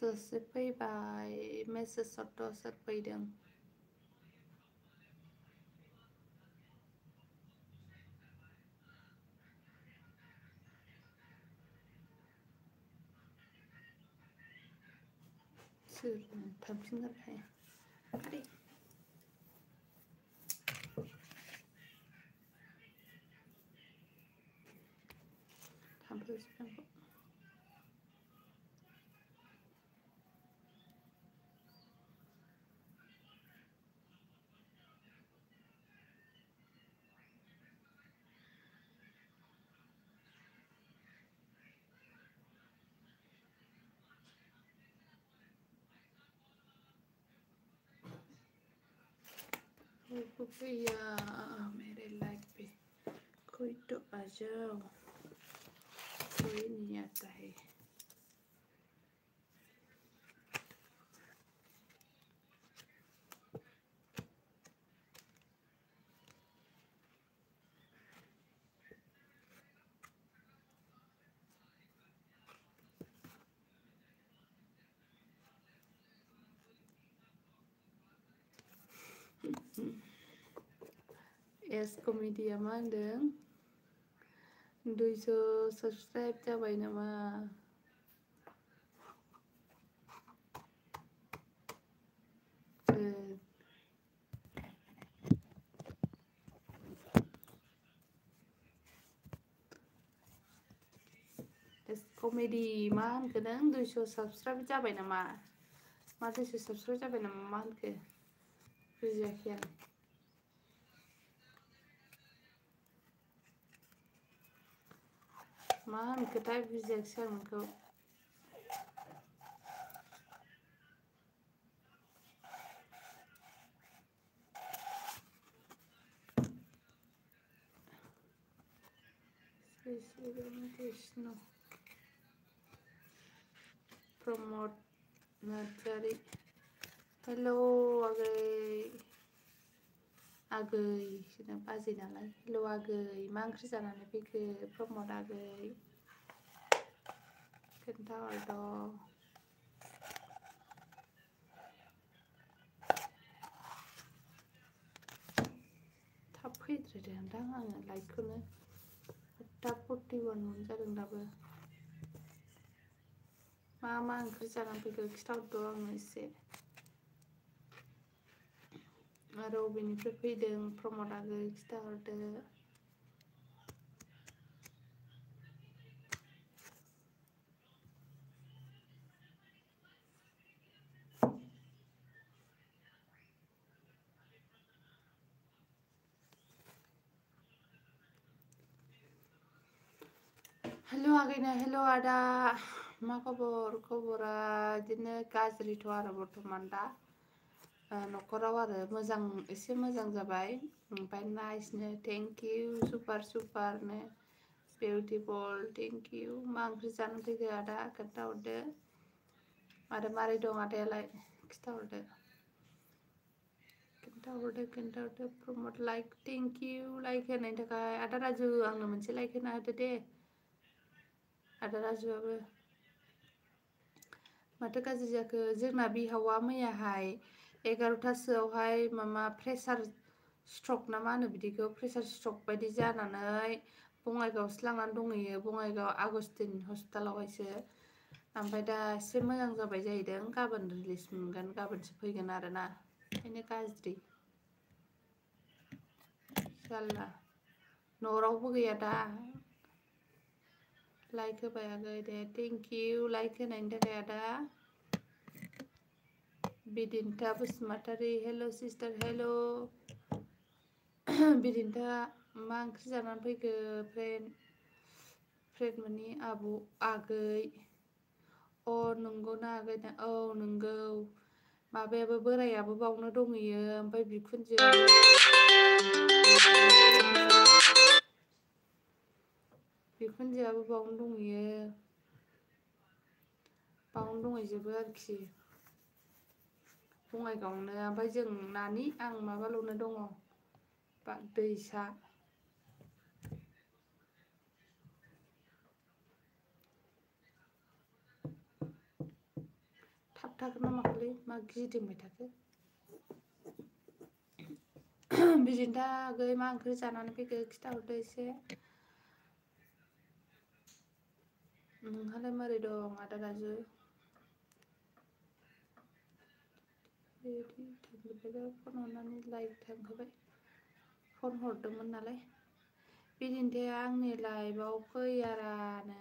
सोरसो फैबाय मेसेज सट' सोर फैदों सोर थांफिनगारबाय आरे थांफिनजोबनांगौ भैया मेरे लाइफ पे कोई तो आ जाओ कोई नहीं आता है एस कमेडिया मा होनदों 200 सब्सक्राइब जाबाय नामा एस कमेडि मा होनखो नों 200 सब्सक्राइब जाबाय नामा मा 200 सब्सक्राइब जाबाय नामा मा होनखो बुजियाखै आं मा होनखोथाय बुजियाखिसै आं नोंखौ कृष्ण प्रमोद नार्जारि हेलो आगै सोरना बाजै नालाय हेलो आगै मा ओंख्रि जानानै फैखो प्रमोद आगै खोन्थाहरद' थाब फैद्रायदोंदां आङो लाइकखौनो दा 41 जादों दाबो मा ओंख्रि जानानै फैखो खिथाहरद' आंनो एसे आरो अबेनिफ्राय फैदों प्रमोद आगै खिथाहरदो हेलो आगैना हेलो आदा मा खबर खबरा बिदिनो गाज्रिथ' आरो बर्थमान दा न'खराव आरो मोजां एसे मोजां जाबाय ओमफ्राय नाइसनो थेंक इउ सुपारनो बिउटिफुल थेंक इउ मा ओंख्रि जानो फैखो आदा खोन्थाहरदो आरो मारै दं आदायालाय खोन्थाहरदो Pramod like thank you like होनायनि थाखाय आदा राजु आंनो मोनसे लाइक होना होदो दे आदा राजुआबो माथो गाज्रि जाखो जोंना बिहावा मैयाहाय 11टासोआवहाय मामा प्रेसार स्ट्रक ना मा होनो बिदिखौ प्रेसार स्ट्रक बायदि जानानै बङाइगावसो लांनानै दंहैयो बङाइगाव आगस्टिन हस्पिटालावहायसो ओमफ्राय दा एसे मोजां जाबाय जाहैदों गाबोन रिलिज मोनगोन गाबोनसो फैगोन आरोना ओंखायनो गाज्रि जारला न' रावबो गैया दा लाइक होबाय आगै दे थेंक इउ लाइक होनायनि थाखाय आदा बिदिन्था बसुमतारी हेलो सिस्टार हेलो बिदिन्था मा ओंख्रि जानानै फैखो फ्रेन्ड मानि आबौ आगै अ नंगौना आगै औ नंगौ माबायाबो बोरायाबो बावनो दंहैयो ओमफ्राय बिखुनजोआबो बावनो दंहैयो बावनो दंहैजोबो आरोखि बङाइगावनो ओमफ्राय जों नानि आं माबाल'नो दङ दैसा थाखो ना माखोलै मा गिदिंबाय थाखो बिदिनो आगै मा ओंख्रि जानानै फैखो खिथाहरदो एसे नोंहालाय मारै दं आदा राजु फन हरनानै लाइक थांखाबाय फन हरदोंमोन नालाय बिदिन्थाया आंनि लाइभआव फैयारानो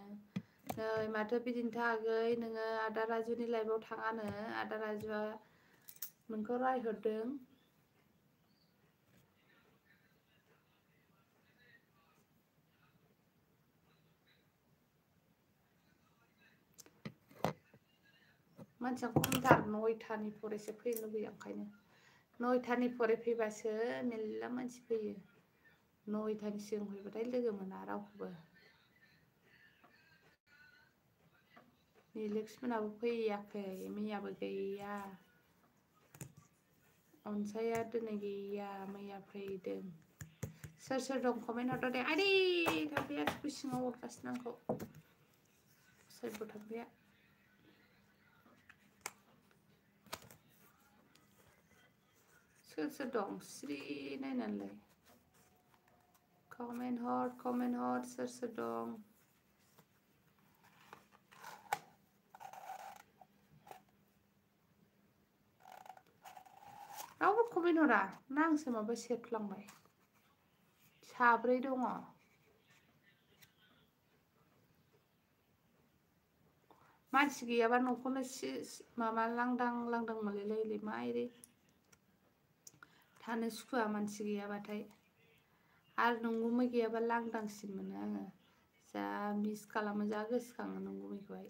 नै माथो बिदिन्था आगै नोङो आदा राजुनि लाइभआव थाङानो आदा राजुआ नोंखौ रायहरदों मानसिया खमथार 9टानि फरायसो फैनो लुबैयो ओंखायनो 9टानि फराय फैबासो मेल्ला मानसि फैयो 9टानि सिगां फैबाथाय लोगो मोना रावखौबो निलेक्समोनाबो फैयाखै मैयाबो गैया अनसाया दिनै गैया मैया फैदों सोर सोर दं कमेन्ट हरदो दे आदै थाम्फैया सिङाव अरगासिनो आंखौ सोरबो थाम्फैया सोर सोर दं सिरि नायनानैलाय कमेन्ट हर सोर सोर दं रावबो कमेन्ट हरा ना आंसो माबा सेरफ्लांबाय साब्रै दङ मानसि गैयाबा न'खौनो माबा लांदां लांदां मोनलायलायोलै माइरै थानो सुखुवा मानसि गैयाबाथाय आरो नंगुमै गैयाबा लांदांसिन मोनो आङो जा मिस खालामो जा गोसोखाङो नंगुमैखौहाय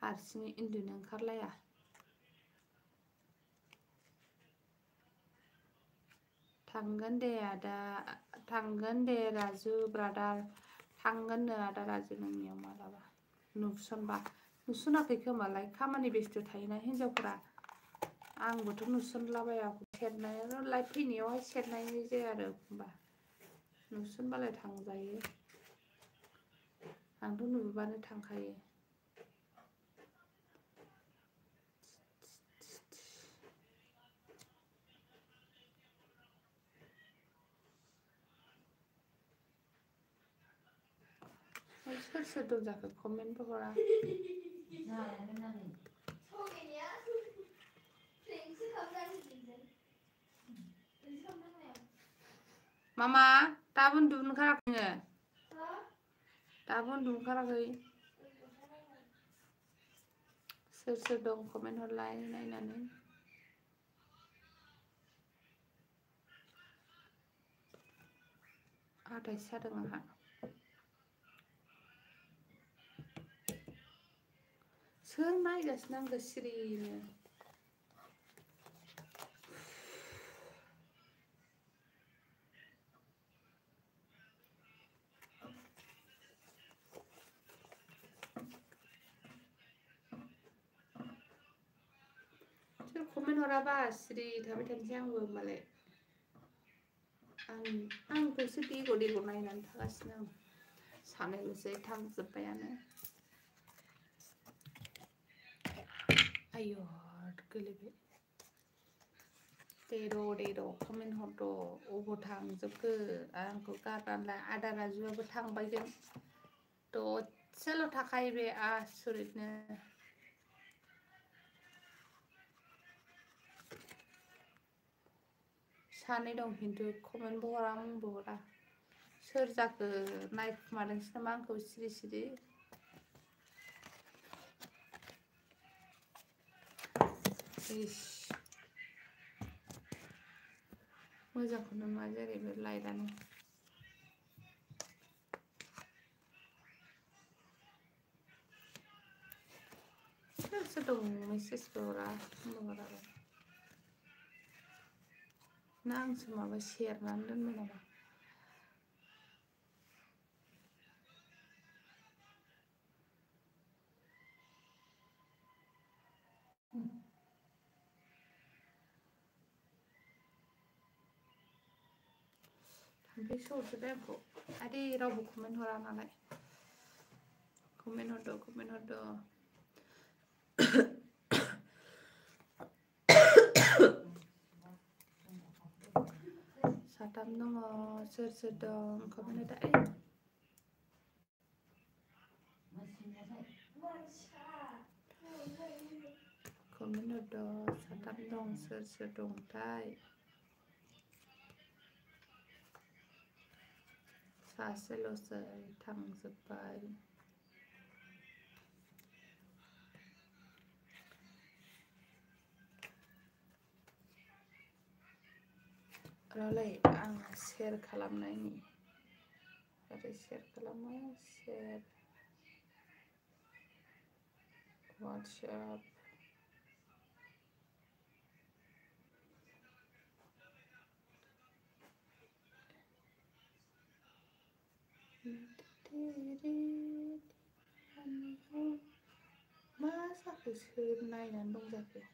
हारसिङै उन्दुनो ओंखारलाया थांगोन दे आदा थांगोन दे राजु ब्रादार थांगोननो आदा राजु नोंनियाव मालाबा नुसनाखै खोमालाय खामानि बेस्थ थायोना हिनजावफोरा आंबोथ नुसनलाबाया सेरनायाव लाइभ फैनायावहाय सेरनाय जाया आरो एखमबा नुसनबालाय थांजायो आंथ नुबानो थांखायो सोर सोर दं जाखो कमेन्टबो हरा मामा दाबो उन्दुनो ओंखाराखै नोङो दाबो उन्दुनो ओंखाराखै सोर सोर दं कमेन्ट हरलाय नायनानै आदायसो जादों आंहा सोर नायगासिनो आंखौ सिरिनो सोर कमेन्ट हराबा सिरि थाबाय थानोसै आंबो होमबालाय आंखौसो देग' देग' नायनानै थागासिनो आं सानैल'सै थांजोब्बायानो आयौ गोलैबाय देर' कमेन्ट हरद' अबाव थांजोबखो आंखौ गारनानैलाय आदा राजुआबो थांबायगोन दसेल' थाखायो बे आसरितनो सानै दं खिन्थु कमेन्टबो हरा आंबो हरा सोर जाखो नायखुमादोंसो नामा आंखौ सिरि सिरि इस मोजांखौनो नुवा जेरैबो लाइटआनो सोर सोर दं मेसेजबो हरा ना आंसो माबा सेरनानै दोनबाय नामा थाम्फै सौजोबबाय आंखौ आदै रावबो कमेन्ट हरा नालाय कमेन्ट हरद' साथाम दङ सोर दं कमेन्ट होदो कमेन्ट होदो साथाम दं सोर दंथाय सासेल'सै थांजोब्बाय र'लै आं शेयार खालामनायनि ओरै शेयार खालामो शेयार WhatsApp मा जाखो सोर नायनानै दं जाखो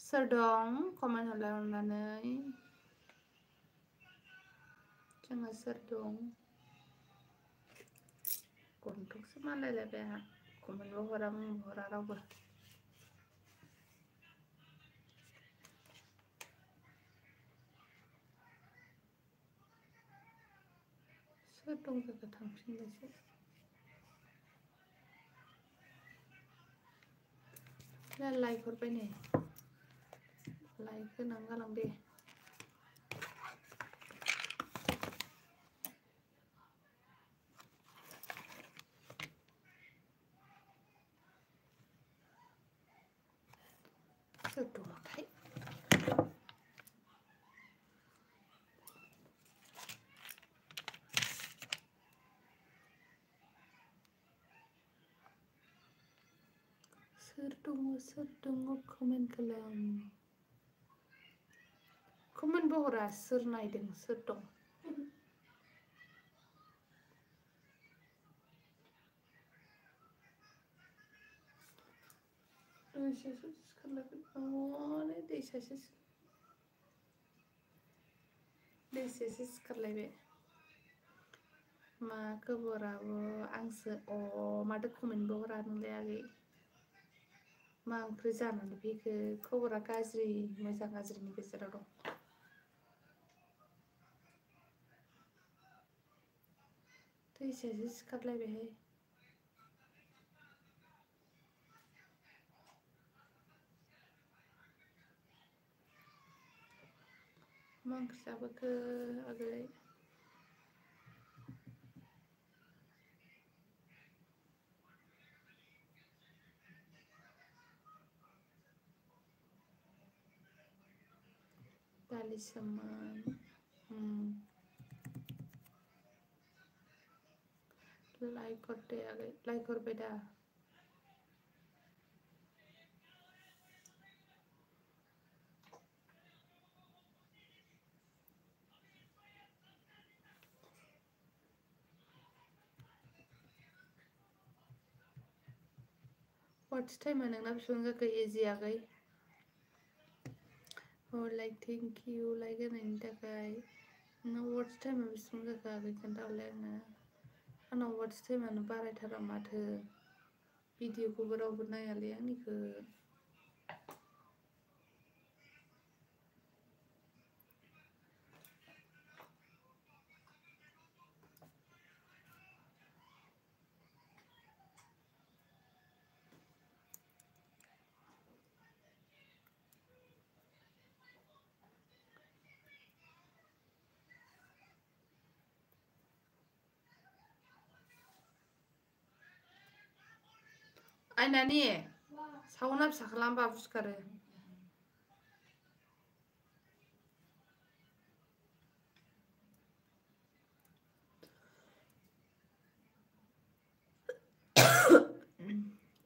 सोर दं कमेन्ट हरलाय अननानै जोंहा सोर दं गन्थंसो मानलायलायबाय आंहा कमेन्टबो हरा मुंबो हरा रावबो सोर दं जाखो थांफिनबायसो लाइक हरबाय नै लाइक होनां गालां दे सोर दंथाय सोर दङ कमेन्ट खालाम कमेन्टबो हरा सोर नायदों सोर दं दैसासो सिखारलायबाय दैसासो सिखारलायबाय मा खबराबो आंसो माथो कमेन्टबो हरा नोंलाय आगै मा ओंख्रि जानानै फैखो खबरा गाज्रि मोजां गाज्रिनि गेजेराव दं दैसासो सिखारलायबायहाय मा ओंख्रि जाबोखो आगै दालिसोमोन लाइक हरदे आगै लाइक हरबाय दा What's time नोंना बेसेबां जाखो इजि आगै लाइक थेंक इउ लाइक होनायनि थाखाय नोंना वाट्स टाइमा बेसेबां जाखो आगै खोन्थाहरलाय आंनाव वाट्स टाइमानो बारायथारा माथो भिडिअखौबो रावबो नायालै आंनिखौ आइनानि सावना फिसा खालामबा बुसिखारो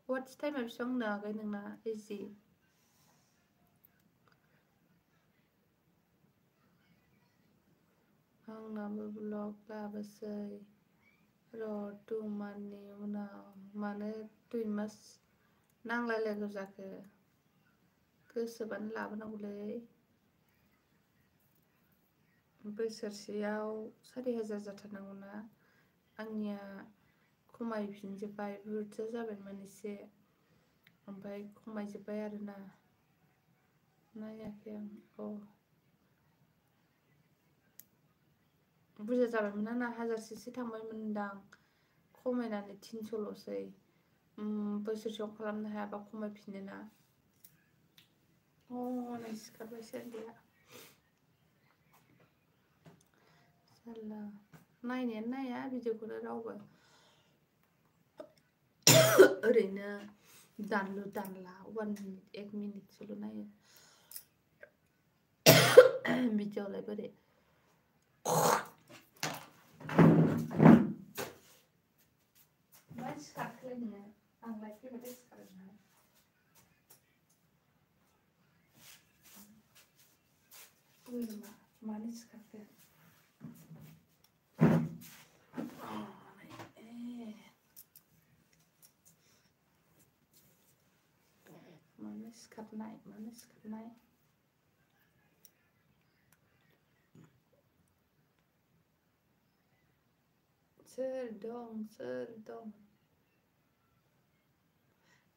वाट्स टाइमा बेसेबां होनदों आगै नोंना इजि आंनाबो ब्लग लाबोसै र' 2 माननि उनाव मानो 2 मास नांलायलायगौ जाखो गोसोबानो लाबोनांगौलै बोसोरसेयाव 4000 जाथारनांगौना आंनिया खमायफिनजोब्बाय बुरजा जाबायमोन एसे ओमफ्राय खमायजोब्बाय आरोना नायाखै आं बुरजा जाबायमोन आंना 1000 थांबायमोनदां खमायनानै 300ल'सै बोसोरसेयाव खालामनो हायाबा खमायफिनोना नै सिखारबाय सेन्देया जारला नायनायानो नाया भिडिअखौनो रावबो ओरैनो दानलु दानला 1 मिनिट 1 मिनिटसोल' नायो भिडिअआवलाय बोरै मा सिखारखोलाय नोङो आंलाय फैबाथाय सिखारोना बोरमा मानो सिखारखो मानो सिखारनाय सोर दं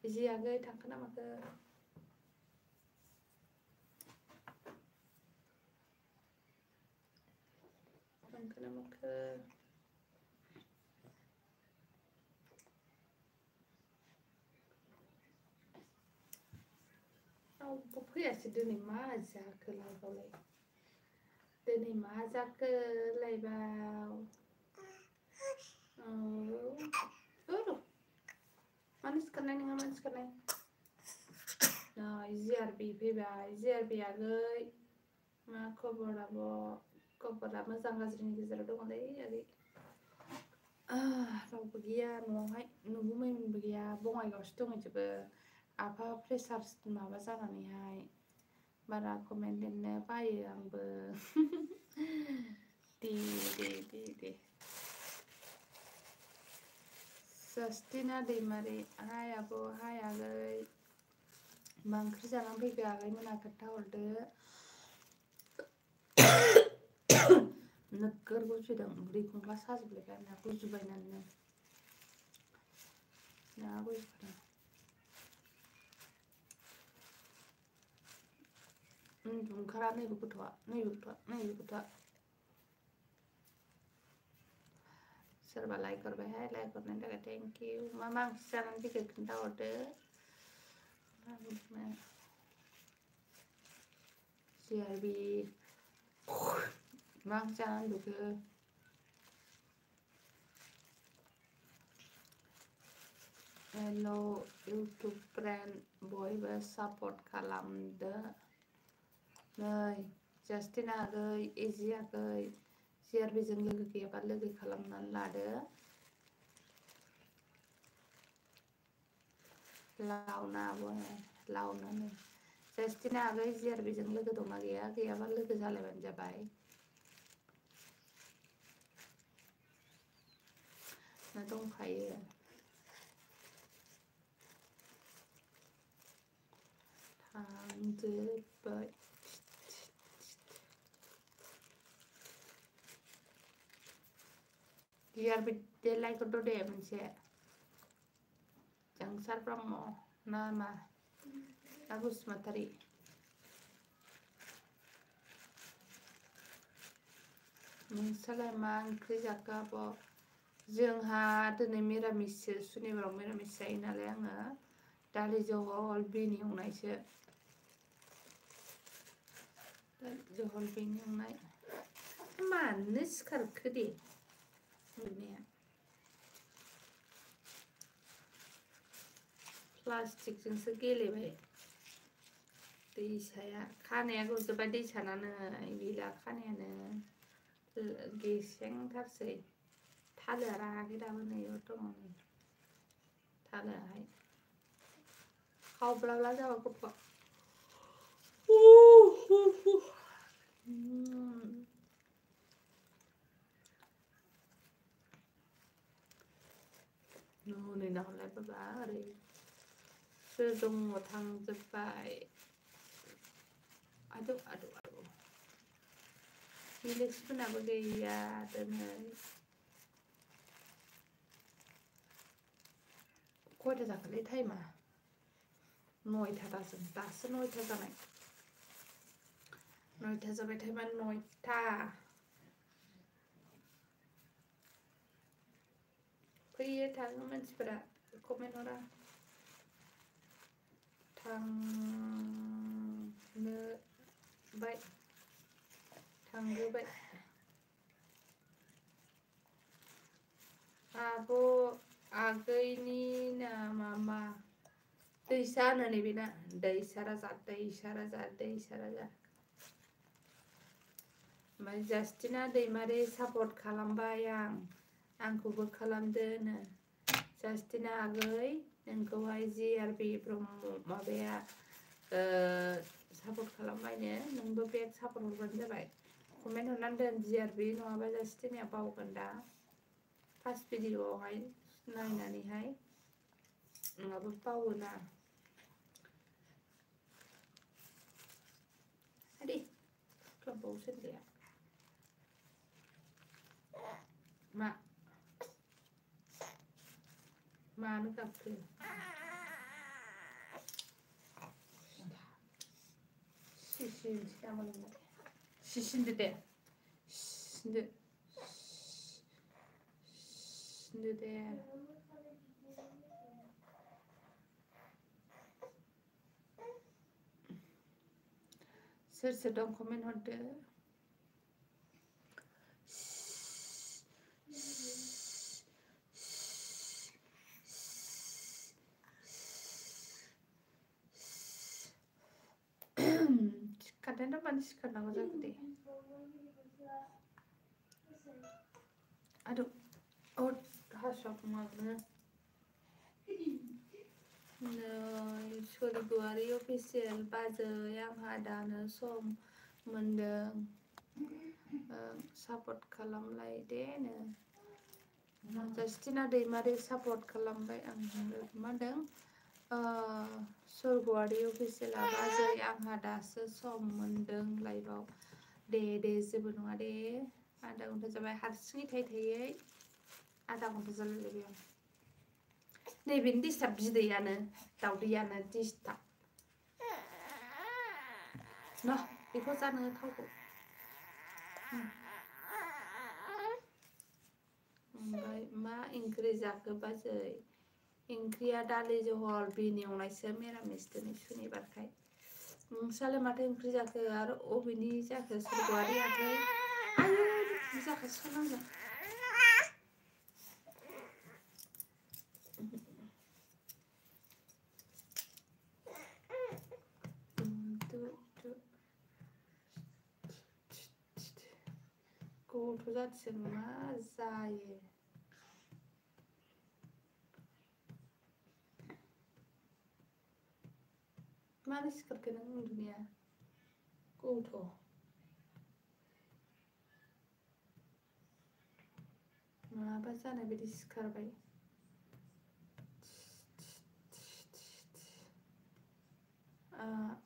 इजि आगै थांखो ना माखो रावबो फैयासै दिनै मा जाखो लाइभआवलाय दिनै मा जाखो लाइभआव मानो सिखारनाय नोङो मानो सिखारनाय जिआरबि फैबाय जिआरबि आगै मा खबर आब' खबरा मोजां गाज्रिनि गेजेराव दङलै आगै रावबो गैया न'आवहाय नुबुमैमोनबो गैया बङाइगावसो दंहैजोबो आफा प्रेसार माबा जानानैहाय बारा कमेन्ट लिरनो बायो आंबो दे जस्टिना दैमारि हाय आब' हाय आगै मा ओंख्रि जानानै फैखो आगैमोना खोन्थाहरदो नोगोर गुजुदों उदै खुंख्ला साजोबलायबाय आंना गुजुबायनानो जा गुजुदों ओंखारा नैबे गथ'आ सोरबा लाइक हरबायहाय लाइक हरनायनि थाखाय थेंक इउ मा ओंख्रि जानानै फैखो खोन्थाहरदो जिआरबि मा ओंख्रि जानानै उन्दुखो हेल' इउटुब फ्रेन्ड बयबो सापर्ट खालामदो नै जास्टिन आगै इजि आगै जिआरबिजों लोगो गैयाबा लोगो खालामनानै लादो लावनाबो लावनानै जास्टिन आगै जिआरबिजों लोगो दंना गैया गैयाबा लोगो जालायबानो जाबाय ना दंखायो थांजोब्बाय जिआरबि देलायखौथ' दे मोनसे जोंसार ब्रह्म ना मा ना बसुमतारी नोंस्रालाय मा ओंख्रि जाखो आब' जोंहा दिनै मिरामिससो सुनिबाराव मिरामिस जायो नालाय आङो दालि जहल बेनि एवनायसो जहल बेनि एवनाय मानो सिखारखो दे मोननाया प्लास्टिकजोंसो गेलेबाय दैसाया खानाया गुजोब्बाय दैसानानै गैला खानायानो गेसेंथारसै थालोआ राहाखै दाबो नै दङ नै थालोआहाय खावब्लाब्ला जाबा गथ'आ नै नाहरलाय बाबा ओरै सोर दङ थांजोब्बाय आदौ आदौ आदौ इलेक्सफोराबो गैया दिनै खयथा जाखोलै टाइमा 9टा दासो 9टा जानाय 9टा जाबाय टाइमा 9टा फैयो थाङो मानसिफोरा कमेन्ट हरा थांजोब्बाय आब' आगैनि नामा मा दैसा होनो नैबेना दैसा राजा ओमफ्राय जास्टिना दैमारि सापर्ट खालामबाय आंखौबो खालामदो नो जास्टिना आगै नोंखौहाय जिआरबि ब्रह्म माबाया सापर्ट खालामबायनो नोंबो बेग सापर्ट हरबानो जाबाय कमेन्ट हरनानै दोन जिआरबि नङाबा जास्टिनाया बावगोन दा फार्स्ट भिडिअआवहाय नायनानैहाय नङाबा बावोना आदि क्लाबाव सोरजाया मानो गाबखो सिसिनदो दे सिनदो दे सोर दं कमेन्ट हरदो सिखारनायाथ' मानो सिखारनांगौ जाखो दे आरो हासुआखौनो नै सोरगोआरि अफिसियेल बाजै आंहा दानो सम मोनदों support खालामलाय they know जास्टिना Daimary support खालामबाय आं मा होनदों सोरगोआरि अफिसियेला बाजै आंहा दासो सम मोनदों लाइभआव दे जेबो नङा दे आधा घन्टा जाबाय हारसिङै थायै आधा घन्टा जालायलायबाय आं नैबेनो डिस्टार्ब बिदैयानो दाउदैयानो डिस्टार्ब न बेखौ जानो थावखौ ओमफ्राय मा ओंख्रि जाखो बाजै ओंख्रिया दालि जहल बेनि एवनायसो मिरामिस दिनै सुनिबारखाय नोंस्रालाय माथो ओंख्रि जाखो आरो अबेनि जाखो सोरगोआरि आगै आयौ जाखासिगोन गथ' जाथिजों मा जायो मानो सिखारखो नों उन्दुनाया गथ' माबा जानाय बायदि सिखारबाय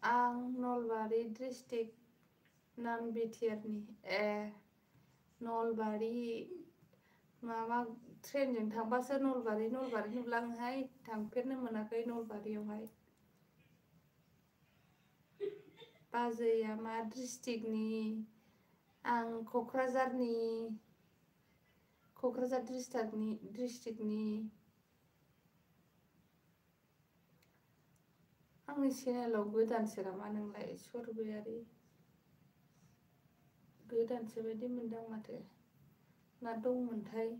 आं नलबारि डिस्ट्रिक्ट नान बिटिआरनि नलबारि माबा ट्रेनजों थांबासो नलबारि नुलाङोहाय थांफेरनो मोनाखै नलबारियावहाय बाजैया मा डिस्ट्रिक्टनि आं क'क्राझार डिस्ट्रिक्टनि आंनि चेनेलाव गोदानसो नामा नोंलाय सरगयारि गोदानसो बायदि मोनदां माथो ना दंमोनथाय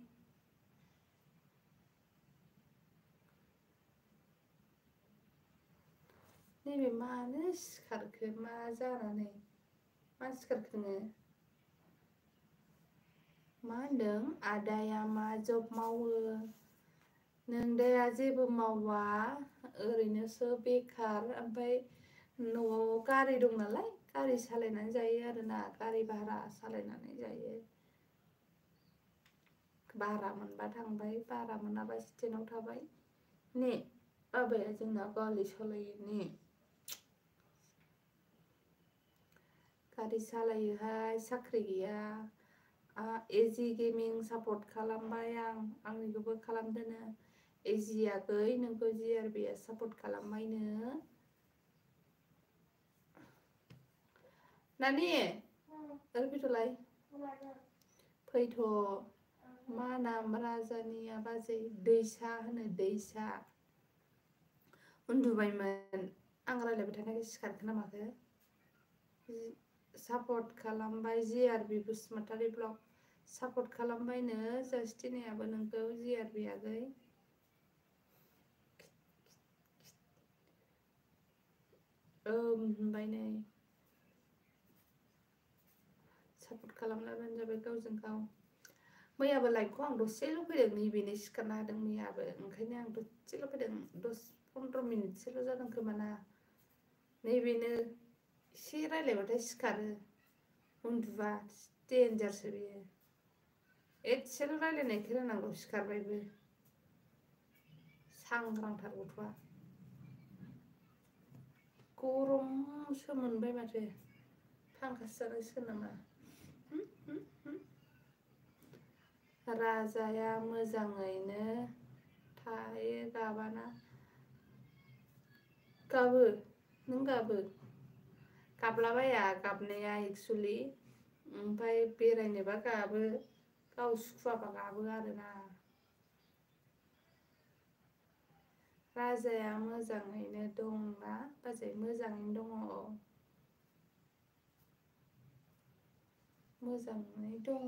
नैबे मानो सिखारखो मा जानानै मा सिखारखो नोङो मा होनदों आदाया मा जब मावो नोंदाया जेबो मावा ओरैनोसो बेखार ओमफ्राय न'आव गारि दं नालाय गारि सालायनानै जायो आरोना गारि भारा सालायनानै जायो भारा मोनबा थांबाय भारा मोनाबा स्टेनाव थाबाय ने बाबाया जोंना गारि सालायो ने गारि सालायोहाय साख्रि गैया एजि गेमिं सापर्ट खालामबाय आंनिखौबो खालामदोनो एजियाखै नोंखौ जिआरबिया सापर्ट खालामबायनो नानि ओरै फैथ'लाय फैथ' मा नाम राजानिया बाजै दैसा होनो दैसा उन्दुबायमोन आं रायज्लायबाय थानायखाय सिखारखो ना माखो सापर्ट खालामबाय जिआरबि बसुमतारी ब्लग सापर्ट खालामबायनो जास्टिनायाबो नोंखौ जिआरबि आगै होनबाय नै सापर्ट खालामलायबानो जाबाय गावजों गाव मैयाबो लाइभखौ आं दसेल' फैदों नैबेनो सिखारना होदों मैयाबो ओंखायनो आं दसेल' फैदों 10-15 मिनिटसोल' जादों खोमा ना नैबेनो एसे रायज्लायबाथाय सिखारो उन्दुबा डेन्जारसो बेयो एसेल' रायज्लायनाय खोनानांगौ सिखारबायबो सांग्रांथार गथ'आ गरमसो मोनबाय माथो फांखासो जानांसिगोन नामा राजाया मोजाङैनो थायो गाबाना गाबो नों गाबलाबाया गाबनाया एक्सुलि ओमफ्राय बेरायनोबा गाबो गाव सुखुवाबा गाबो आरोना राजाया मोजाङैनो दंना बाजै मोजाङैनो दङ मोजाङै दङ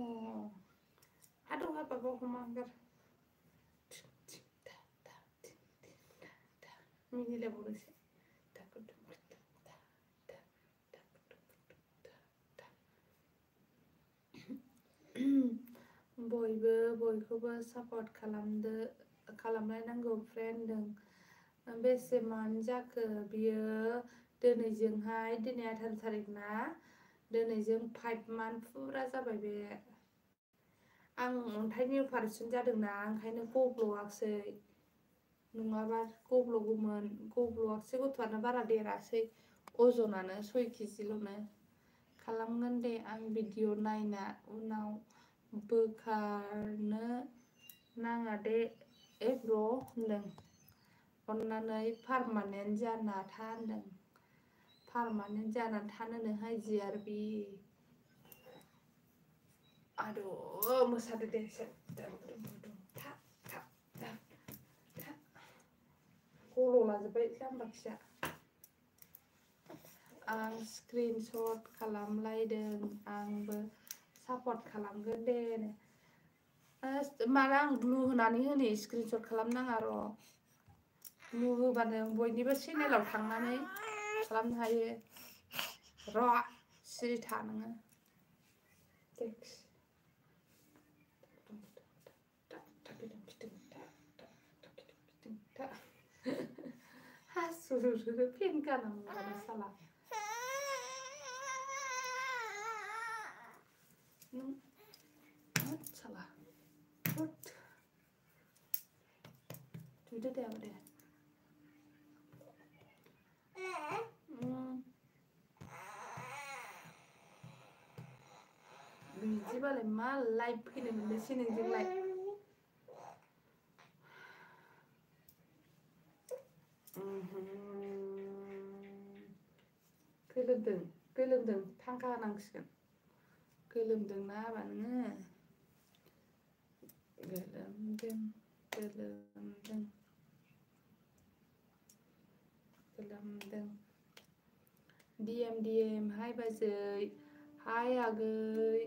आदौ हाबाबो हमांगार मिनिलायबावदोंसो बयखौबो सापर्ट खालामलायनांगौ फ्रेन्ड होनदों बेसे मान जाखो बियो दिनैजोंहाय दिनै 18 थारिख ना दिनैजों 5 मान्थ फुरा जाबाय बे आं अन्थाइनि अपारेसन जादोंना ओंखायनो गब्ल'आखिसै नङाबा गब्ल'आखिसै गथ'आनो बारा देरासै अजनानो 6 केजिल'नो खालामगोन दे आं भिडिअ नायना उनाव बोखारनो नाङा दे ब्र' होनदों अन्नानै पारमानेन्ट जाना था होनदों पारमानेन्ट जानानै थानोनोहाय जिआरबि आदौ मोसादो दे गल' लाजोब्बाय जाम्बाखिया आं स्क्रिनशट खालामलायदों आंबो सापर्ट खालामगोन दे माला आं ब्लु होनानै होनि स्क्रिनशट खालामनाङा र' ब्लु होबानो बयनिबो चेनेलाव थांनानै खालामनो हायो र' सिरि था नोङो pen kanan mana salah salah sudah deh udah biji balik mal live ini mana sini live गोलोमदों फांखा नांसिगोन गोलोमदों ना बानो गोलोमदों DM हाय बाजै हाय आगै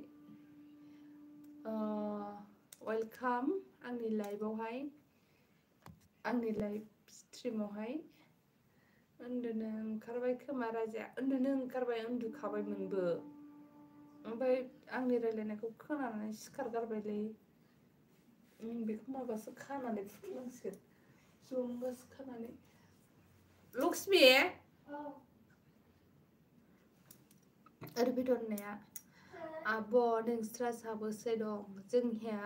वेलकाम आंनि लाइभआवहाय आंनि लाइभ स्ट्रिमावहाय उन्दुनो ओंखारबाय खोमा राजा उन्दुनो ओंखारबाय उन्दुखाबायमोनबो ओमफ्राय आंनि रायलायनायखौ खोनानानै सिखारगारबायलै बेखौ माबासो खानानै फुथुनांसिगोन जंगासो खानानै लक्ष्मी ओरैबायदि होननाया आब' नोंस्रा साबोसे दं जोंनिया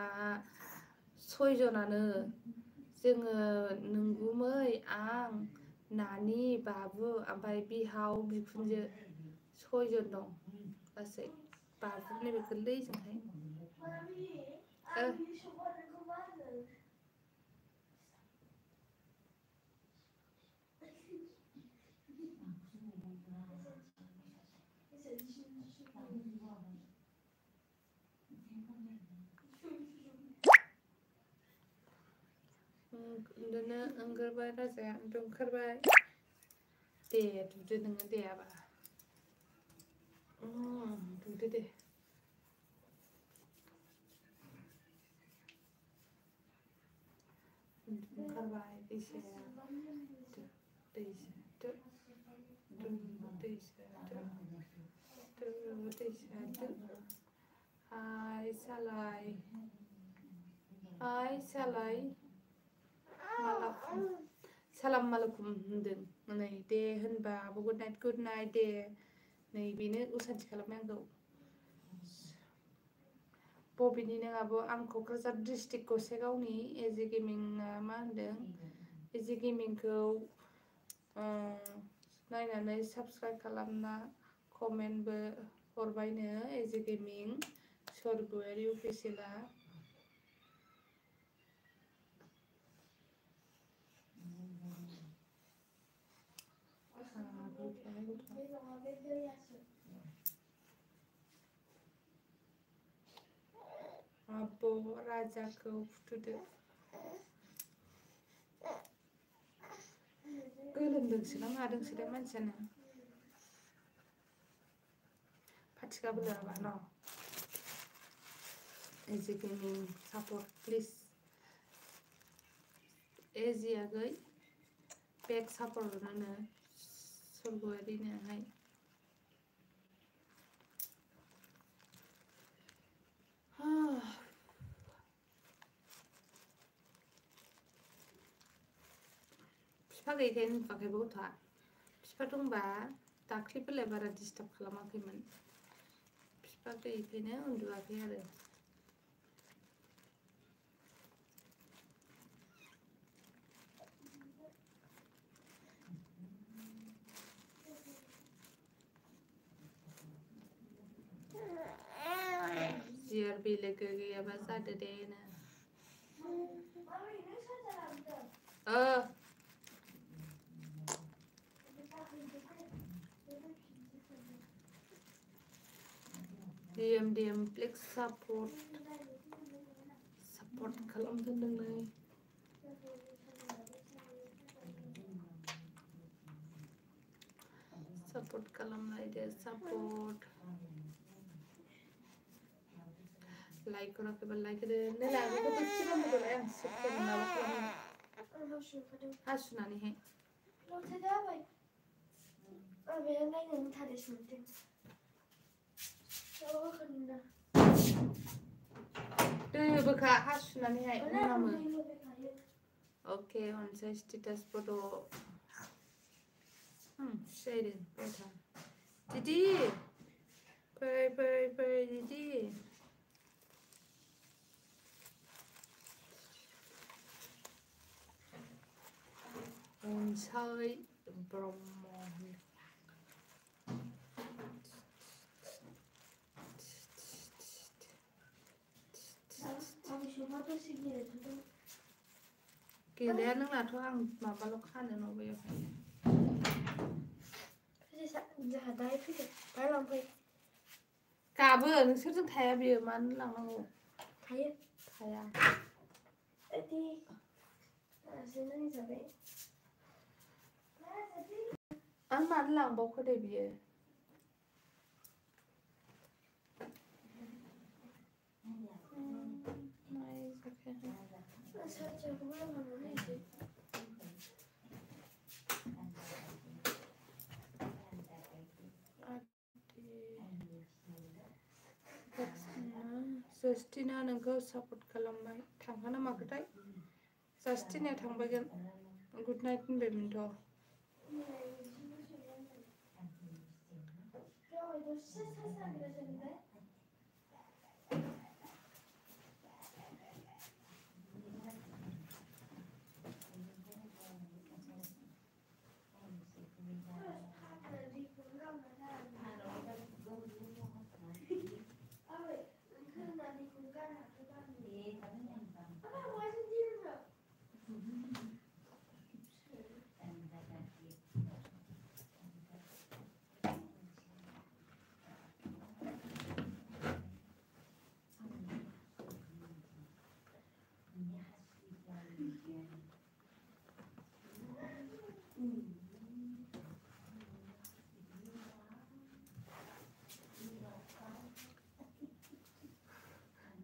6 जनानो जोङो नोंगुमै आं नानि बाबु ओमफ्राय बिहाव बिखुनजो 6 जन दं गासै बाबुनि गोरलै जोंहाय उन्दुनो ओंखारबाय राजाया ओंखारबाय दे दुदो नोङो दे आबा दुदो दे ओंखारबाय दैसाया हाय सालाय सालाम मालाकुम होनदों नै दे होनबा आब' गुड नाइट दे नै बेनो उसानथि खालामबाय आंखौ बबेनि नों आब' आं क'क्राझार डिस्ट्रिक्ट गसाइगावनि एजे गेमिंआ मा होनदों एजे गेमिंखौ नायनानै साबस्क्राइब खालामना कमेन्टबो हरबायनो एजे गेमिं सरगयारि अफिसियेला आब' राजाखौ फुथुदो गोलोमदोंसो ना मादोंसो दा मानसियानो फाथिखाबो लाबा न एजे गेमिं सापर्ट प्लिज एजे आगै बेक सापर्ट होनो सरगयारिनोहाय बिफा गैयैखायनो उन्दुआखैबो गथ'आ बिफा दंबा दाख्लैफोरलाय बारा डिस्टार्ब खालामाखैमोन बिफा गैयैखायनो उन्दुआखै आरो जिआरबि लोगो गैयाबा जादो दे DM प्लेक्स सापर्ट खालामदों नै सापर्ट खालामलायदो सापर्ट लाइक हराखैबा लाइक होदो नै लाइकखौ बेसेबां होदोलाय आं सेकेन्ड माबा खालामनो हासुनानैहाय दैबोखा हासुनानैहाय मोनामो अके अनसाय स्टेटास फट' Shading better. Didi, pray, Didi. Inside Bromo. Gila nang lah tuh ang mabalok kan yang nopo ya. Giờ đây phải làm gì? Cả bữa nó sẽ thay bữa mà nó làm ngon. Thay à? Thay à? Thì xin anh giờ vậy. Anh mà làm bốc cái đấy bữa. Nice, okay. Sao chưa có làm cái gì? Justina नोंखौ support खालामबाय थांखाना माखोथाय Justina थांबायगोन good night होनबायमोनथ'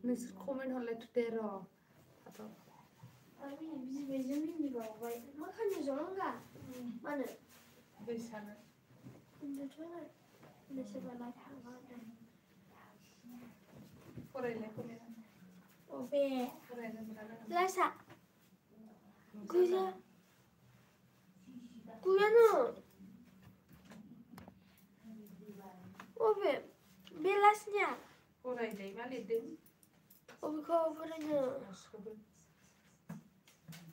नोंसोर comment हरलाय today र' Abi biz bezemin var vay. Makarna zorunga. Mana. दैसानो Bunda tuana. Nese bala tanga. फरायलाय Obe. फरायनो मोना Lasa. Kuya. Kuya no. Obe. Belasnya. फरायलाय मा लिरदों Obe kau furanya. गासिखौबो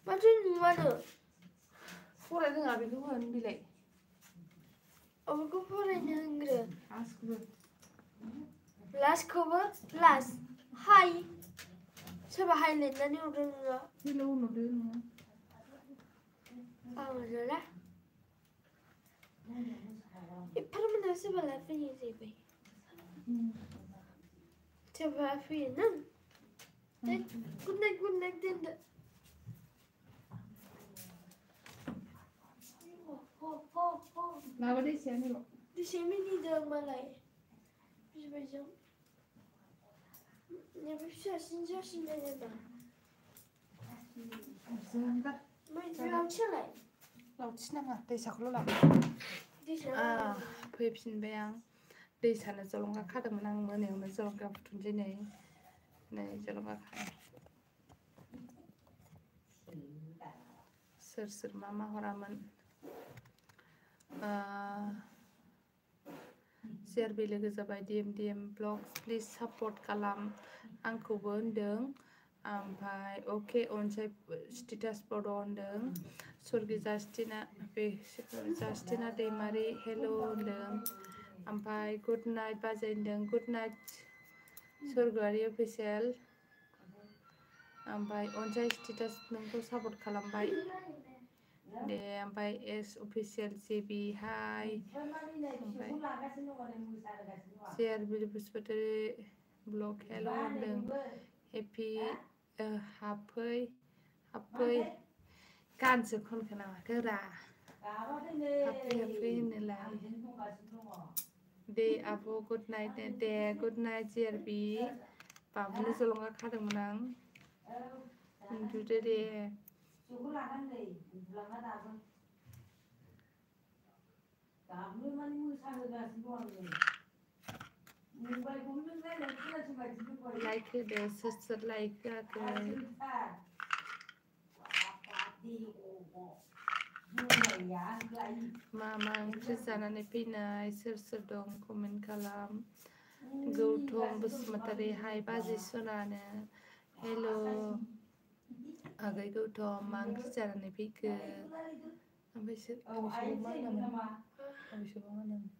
Macam ni mana? फरायनो रोङा बेखौ होन बिलाय Obe kau furanya enggak? गासिखौबो Last cover. Last. Hi. Siapa highlight tadi udah enggak? बिलाय उनावदो नोङो Ah, udah lah. Pada mana siapa lagi ni sih, bay? Siapa lagi ni? Good night, dinda. माबा दैसायानो र' Di sini ni dah malai. Bisa baca. Ni bisa sinja sinja dah. जोंगा Mai jual celai. लावथिनाङा दैसाखौल' लाबो Di sana. फैफिनबाय आं दैसानो जलंगा खादोंमोन आं मोनायावनो जलंगा फुथुनसै नै जलंगा खादों सोर मा हरामोन शेयारबो लोगो जाबाय DM ब्लग्स प्लिज सापर्ट खालाम आंखौबो होनदों ओमफ्राय अके अनसाय स्टेटास बड' होनदों स्वर्गि जास्टिना दैमारि हेल' होनदों ओमफ्राय गुड नाइट बाजै होनदों गुड नाइट स्वर्गआरि अफिसियेल ओमफ्राय अनसाय स्टेटास नोंखौ सापर्ट खालामबाय दे ओमफ्राय एस अफिसियेल जेबि हाय ओमफ्राय शेयार बृहस्पति ब्लग हेल' होनदों हेपि हाबफै गानसो खनखोना माथो रा हाबफै होनोलाय दे आब' गुड नाइट दे गुड नाइट जेआरबि बाबुनो जलंगा खादोंमोन आं उन्दुदो दे लाइक होदो सोर लाइक होआखै मा ओंख्रि जानानै फैनाय सोर दं कमेन्ट खालाम गौतम बसुमतारी हाय बाजै सनानो हेल' आगै गौतम मा ओंख्रि जानानै फैखो ओमफ्राय आबैसोबो मा होनोमोन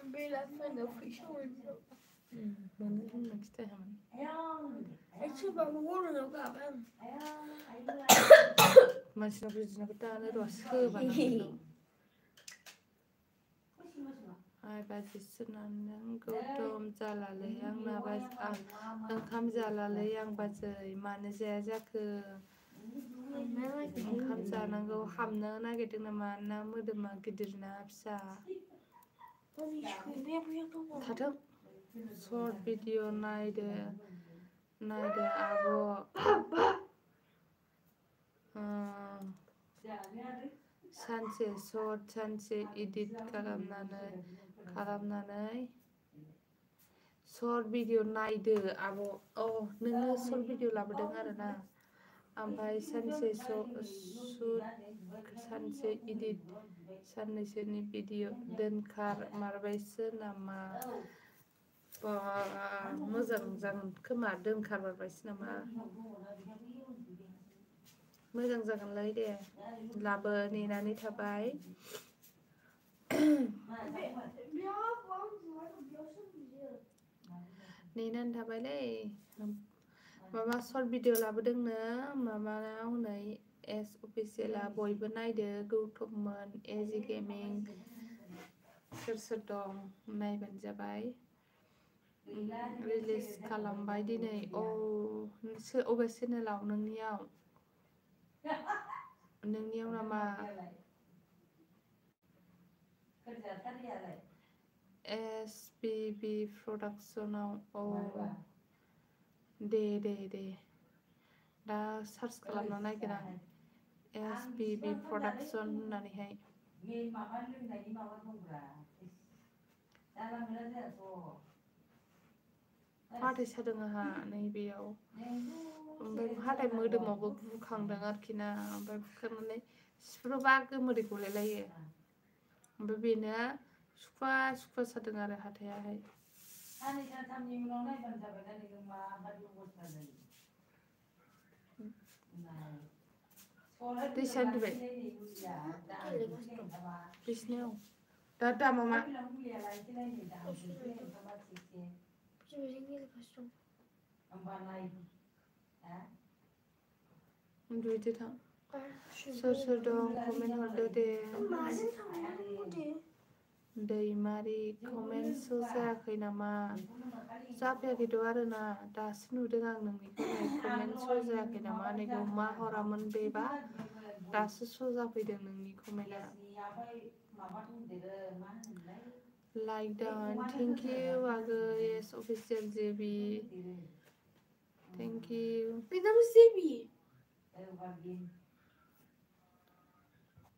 Bela fana fışıyor. मोनो होनना खिथायामोन Açı ben vurun o kadar. मानसिनाव बिदिनो दानो र' सोबानो आइ बाजै सोनानै गौतम जालालै आंना ओंखाम जालालै आं बाजै मानो जाया जाखो ओंखाम जानांगौ हामनो नागिरदों नामा ना मोदोमा गिदिर ना फिसा थाथों सर्ट भिडिअ नायदो आब' सानसे सर्ट सानसे इडिट खालामनानै सर्ट भिडिअ नायदो आब' नोङो सर्ट भिडिअ लाबोदों आरोना ओमफ्राय सानसे सानसे इडिट साननैसोनि भिडिअ दोनखार मारबायसो नामा मोजां जागोन खोमा दोनखार मारबायसो नामा मोजां जागोनलै दे लाबो नेनानै थाबाय नेनानै थाबायलै माबा सर्ट भिडिअ लाबोदोंनो माबानाव नै एस अफिसियेला बयबो नायदो गौतममोन एजि गेमिं सोर दं नायबानो जाबाय रिलिज खालामबाय दिनै अबे चेनेलाव नोंनियाव नामा SBB प्रडाक्सनाव दे दा सार्च खालामना नायगोन आं SBB प्रडाक्सन होननानैहाय हाथाय सादों आंहा नैबेयाव ओमफ्राय हाथाय मोदोमावबो बुखांदों आरोखि ना ओमफ्राय बुखांनानै सिफ्रुबा गोमोदै गलायलायो ओमफ्राय बेनो सुखुवा सादों आरो हाथायाहाय दै सानदिबाय बिसिनाव दा दामा मा उन्दुहैदो थां सोर दं कमेन्ट हरदो दे दैमारि कमेन्ट श' जायाखै नामा जाफैयाखैथ' आरोना दासो नुदों आं नोंनिखौ कमेन्ट श' जायाखै नामा नैखौ मा हरामोन बेबा दासो श' जाफैदों नोंनि कमेन्टआ लाइक डाउन थेंक इउ आगै एस अफिसियेल जेबि thank you Benim Zebi.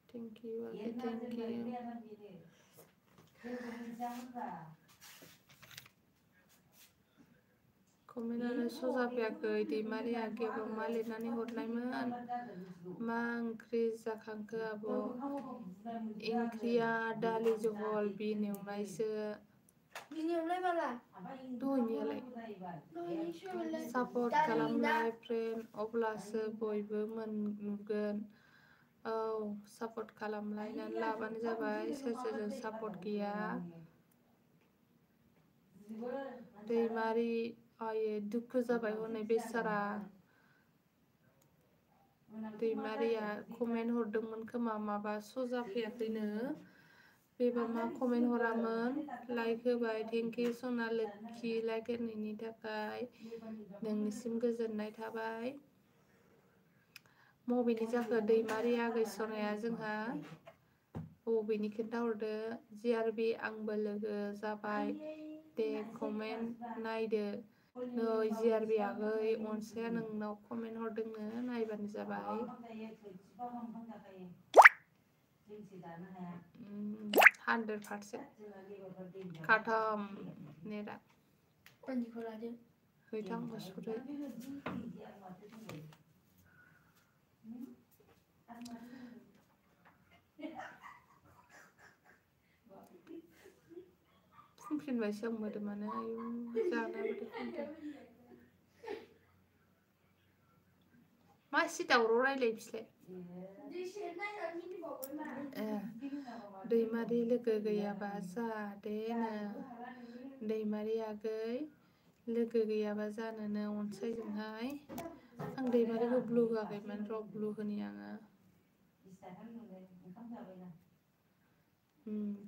Thank you आगै थेंक इउ कमेन्टआनो श' जाफैयाखै दैमारि आगैयाबो मा लिरनानै हरनायमोन मा ओंख्रि जाखांखो आब' ओंख्रिया दालि जहल बिन एवनायसो Biliyorum bana. दहायनियालाय सापर्ट खालामनाय फ्रेन्ड अब्लासो बयबो नुगोन सापर्ट खालामलायनानै लाबानो जाबाय सोरजों सापर्ट गैया दैमारि आयै दुखु जाबाय हनै बेसारा दैमारिया कमेन्ट हरदोंमोन खोमा माबा श' जाफैयाखैनो बेबा मा कमेन्ट हरामोन लाइक होबाय थेंक इउ सना लोक्षि लाइक होनायनि थाखाय नोंनिसिम गोजोननाय थाबाय बबेनि जाखो दैमारि आगै सनाया जोंहा बबेनि खोन्थाहरदो जिआरबि आंबो लोगो जाबाय दे कमेन्ट नायदो नै जिआरबि आगै अनसाया नोंनाव कमेन्ट हरदोंनो नायबानो जाबाय 100% खाथम नेटा हैथां हस्पिटाल फैफिनबाय सोंबोदों माने आयु जानाबोदों फैदों मा सि दावराव रायलाय बिसोरलाय दैमारि लोगो गैयाबा जादेनो दैमारि आगै लोगो गैयाबा जानोनो अनसायजोंहाय आं दैमारिखौ ब्लु होआखैमोन र' ब्लु होनि आङो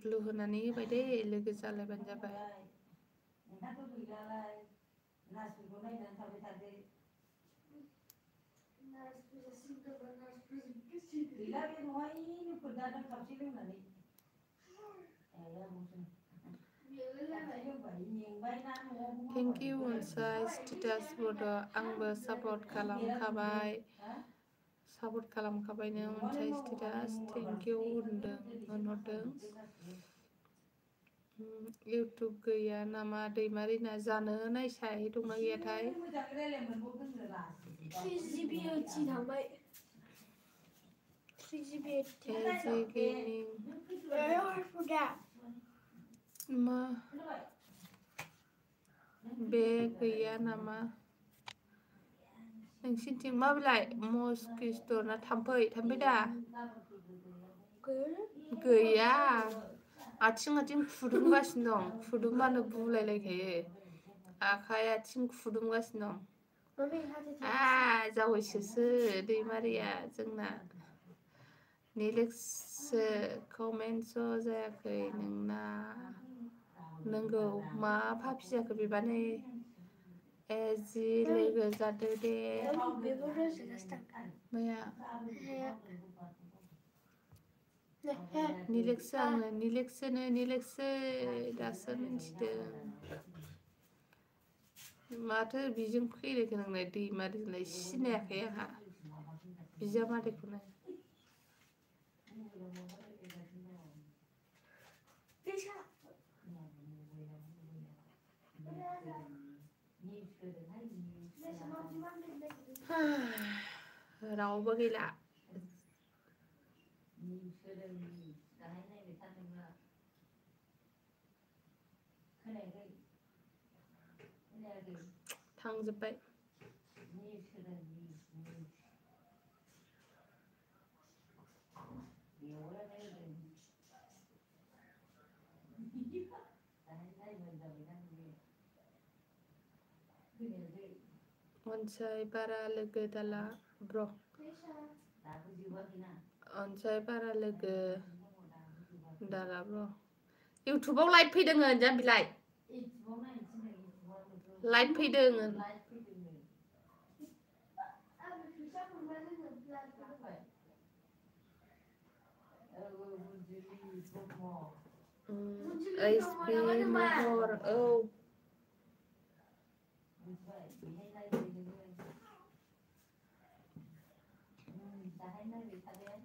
ब्लु होनानै होबाय दे लोगो जालायबानो जाबाय थेंक इउ अनसाय स्टेटास बड' आंबो सापर्ट खालामखाबायनो अनसाय स्टेटास थेंक इउ होनहरदों इउटुब गैया नामा दैमारिना जानो नायसाय दंना गैयाथाय 3GB थांबाय 3GB मा बे गैया नामा नोंसिनिथिं मा बिलाइ मस्किट' ना थाम्फै दा गैया आथिं खुदुमगासिनो दं खुदुमबानो बुलायलायखायो आखाइ आथिं खुदुमगासिनो दं जावैसोसो दैमारिया जोंना निलेक्सो कमेन्टस जायाखै नोंना नंगौ मा फाफि जाखो बेबानो जि लोगो जादो दे मैया निलेक्सो आङो निलेक्सो दासो मिन्थिदों माथो बिजों फैलायखो नोंलाय दैमारिलाय सिनायाखै आंहा बिजामादैखौनो रावबो गैला थांजोब्बाय अनसाय बारा लोगो दाला ब्र अनसाय बारा लोगो दाला ब्र इउटुबाव लाइभ फैदों जा बिलाइ लाइभ फैदों एसपि महर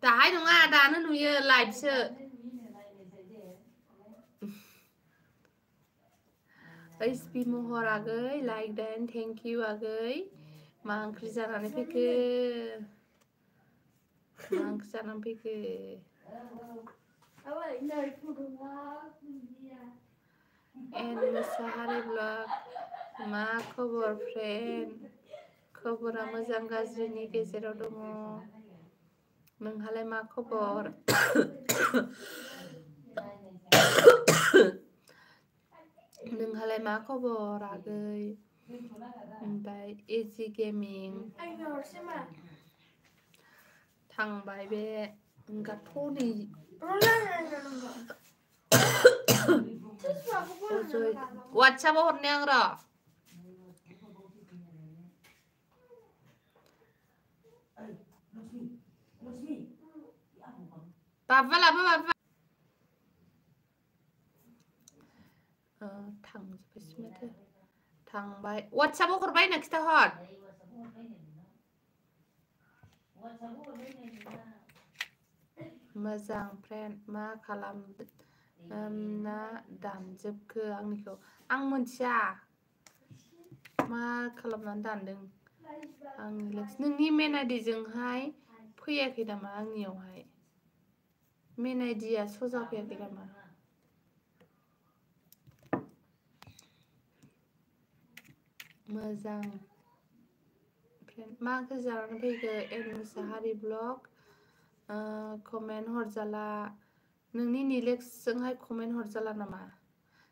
दाहाय नङा दानो नुयो लाइभसो एसपि महर आगै लाइक देन थेंक इउ आगै मा ओंख्रि जानानै फैखो एन मोसाहारि ब्लग मा खबर फ्रेन्ड खबरा मोजां गाज्रिनि गेजेराव दङ नोंहालाय मा खबर नोंहालाय मा खबर आगै ओमफ्राय इजि गेमिं थांबाय बे गाथ'नि वाट्सएपआव हरनो आं र' बाबा लाबो बाबा थांजोबबायसो माथो थांबाय वाट्सएपआव हरबाय होनना खिथाहर मोजां फ्रेन्ड मा खालामना दानजोबखो आंनिखौ आं मोनथिया मा खालामनानै दानदों आंनि नोंनि मेन आइडिजोंहाय फैयाखै नामा आंनियावहाय मेन आइडिया सजा फैयाखै नामा मोजां मा ओंख्रि जानानै फैखो एन मुसाहारि ब्लग कमेन्ट हरजाला नोंनि निलेक्सजोंहाय कमेन्ट हरजाला नामा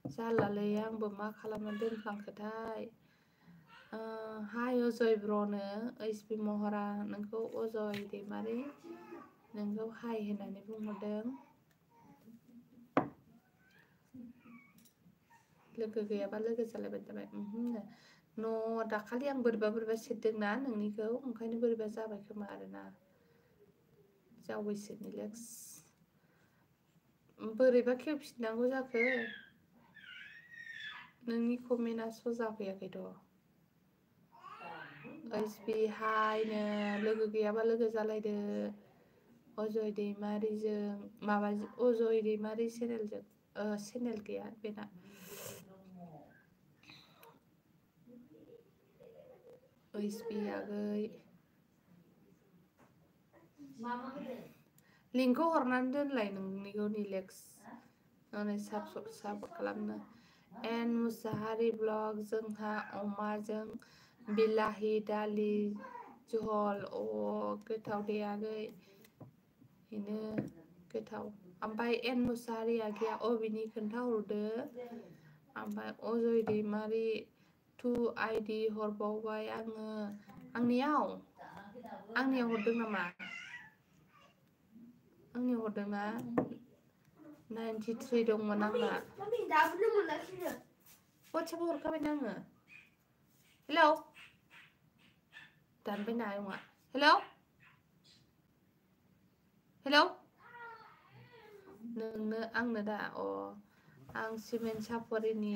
जालालै आंबो मा खालामना दोनफ्लांखोथाय हाय अजय ब्र'नो ओइसपि महरा नोंखौ अजय दैमारि नोंखौ हाय होननानै बुंहरदों लोगो गैयाबा लोगो जालायबाय जाबाय न' दाखालि आं बोरैबा सेरदोंना नोंनिखौ ओंखायनो बोरैबा जाबाय खोमा आरोना जावैसो निलेक्स बोरैबा खेवफिननांगौ जाखो नोंनि कमेन्टआ सजा फैयाखैथ' ओइसपि हायनो लोगो गैयाबा लोगो जालायदो अजय दैमारिजों माबा अजय दैमारि चेनेलजों चेनेल गैया बेना ओइसपि आगै लिंकखौ हरनानै दोनलाय नोंनिखौ निलेक्स सापर्ट खालामनो एन मुसाहारि ब्लग जोंहा अमाजों बिलाहि दालि जहल गोथाव दे आगै बेनो गोथाव ओमफ्राय एन मुसाहारि आगैया अबेनि खोन्थाहरदो ओमफ्राय अजय दैमारि टु आइडि हरबावबाय आङो आंनियाव हरदों नामा आंनि हरदोंना 93 दंमोन आंना वाट्सएपआव हरखाबायना आङो हेलौ दानबाय नामा हेलौ नोंनो आंनो दा आं सिमेन्ट सापरिनि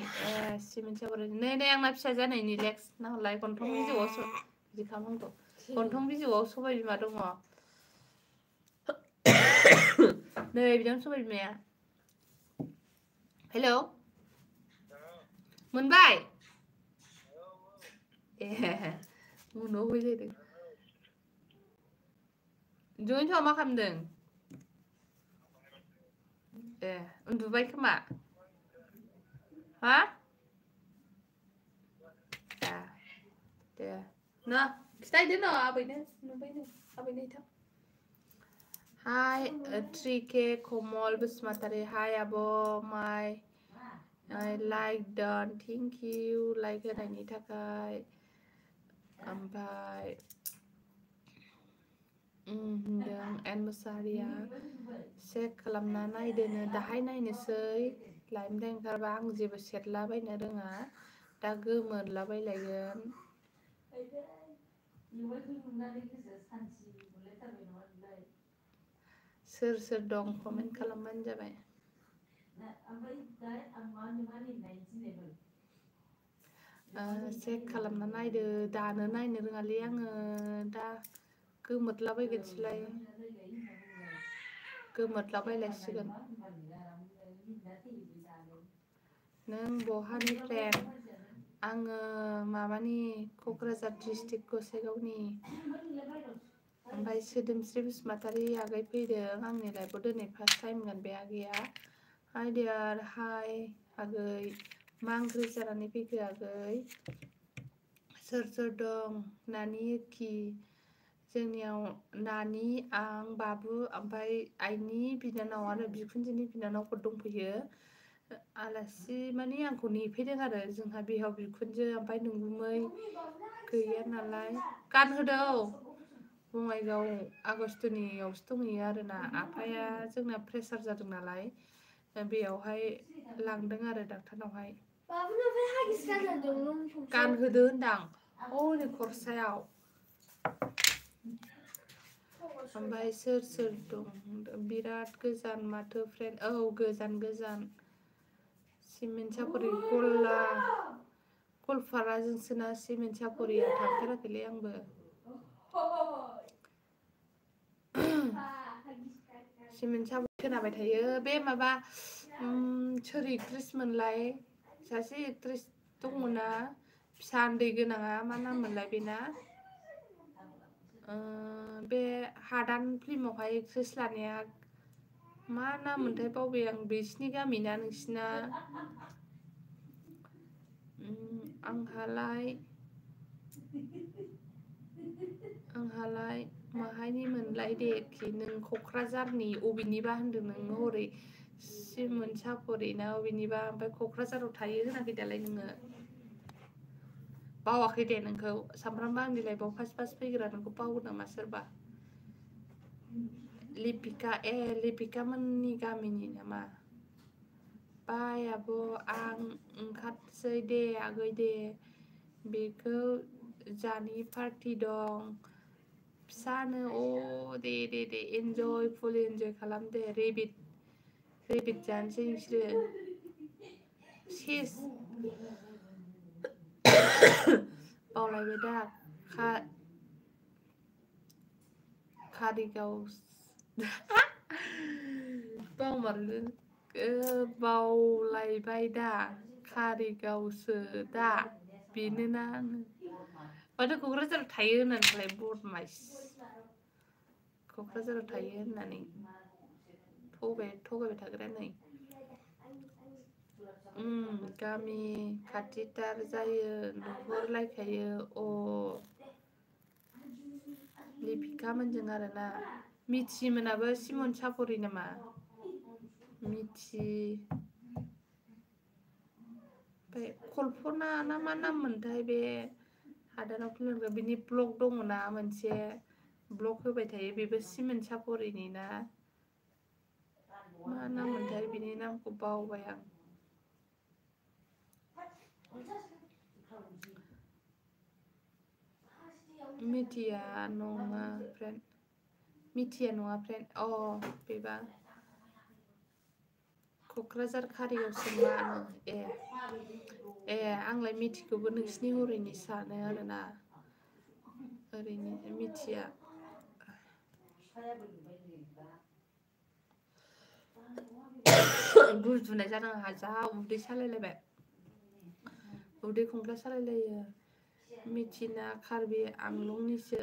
नै आंना फिसा जानायनि लेक्स नाहरलाय गन्थं बिजौआव बिदि खालामनांगौ गन्थं बिजौआव सबाय बिमा दङ नै बिदां सबाय बिमाया हेलौ मोनबाय उनाव फैलायदों जयन्थआ मा खालामदों उन्दुबाय खोमा हा दे ना खिथायदो न आबैनो नुबायनो आबैनो थां हाय 3K कमल बसुमतारी हाय आब' माय लाइक डान थेंक इउ लाइक होनायनि थाखाय ओमफ्राय होनदों एन मुसाहारिया चेक खालामना नायदोनो दाहाय नायनोसै लाइमफ्राय ओंखारबा आं जेबो सेरलाबायनो रोङा दा गोमोरलाबायलायगोन सोर दं कमेन्ट खालामबानो जाबाय चेक खालामना नायदो दानो नायनो रोङालै आङो दा गोमोरलाबायगोनसैलाय गोमोरलाबायलायसिगोन नों बहानिफ्राय आङो माबानि क'क्राझार डिस्ट्रिक्ट गसाइगावनि ओमफ्राय सोदोमस्रि बसुमतारी आगै फैदों आंनि लाइफआव दिनै फार्स्ट टाइम मोनबाय आगैया हाय डियार हाय आगै मा ओंख्रि जानानै फैखो आगै सोर दं नानि कि जोंनियाव नानि आं बाबु ओमफ्राय आइनि बिनानाव आरो बिखुनजोनि बिनानावफोर दंफैयो आलासि माने आंखौ नेफैदों आरो जोंहा बिहाव बिखुनजो ओमफ्राय नोंगुमै गैया नालाय गानहोदो बङाइगाव आगस्ट'नियावसो दंहैयो आरोना आफाया जोंना प्रेसार जादों नालाय बेयावहाय लांदों आरो डाक्टारनावहाय गानहोदो होनदां हनै खरसायाव ओमफ्राय सोर दं बिराद गोजान माथो फ्रेन्ड गोजान सिमेन्ट सापरि गलपाराजोंसोना सिमेन्ट सापरिया थांफेराखैलै आंबो सिमेन्ट सापरि खोनाबाय थायो बे माबा सोर एक्ट्रिस मोनलाय सासे एक्ट्रिस दंमोन ना फिसा उन्दै गोनाङा मा नाम मोनलाय बेना बे हादान फिल्मावहाय एक्ट्रेस लानाया मा नाम मोनथाय बावबाय आं बिसिनि गामिना नोंसिना आंहालाय आंहालाय माहायनि मोनलाय दे खि नों क'क्राझारनि अबेनिबा होनदों नोङो हरै सिमोन सापरि ना अबेनिबा ओमफ्राय क'क्राझाराव थायो होनाखै दालाय नोङो बावाखै दे नोंखौ सामफ्रामबो आंनि लाइफआव फार्स्ट फैग्रा नोंखौ बावो नामा सोरबा लिपिका मोननि गामिनि नामा बाय आब' आं ओंखारसै दे आगै दे बेखौ जानि पार्टि दं फिसानो दे एन्जय फुल एन्जय खालाम दे रेबिट जानोसै नोंसोरो सेस बावलायबाय दा कारिगाव बावलायबाय दा कारिगावसो दा बेनोना आङो माथो क'क्राझाराव थायो होननानै बदमाइस क'क्राझाराव थायो होननानै थगायबाय थाग्रा नै गामि खाथिथार जायो नुहुरलायखायो लिपिका मोनजों आरोना मिथिमोनाबो सिमन सापरि नामा ओमफ्राय कल्पना ना मा नाम मोनथाय बे हादानाव खुलिग्रा बिनि ब्लग दङना मोनसे ब्लग होबाय थायो बेबो सिमोन सापरिनि ना मा नाम मोनथाय बिनि नामखौ बावबाय आं मिथिया नङा फ्रेन्ड बेबा क'क्राझार कारिगावसो आंलाय मिथिखौबो नोंसिनि हरैनि सानो आरोना ओरैनो मिथिया गुजुनाय जादों आंहा जा उदै सालायलायबाय उदै खंख्ला सालायलायो मिथिना कार्बि आंलंनिसो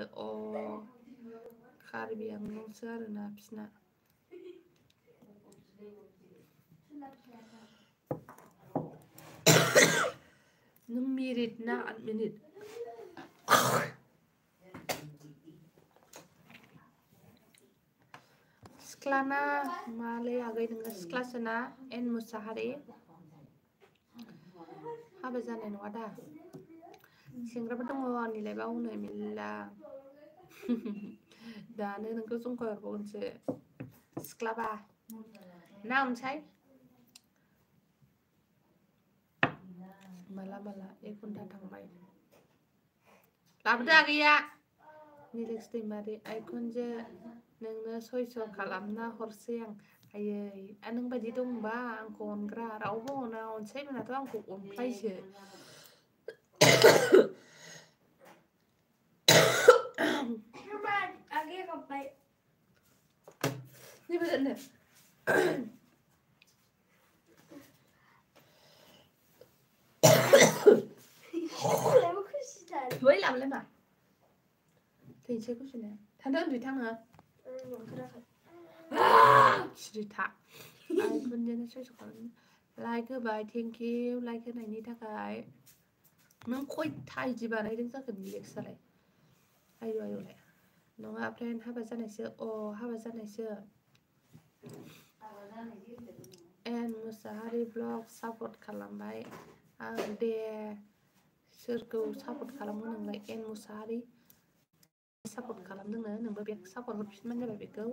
कार्बि आंलंसो आरोना बिसिना नों मेरिट ना आनमेरिट सिख्लाना मालै आगै नोङो सिख्लासोना एन मुसाहारि हाबा जानाय नङा दा सेंग्राफोर दङ आंनि लाइफआव हनै मेल्ला दानो नोंखौ जंखाय हरबावनोसो सिख्लाबा ना अनसाय माला 1 घन्टा थांबाय लाबोदो आगैया निलेक्स दैमारि आइखुनजो नोंनो 600 खालामना हरसै आं आयै नों बायदि दंबा आंखौ अनग्रा रावबो अना अनसायमोनाथ' आंखौ अनखायोसो बै लाबोलाय मा थैनोसै गुजुनाया थांदो उन्दुथां नोङो सिरिथा आइखुनजोनो 600 खालामनो लाइक होबाय थेंक इउ लाइक होनायनि थाखाय नों खयथा इदि बानायदों जाखो निलेक्सआलाय आयुलाय नङा फ्रेन्ड हाबा जानायसो हाबा जानायसो एन मुसाहारि ब्लग सापर्ट खालामबाय आं दे सोरखौ सापर्ट खालामो नोंलाय एन मुसाहारि सापर्ट खालामदोंनो नोंबो बे सापर्ट हरफिनबानो जाबाय बेखौ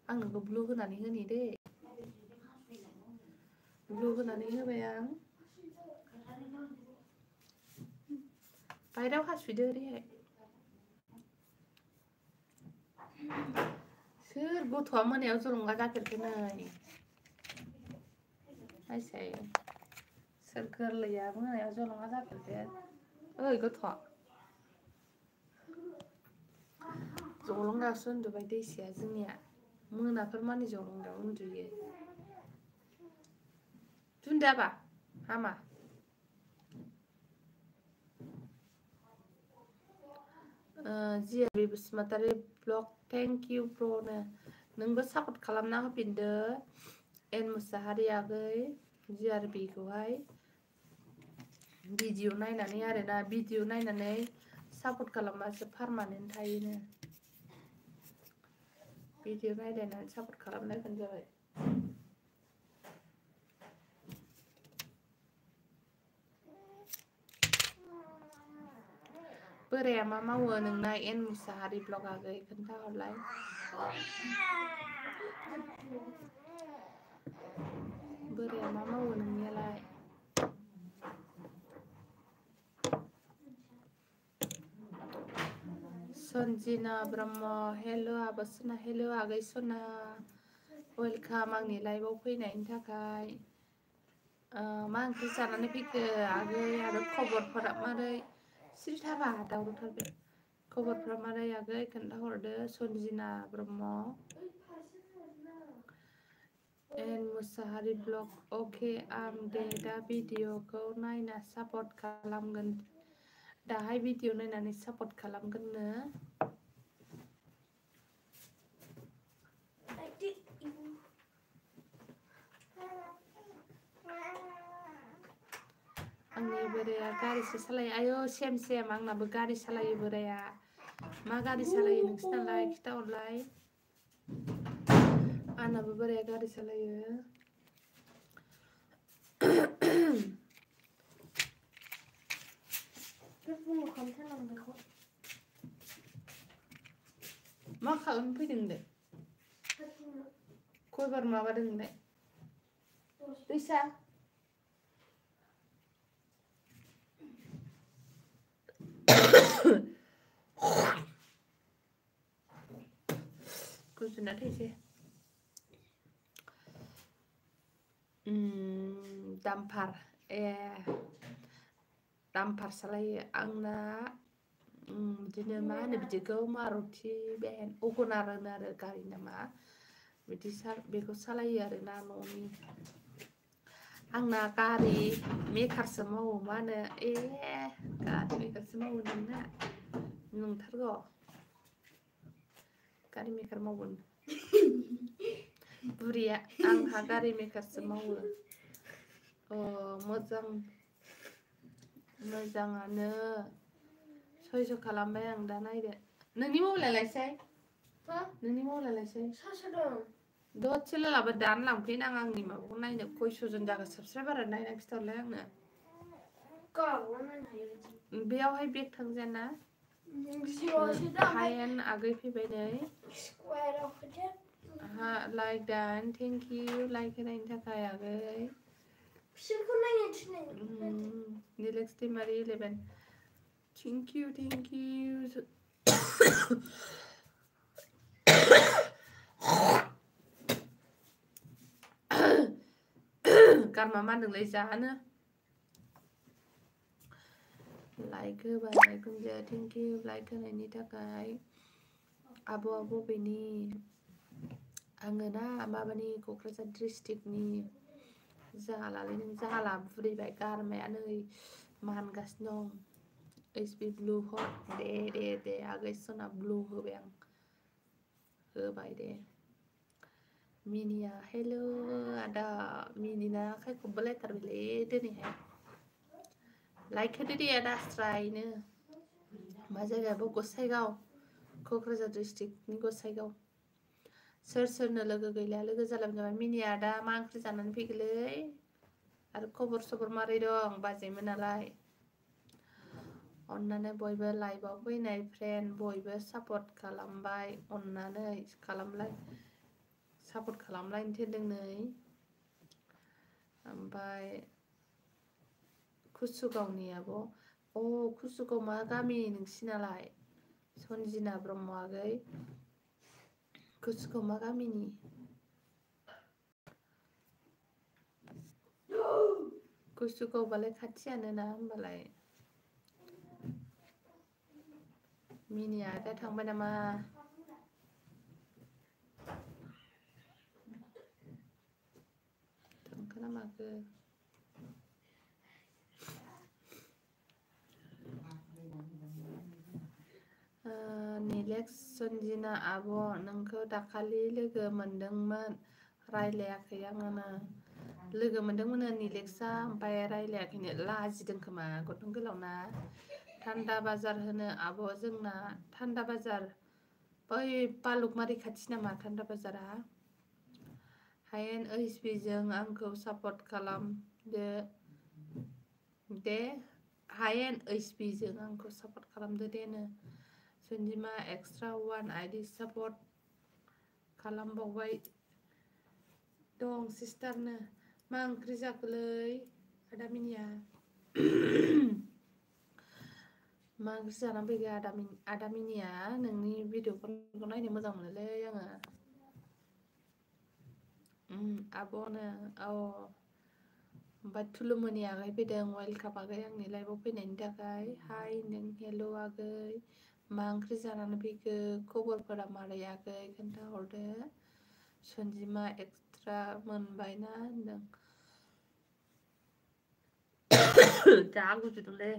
आं नोंखौ ब्लु होनानै होनि दे ब्लु होनानै होबाय आं बायराव हासुदो ओरैहाय सोर गथ'आ मोनायाव जलंगा जाफेरखो नै नायसाय सोर गोरलैया मोनायाव जलंगा जाफेरखो ओइ गथ' जलंगायावसो उन्दुबाय दैसाया जोंनिया मोनाफोर मानि जलंगायाव उन्दुयो दुन्दाबा हामा जिआरबि बसुमतारी ब्लग थेंक इउ ब्र'नो नोंबो सापर्ट खालामना होफिनदो एन मुसाहारि आगै जिआरबिखौहाय भिडिअ नायनानै आरोना भिडिअ नायनानै सापर्ट खालामबासो पारमानेन्ट थायोनो भिडिअ नायलायनानै सापर्ट खालामलायबानो जाबाय बोराया मा मावो नोंना एन मुसाहारि ब्लग आगै खोन्थाहरलाय बोराया मा मावो नोंनियालाय सन्जिना ब्रह्म हेल' आब' सना हेल' आगै सना वेलकाम आंनि लाइभआव फैनायनि थाखाय मा ओंख्रि जानानै फैखो आगै आरो खबरफोरा मारै सिरि थाबा दावरावथारबे खबरफ्रा मारै आगै खोन्थाहरदो सन्जिना ब्रह्म एन मुसाहारि ब्लग अके आं दे दा भिडिअखौ नायना सापर्ट खालामगोन दाहाय भिडिअ नायनानै सापर्ट खालामगोननो आंनि बोराया गारिसो सालायो आयौ सेम सेम आंनाबो गारि सालायो बोराया मा गारि सालायो नोंसिनालाय खिथाहरलाय आंनाबो बोराया गारि सालायो मा खालामनो फैदों नोंलाय खयबार माबादों नोंलाय दैसा गुजुना थैसै दाम्पार दाम्पार सालायो आंना बिदिनो मा होनो बिदिखौ मारुति भेन अगनार होनो आरो गारि नामा बिदि बेखौ सालायो आरोना न'नि आंना गारि मेकारसो मावो मा होनो गारि मेकारसो मावो नोंना नंथारगौ गारि मेकार मावगोन बुरिया आंहा गारि मेकारसो मावो मोजाङानो सयज' खालामबाय आं दा नायदो नोंनि मबाइला लायसै नोंनि मबाइला लायसै दसे लाबा दानो लांफैनाङा आंनि माबाखौ नायनो खयस'जन जागोन साबसक्राइबारा नायना खिथाहरलाय आंनो बेयावहाय बेग थांजायाना हायेन आगै फैबाय नै लाइक दान थेंक इउ लाइक होनायनि थाखाय आगै निलेक्स दैमारि 11 थेंक इउ गारमा मानदोंलै जानो लाइक होबाय गुनजो थेंक इउ लाइक होनायनि थाखाय आब'आ बबेनि आङो ना माबानि क'क्राझार डिस्ट्रिक्टनि जालालै नों जाला बुरैबाय गारमाया नै मानगासिनो दं एसबि ब्लु हट दे आगै सना ब्लु होबाय आं होबाय दे मिनिया हेल' आदा मिनिना आखाइ खबलायथारबायलै दिनैहाय लाइक होदो दे आदा स्रायनो मा जायगायाबो गसाइगाव क'क्राझार डिस्ट्रिक्टनि गसाइगाव सोरनो लोगो गैला लोगो जालायबानो जाबाय मिनिया दा मा ओंख्रि जानानै फैखोलै आरो खबर सबर मारै दं बाजैमोनालाय अन्नानै बयबो लाइभआव फैनाय फ्रेन्ड बयबो सापर्ट खालामबाय अन्नानै सापर्ट खालामलायनो थिनदों नै ओमफ्राय कुसुगावनि आब' कुसुगाव मा गामि नोंसिनालाय सन्जिना ब्रह्म आगै कुसुगाव मा गामिनि कुसुगावबालाय खाथियानो ना होमबालाय मिनिया दा थांबाय नामा थांखोना माखो निलेक्स सन्जिना आब' नोंखौ दाखालि लोगो मोनदोंमोन रायलायाखै आङो लोगो मोनदोंमोन निलेक्सआ ओमफ्राय रायलायाखैनो लाजिदों खोमा गौतम गोलावना थान्दा बाजार होनो आब' जोंना थान्दा बाजार बै बालुकमारि खाथि नामा थान्दा बाजारा हायेन OSB जों आंखौ सापर्ट खालामदो दे हायेन OSB जों आंखौ सापर्ट खालामदो देनो सन्जिमा एक्सट्रा 1 ID सापर्ट खालामबावबाय दं सिस्टारनो मा ओंख्रि जाखोलै आदा मिनिया मा ओंख्रि जानानै फैखो आदा मिनिया नोंनि भिडिअफोरखौ नायनो मोजां मोनोलै आङो आब'नो ओमफ्राय थुलुमोनि आगै फैदों वेलकाम आगै आंनि लाइभआव फैनायनि थाखाय हाय नों हेल' आगै मा ओंख्रि जानानै फैखो खबरफोरा मारै आगै खोन्थाहरदो सन्जिमा एक्सट्रा मोनबायना होनदों जा गुजुदोंलै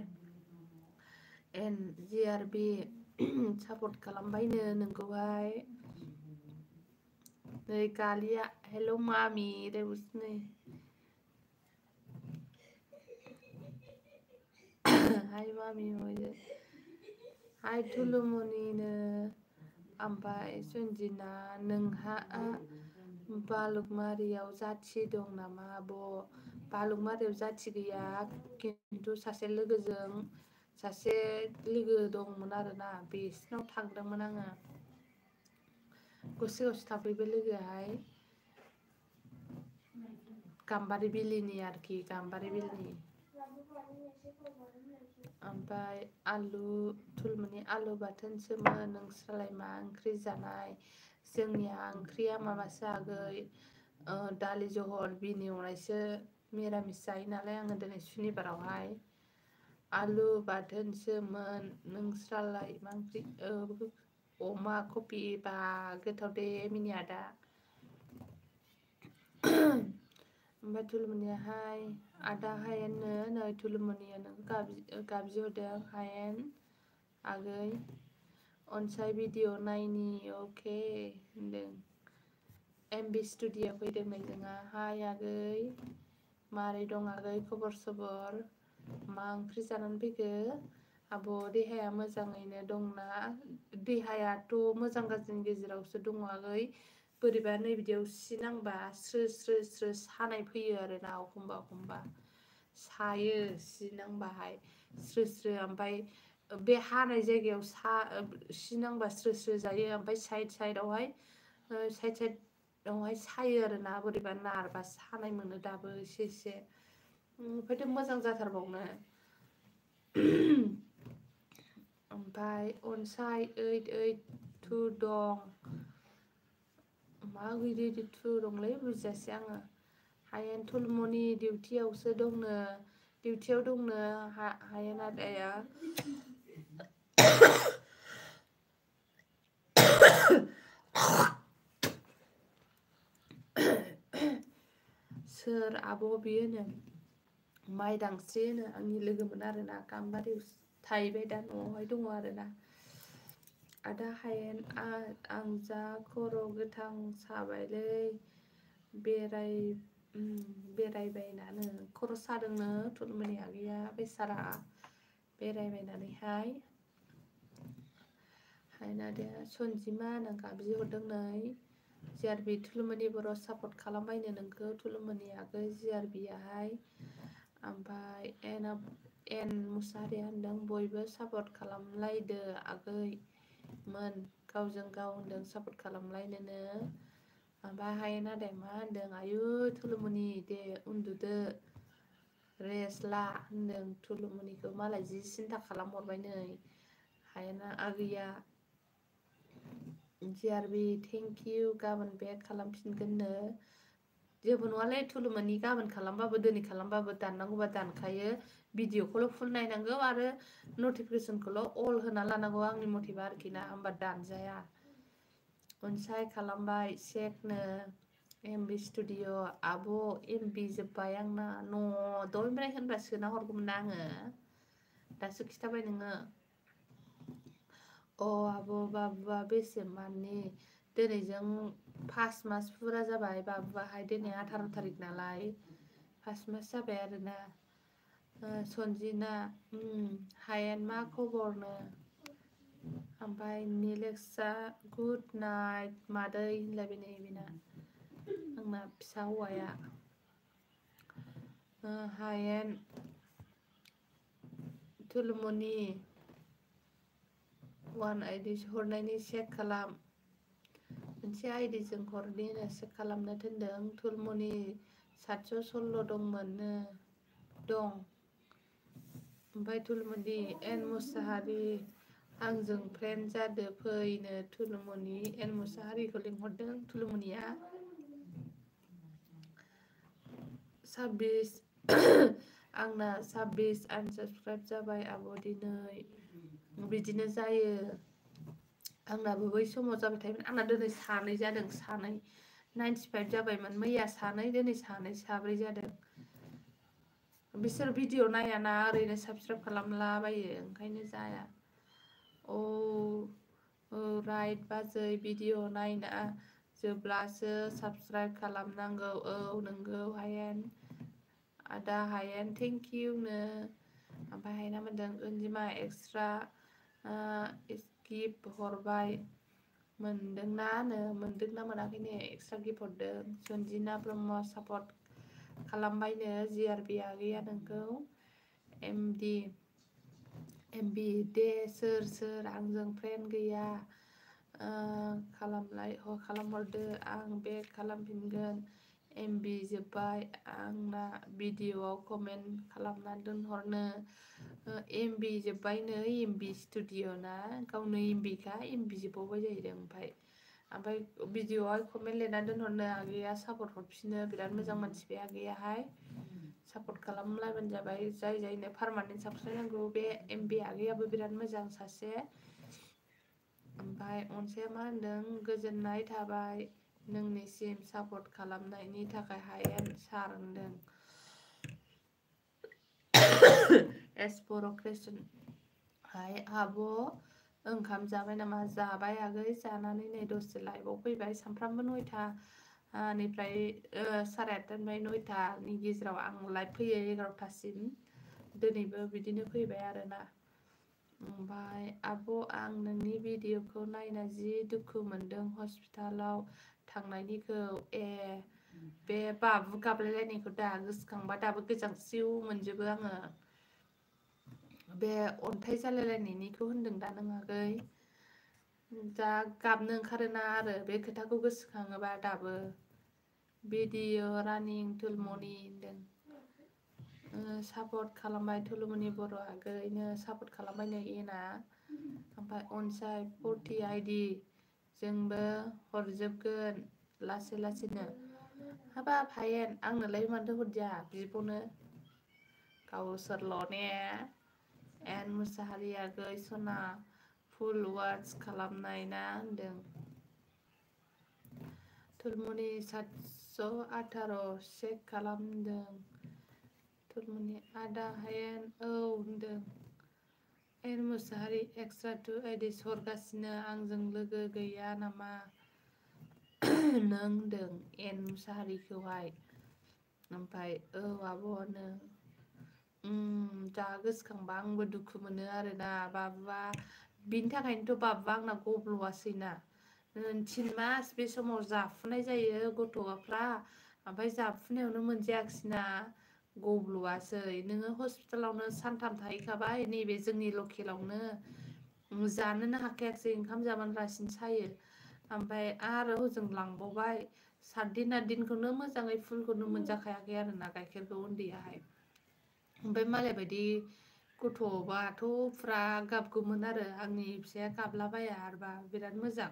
NGRB सापर्ट खालामबायनो नोंखौहाय नै गालिया हेल' मामि रेवसनै हाय मामि हाय थुलुमनिनो ओमफ्राय सन्जिना नोंहा बालुकमारियाव जाथि दं नामा आब' बालुकमारियाव जाथि गैया खिन्थु सासे लोगोजों सासे लोगो दंमोन आरोना बिसिनाव थांदोंमोन आङो गसाइगावसो थाफैबाय लोगोआहाय गाम्बारि बिलिनि आरोखि गाम्बारि बिलनि ओमफ्राय आलु थुलमुनि आलु बाथोनसोमोन नोंस्रालाय मा ओंख्रि जानाय जोंनिया ओंख्रिया माबासो आगै दालि जहल बिन एवनायसो मिरामिस जायो नालाय आङो दिनै सुनिबारावहाय आलु बाथोनसोमोन नोंस्रालाय मा ओंख्रि अमा कफि बा गोथाव दे मिनि आदा ओमफ्राय थुलुमनियाहाय आदा हायेननो नै थुलुमनिया नोंखौ गाबज्रिहरदों हायेन आगै अनसाय भिडिअ नायनि अके होनदों MB स्टुडिअ फैदों नै जोंहा हाय आगै मारै दं आगै खबर सबर मा ओंख्रि जानानै फैखो आब' देहाया मोजाङैनो दंना देहायाथ' मोजां गाज्रिनि गेजेरावसो दङ आगै बोरैबा नै बिदियाव सि नांबा स्रो स्रो स्रो सानाय फैयो आरोना एखमबा सायो सि नांबाहाय स्रो स्रो ओमफ्राय बे हानाय जायगायाव सि नांबा स्रो स्रो जायो ओमफ्राय साइड साइडआवहाय सायो आरोना बोरैबा नारबा सानाय मोनो दाबो एसे एसे ओमफ्रायथ' मोजां जाथारबावनो ओमफ्राय अनसाय 882 दं मा 882 दंलै बुजियासै आङो हायेन थुलमुनि डिउटियावसो दंनो डिउटियाव दंनो हायेन आदाया सोर आब' बियोनो माइदांस्रि होनो आंनि लोगोमोन आरोना गाम्बारियाव थाहैबाय दा न'आवहाय दङ आरोना आदा हायेन आं जा खर' गोथां साबायलै बेरायबायनानो खर' सादोंनो थुलमुनि आगैया बेसारा बेरायबायनानैहाय हायनादाया सन्जिमा नों गाबज्रिहरदों नै जिआरबि थुलुमनि बर' सापर्ट खालामबायनो नोंखौ थुलुमनि आगै जिआरबियाहाय ओमफ्राय एन मुसाहारिया होनदों बयबो सापर्ट खालामलायदो आगै मोन गावजों गाव होनदों सापर्ट खालामलायनोनो ओमफ्राय हायेन आदाया मा होनदों आयु थुलुमनि दे उन्दुदो रेस्ट ला होनदों थुलुमनिखौ मालाय जि सिन्था खालामहरबाय नै हायेना आगैया जिआरबि थेंक इउ गाबोन बेक खालामफिनगोननो जेबो नङालै थुलुमनि गाबोन खालामबाबो दिनै खालामबाबो दाननांगौबा दानखायो भिडिअखौल' फुल नायनांगौ आरो नटिफिकेसनखौल' अल होना लानांगौ आंनि मथेबा आरोखि ना होमबा दानजाया अनसाय खालामबाय सेकनो MB स्टुडिअ आब' MB जोब्बाय आंना दहायनिफ्राय होनबा सोना हरगौमोन ना आङो दासो खिथाबाय नोङो आब' बाबुआ बेसे माननि दिनैजों 5 मास फुरा जाबाय बाबुआहाय दिनै 18 थारिख नालाय 5 मास जाबाय आरोना सनजिना हायेन मा खबरनो ओमफ्राय निलेक्सा गुड नाइट मादै होनलायबाय नै बेना आंना फिसा हौवाया हायेन थुलुमनि वान आइडि हरनायनि चेक खालाम मोनसे आइडिजों हरनि चेक खालामनो थिनदों थुलमुनि 716 दंमोननो दं ओमफ्राय थुलमुनि एन मुसाहारि आंजों फ्रेन्ड जादो फैनो थुलुमनि एन मुसाहारिखौ लिंहरदों थुलुमनिया 26 आंना 26 आनसाबस्क्राइब जाबाय आब' दिनै बिदिनो जायो आंनाबो बै समाव जाबाय थायोमोन आंना दिनै सानै जादों सानै 95 जाबायमोन मैया सानै दिनै सानै साब्रै जादों बिसोर भिडिअ नायाना ओरैनो साबस्क्राइब खालामलाबायो ओंखायनो जाया राइट बाजै भिडिअ नायना जोबब्लासो साबस्क्राइब खालामनांगौ औ नोंगौ हायेन आदा हायेन थेंक इउनो ओमफ्राय हायना मोनदों अनजिमा एक्सट्रा गिफ्ट हरबाय मोनदोंना मोनाखैनो एक्सट्रा गिफ्ट हरदों सनजिना ब्रह्म सापर्ट खालामबायनो जिआरबि आगैया नोंखौ एमबि दे सोर आंजों फ्रेन्ड गैया खालामहरदो आं बेक खालामफिनगोन एमबि जोब्बाय आंना भिडिअआव कमेन्ट खालामना दोनहरनो एमबि जोब्बायनो एमबि स्टुडिअ ना गावनो एमबिखा एमबि जोबबावबाय जाहैदों ओमफ्राय भिडिअआव कमेन्ट लिरना दोनहरनो आगैया सापर्ट हरफिनो बिराद मोजां मानसि बे आगैयाहाय सापर्ट खालामलायबानो जाबाय जायनो पारमानेन्ट साबस्क्राइब नांगौ बे एमबि आगैयाबो बिराद मोजां सासे ओमफ्राय अनसाया मा होनदों गोजोननाय थाबाय नोंनिसिम सापर्ट खालामनायनि थाखाय हायेन सार होनदों एस बर' क्रिस्टियान हाय आब' ओंखाम जाबाय नामा जाबाय आगै जानानै नै दसे लाइभआव फैबाय सानफ्रामबो 9टानिफ्राय 8:30निफ्राय 9टानि गेजेराव आं लाइभ फैयो 11टासिम दिनैबो बिदिनो फैबाय आरोना ओमफ्राय आब' आं नोंनि भिडिअखौ नायना जि दुखु मोनदों हस्पिटालाव थांनायनिखौ बे बाबु गाबलायलायनायखौ दा गोसोखांबा दाबो गोजांस्रिउ मोनजोबो आङो बे अन्थाइ जालायलायनायनिखौ होनदों दा नों आगै दा गाबनो ओंखारोना आरो बे खोथाखौ गोसोखाङोबा दाबो भिडिअ रानिं थुलमुनि होनदों सापर्ट खालामबाय थुलुमनि बर' आगैनो सापर्ट खालामबायनो एना ओमफ्राय अनसाय 40 आइडि जोंबो हरजोबगोन लासैनो हाबाब हायेन आंनोलाय मानोथो हरदिया बिब'नो गावसोरल' ने एन मुसाहारि आगै सना फुल वाच खालामनाय ना होनदों थुलमुनि 718 चेक खालामदों थुलमुनि आदा हायेन औ होनदों एन मुसाहारि एक्सट्रा 2 आइडि हरगासिनो आंजों लोगो गैया नामा नों होनदों एन मुसाहारिखौहाय ओमफ्राय औ आब'नो दा गोसोखांबा आंबो दुखु मोनो आरोना बाबुआ बिनि थाखायनोथ' बाबुआ आंना गब्ल'आसैना 3 मास बे समाव जाफुनाय जायो गथ'फ्रा ओमफ्राय जाफुनायावनो मोनजायाखिसैना गब्ल'आसै नोङो हस्पिटालावनो सानथाम थाहैखाबाय नैबे जोंनि लकेलावनो जानोनो हाखायाखिसै ओंखाम जाबानो रासिन सायो ओमफ्राय आरो हजों लांबावबाय 7 दिन 8 दिनखौनो मोजाङै फुलखौनो मोनजाखायाखै आरोना गाइखेरखौ उन्दैयाहाय ओमफ्राय मालाय बायदि गथ'बाथ' फुरा गाबगौमोन आरो आंनि फिसाया गाबलाबाया आरोबा बिराद मोजां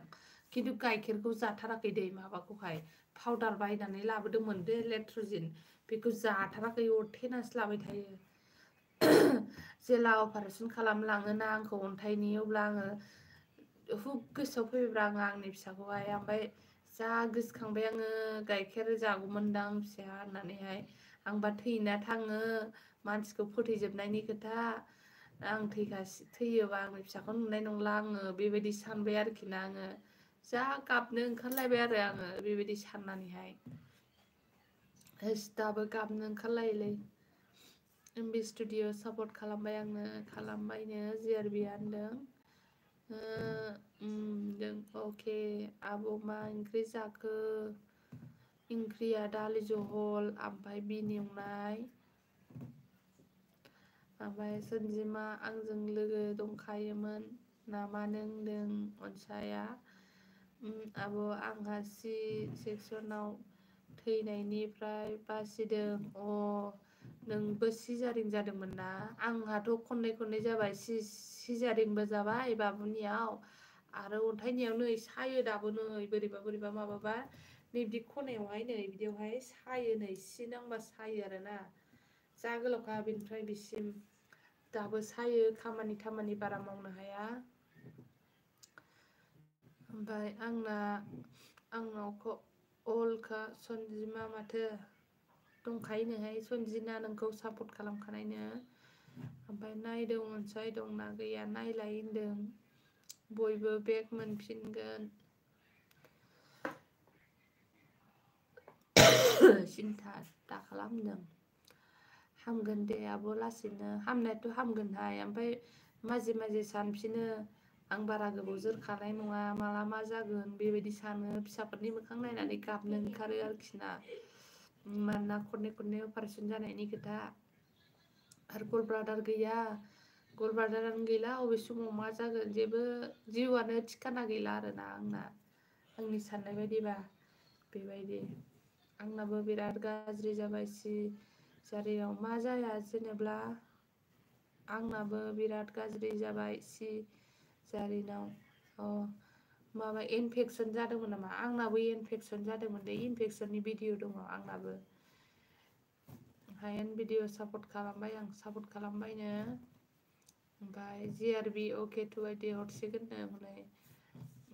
खिन्थु गाइखेरखौ जाथाराखै दै माबाखौहाय पाउदार बायनानै लाबोदोंमोन बे लेट्रजिन बेखौ जाथाराखै अरथेनासो लाबाय थायो जेला अपारेसन खालामलाङोना आंखौ अन्थाइनि अब्ला आङो हुक गोसोआव फैब्रा आङो आंनि फिसाखौहाय ओमफ्राय जा गोसोखांबाय आङो गाइखेर जागौमोनदां फिसाया होननानैहाय आंबा थैना थाङो मानसिखौ फोथैजोबनायनि खोथा आं थैयोबा आंनि फिसाखौ नुनाय नंला आङो बेबायदि सानबाय आरोखि ना आङो जा गाबनो ओंखारलायबाय आरो आङो बेबायदि साननानैहाय दाबो गाबनो ओंखारलायोलै MB Studio सापर्ट खालामबाय आंनो खालामबायनो जिआरबि होनदों जों अके आब' मा ओंख्रि जाखो ओंख्रिया दालि जहल ओमफ्राय बिन एवनाय ओमफ्राय सोनजिमा आंजों लोगो दंखायोमोन नामा नों होनदों अनसाया आब' आंहा सि सेक्सनाव थैनायनिफ्राय बासिदों नोंबो सिजारिं जादोंमोन ना आंहाथ' खननै जाबाय सिजारिंबो जाबाय बाबुनियाव आरो अन्थाइनियाव नै सायो दाबो नै बोरैबा माबाबा नै बिदि खनायावहाय नै बिदियावहाय सायो नै सि नांबा सायो आरोना जा गोलावखा बेनिफ्राय बिसिम दाबो सायो खामानि बारा मावनो हाया ओमफ्राय आंनाव अलखा सनजिमा माथो दंखायोनोहाय सनजिना नोंखौ सापर्ट खालामखानायनो ओमफ्राय नायदों अनसाय दंना गैया नायलाय होनदों बयबो बेग मोनफिनगोन सिन्था दा खालामदों हामगोन दे आब' लासैनो हामनायाथ' हामगोनहाय ओमफ्राय माजे सानफिनो आं बारा गोबाव जोरखानाय नङा माला मा जागोन बेबायदि सानो फिसाफोरनि मोखां नायनानै गाबनो ओंखारो आरोखि ना मानोना खननै अपारेसन जानायनि खोथा आरो गल ब्लाडार गैया गल ब्लाडारानो गैला अबे समाव मा जागोन जेबो जिउआनो थिखाना गैला आरोना आंनि साननाय बायदिबा बेबायदि आंनाबो बिराद गाज्रि जाबाय जारियाव मा जाया जेनेब्ला आंनाबो बिराद गाज्रि जाबाय जारिनाव माबा इनफेक्सन जादोंमोन नामा आंनाबो इनफेक्सन जादोंमोन दे इनफेक्सननि भिडिअ दङ आंनाबो हायेन भिडिअ सापर्ट खालामबाय आं सापर्ट खालामबायनो ओमफ्राय जिआरबि अके टुआइटि हरसिगोननो हनै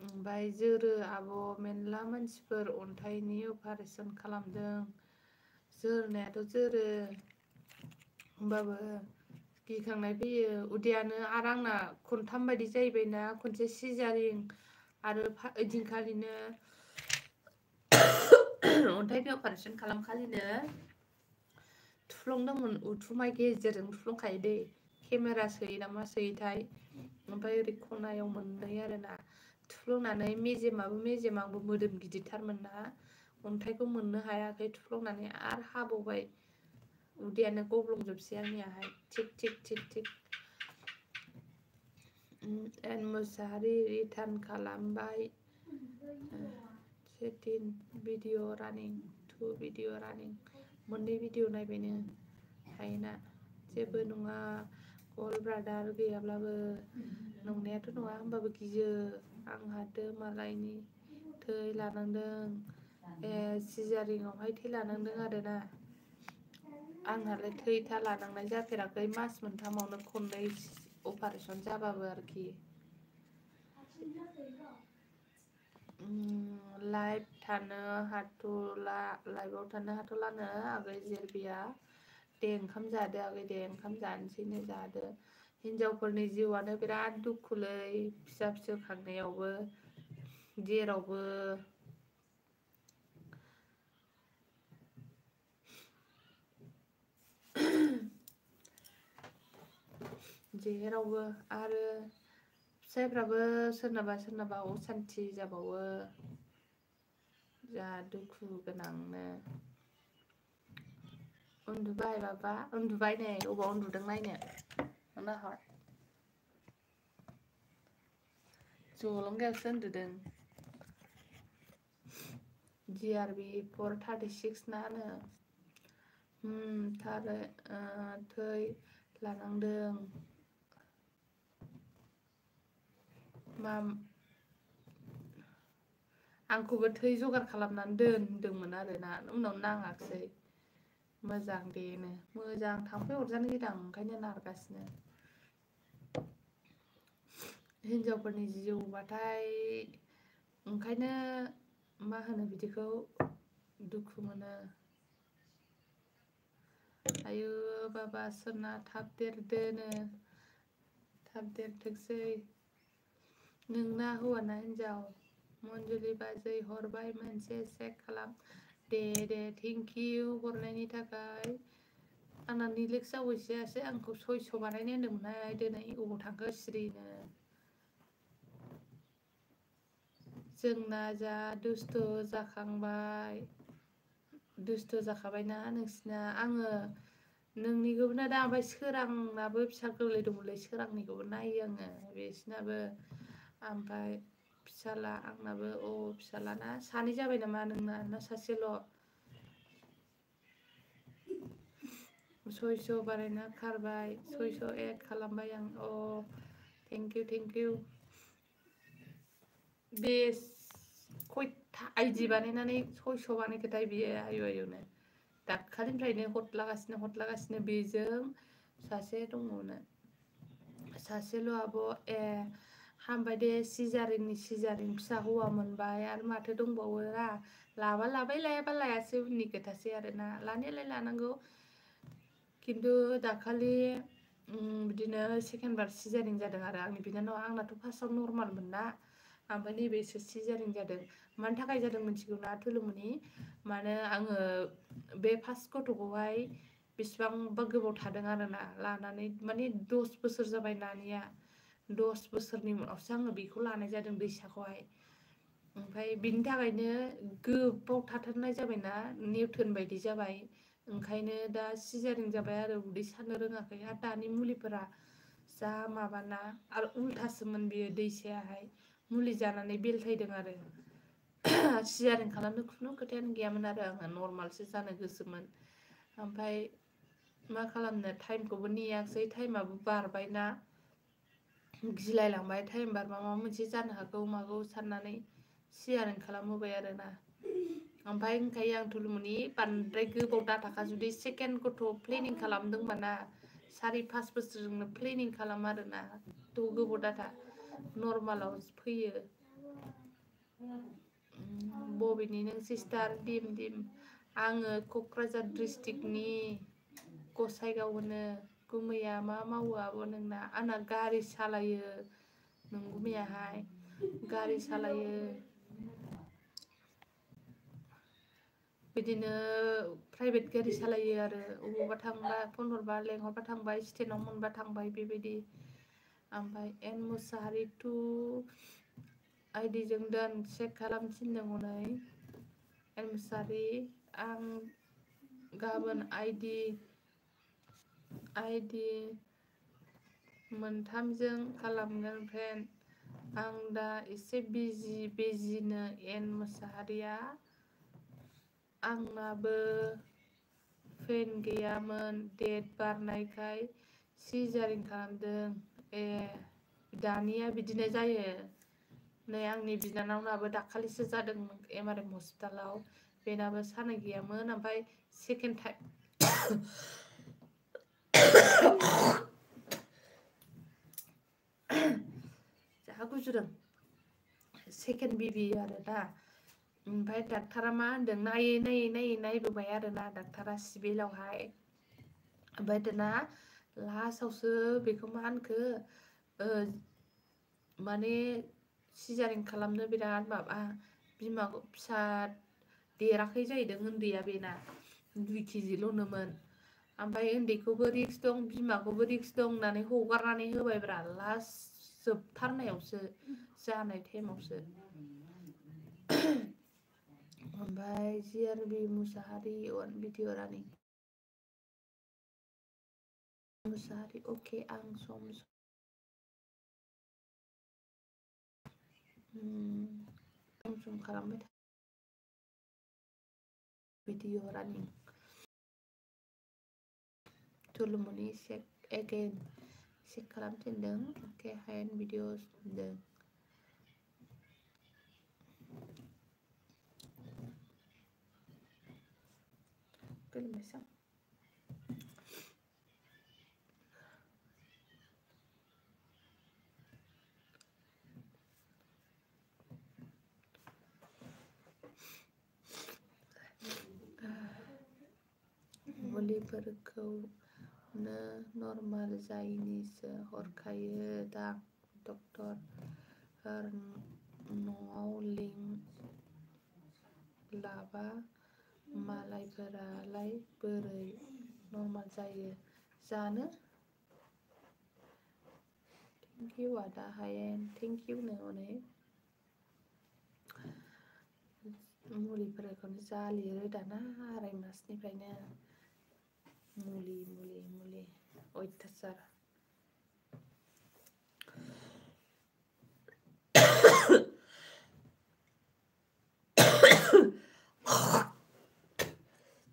ओमफ्राय जोरो आब' मेरला मानसिफोर अन्थाइनि अपारेसन खालामदों जोरनायाथ' जोरो होमबाबो गिखांनाय फैयो उदैयानो आरो आंना खनथाम बायदि जाहैबायना खनसे सिजारिं आरो ओइदिनखालिनो अन्थाइनि अपारेसन खालामखालिनो थुफ्लंदोंमोन उथुमाय गेजेरजों थुफ्लंखायो दै केमेरा सोयो नामा सोयोथाय ओमफ्राय ओरै खनायाव मोननै आरोना थुफ्लंनानै मेजेमाबो मोदोम गिदिरथारमोन ना अन्थाइखौ मोननो हायाखै थुफ्लंनानै आरो हाबावबाय उदैयानो गब्लंजोबसै आंनियाहाय थिक एन मुसाहारि रिटार्न खालामबाय सेटिन भिडिअ रानिं मोननै भिडिअ नायबायनो हायेना जेबो नङा गल ब्लाडार गैयाब्लाबो नंनायाथ' नङा होमबाबो गियो आंहाथ' मालायनि थै लानांदों सिजारिंआवहाय थै लानांदों आरोना आंहालाय थै लानांनाय जाफेराखै मास मोनथामावनो खननै अपारेसन जाबाबो आरोखि लाइभआव थानो हाथ'लानो आगै जिरबिया दे ओंखाम जादो आगै दे ओंखाम जानोसैनो जादो हिनजावफोरनि जिउआनो बिराद दुखुलै फिसा खांनायावबो जेरावबो आरो फिसाइफ्राबो सोरनाबा असान्थि जाबावो जा दुखु गोनांनो उन्दुबाय बाबा उन्दुबाय नै अबाव उन्दुदों नायनो नाहर जलंगायावसो उन्दुदों जिआरबि 436 नानो थै लानांदों आंखौबो थै जगार खालामनानै दोनदोंमोन आरोना उनाव नाङाखिसै मोजां देनो मोजां थाम्फै अरजानो गिदां ओंखायनो नारगासिनो हिनजावफोरनि जिउबाथाय ओंखायनो मा होनो बिदिखौ दुखु मोनो आयु बाबा सोरना थाब देरथोंसै नोंना हौवाना हिनजाव मन्जुलि बाजै हरबाय मोनसे चेक खालाम दे थेंक इउ हरनायनि थाखाय आंना निलेक्स जावैसोयासो आंखौ 600 बानायनो होन्दोंमोनहाय दिनै अबाव थांखो सिरिनो जोंना जा दुस्थ' जाखांबाय दुस्थ' जाखाबायना नोंसिना आङो नोंनिखौबो दा ओमफ्राय सोरांनाबो फिसा गोरलै दंमोनलै सोरांनिखौबो नायो आङो बिसिनाबो ओमफ्राय फिसाला आंनाबो फिसालाना सानै जाबाय नामा नोंना ना सासेल' 600 बारायना खारबाय 600 एड खालामबाय आं थेंक इउ बे खयथा आइडि बानायनानै 600 बानायखोथाय बियो आयुनो दाखालिनिफ्रायनो हरलागासिनो बेजों सासे दङनो सासेल' आब' हामबाय दे सिजारिन फिसा हौवा मोनबाय आरो माथो दंबावो लाबा लाबाय लायाबा लायासै उननि खोथासै आरोना लानायालाय लानांगौ खिन्थु दाखालि बिदिनो सेकेन्ड बार सिजारिं जादों आरो आंनि बिनानावा आंनाथ' फार्स्टआव नर्मालमोन ना ओमफ्राय नैबेसो सिजारिं जादों मानि थाखाय जादों मिथिगौना थुलुमनि मानो आङो बे फार्स्ट गथ'खौहाय बेसेबांबा गोबाव थादों आरोना लानानै माने 10 बोसोर जाबाय नानिया 10 बोसोरनि उनावसो आङो बेखौ लानाय जादों दैसाखौहाय ओमफ्राय बिनि थाखायनो गोबाव थाथारनाय जाबायना निउटन बायदि जाबाय ओंखायनो दा सिजारिं जाबाय आरो उदै सानो रोङाखै आरो दानि मुलिफोरा जा माबाना आरो उल्थासोमोन बियो दैसायाहाय मुलि जानानै बेलथायदों आरो सिजारिं खालामनो खुनु खोथायानो गैयामोन आरो आङो नर्मालसो जानो गोसोमोन ओमफ्राय मा खालामनो टाइमखौबो नेयाखिसै टाइमाबो बारबायना गिलायलांबाय टाइम बारबा माबा मोनसे जानो हागौ मागौ साननानै सिजारिं खालामहोबाय आरोना ओमफ्राय ओंखायनो आं थुलुमनि बांद्राय गोबाव दाथाखा जुदि सेकेन्ड गथ' प्लेनिं खालामदोंबाना 4-5 बोसोरजोंनो प्लेनिं खालाम आरोना थ' गोबाव दाथा नर्मालाव फैयो बबेनि नों सिस्टार दिम आङो क'क्राझार डिस्ट्रिक्टनि गसाइगाव होनो गुमैया मा मावो आब' नोंना आंना गारि सालायो नोंगुमैयाहाय गारि सालायो बिदिनो प्राइभेट गारि सालायो आरो अबावबा थांबा फन हरबा लेंहरबा थांबाय स्टेन्डआव मोनबा थांबाय बेबायदि ओमफ्राय एन मुसाहारि 2 आइडिजों दोन चेक खालाम थिनदों हनै एन मुसाहारि आं गाबोन आइडि मोनथामजों खालामगोन फ्रेन्ड आं दा एसे बिजिनो एन मुसाहारिया आंनाबो पेन गैयामोन डेट बारनायखाय सिजारिं खालामदों दानिया बिदिनो जायो नै आंनि बिनानावनाबो दाखालिसो जादों MRM हस्पिटालाव बेनाबो सानाय गैयामोन ओमफ्राय सेकेन्ड टाइम जा गुजुदों सेकेन्ड बेबि आरो दा ओमफ्राय डाक्टारा मा होनदों नायै नायबोबाय आरोना डाक्टारा सिभिलावहाय ओमफ्राय दाना लास्टआवसो बेखौ मा होनखो माने सिजारिं खालामनो बिराद माबा बिमाखौ फिसा देराखै जाहैदों उन्दैया बेना 2 केजिल'नोमोन ओमफ्राय उन्दैखौबो रिक्स दं बिमाखौबो रिक्स दं होननानै हगारनानै होबायब्रा लास्ट जोबथारनायावसो जानाय टाइमावसो ओमफ्राय GRB मुसाहारि भिडिअ रानिं मुसाहारि अके आं सम खालामबाय भिडिअ रानिं थुलुमनि चेक एगेन चेक खालामफिनदों अके हायेन भिडिअस होनदों गोलोमबायसो मुलिफोरखौनो नर्माल जायिनिसो हरखायो दां डक्टर न'आव लिंक लाबा मालायफोरालाय बोरै नर्माल जायो जानो थेंक इउ आदा हायेन थेंक इउ नो अनेक मुलिफोरखौनो जा लिरो दाना 2.5 मासनिफ्रायनो मुलि अयथासार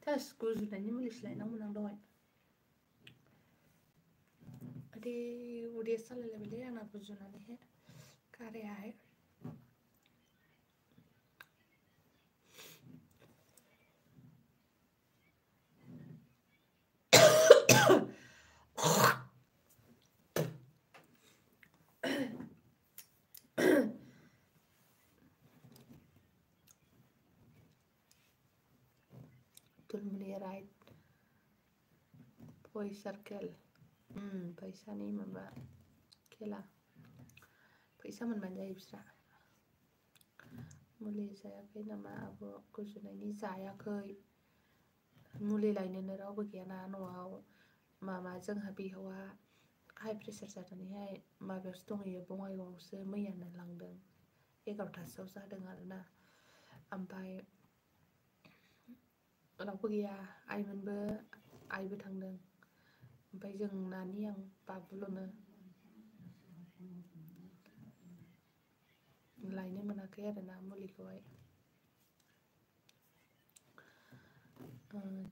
थास गुजुनायनि मुलिसो लायनांगौमोन आं दहाय अदे उदैया सालायलायबायलै आंना गुजुनानैहाय गारायाहाय तुलमुलि राइट भइस सार्केल फैसानि माबा खेला फैसा मोनबानो जायो बिस्रा मुलि जायाखै नामा आब' गुजुनायनि जायाखै मुलि लायनोनो रावबो गैयाना न'आव मामा जोंहा बिहावा हाइ प्रेसार जानानैहाय माबायावसो दंहैयो बङाइगावआवसो मैयानो लांदों 11थासोआव जादों आरोना ओमफ्राय रावबो गैया आइबो थांदों ओमफ्राय जों नानि आं बाबुल'नो लायनो मोनाखै आरोना मुलिखौहाय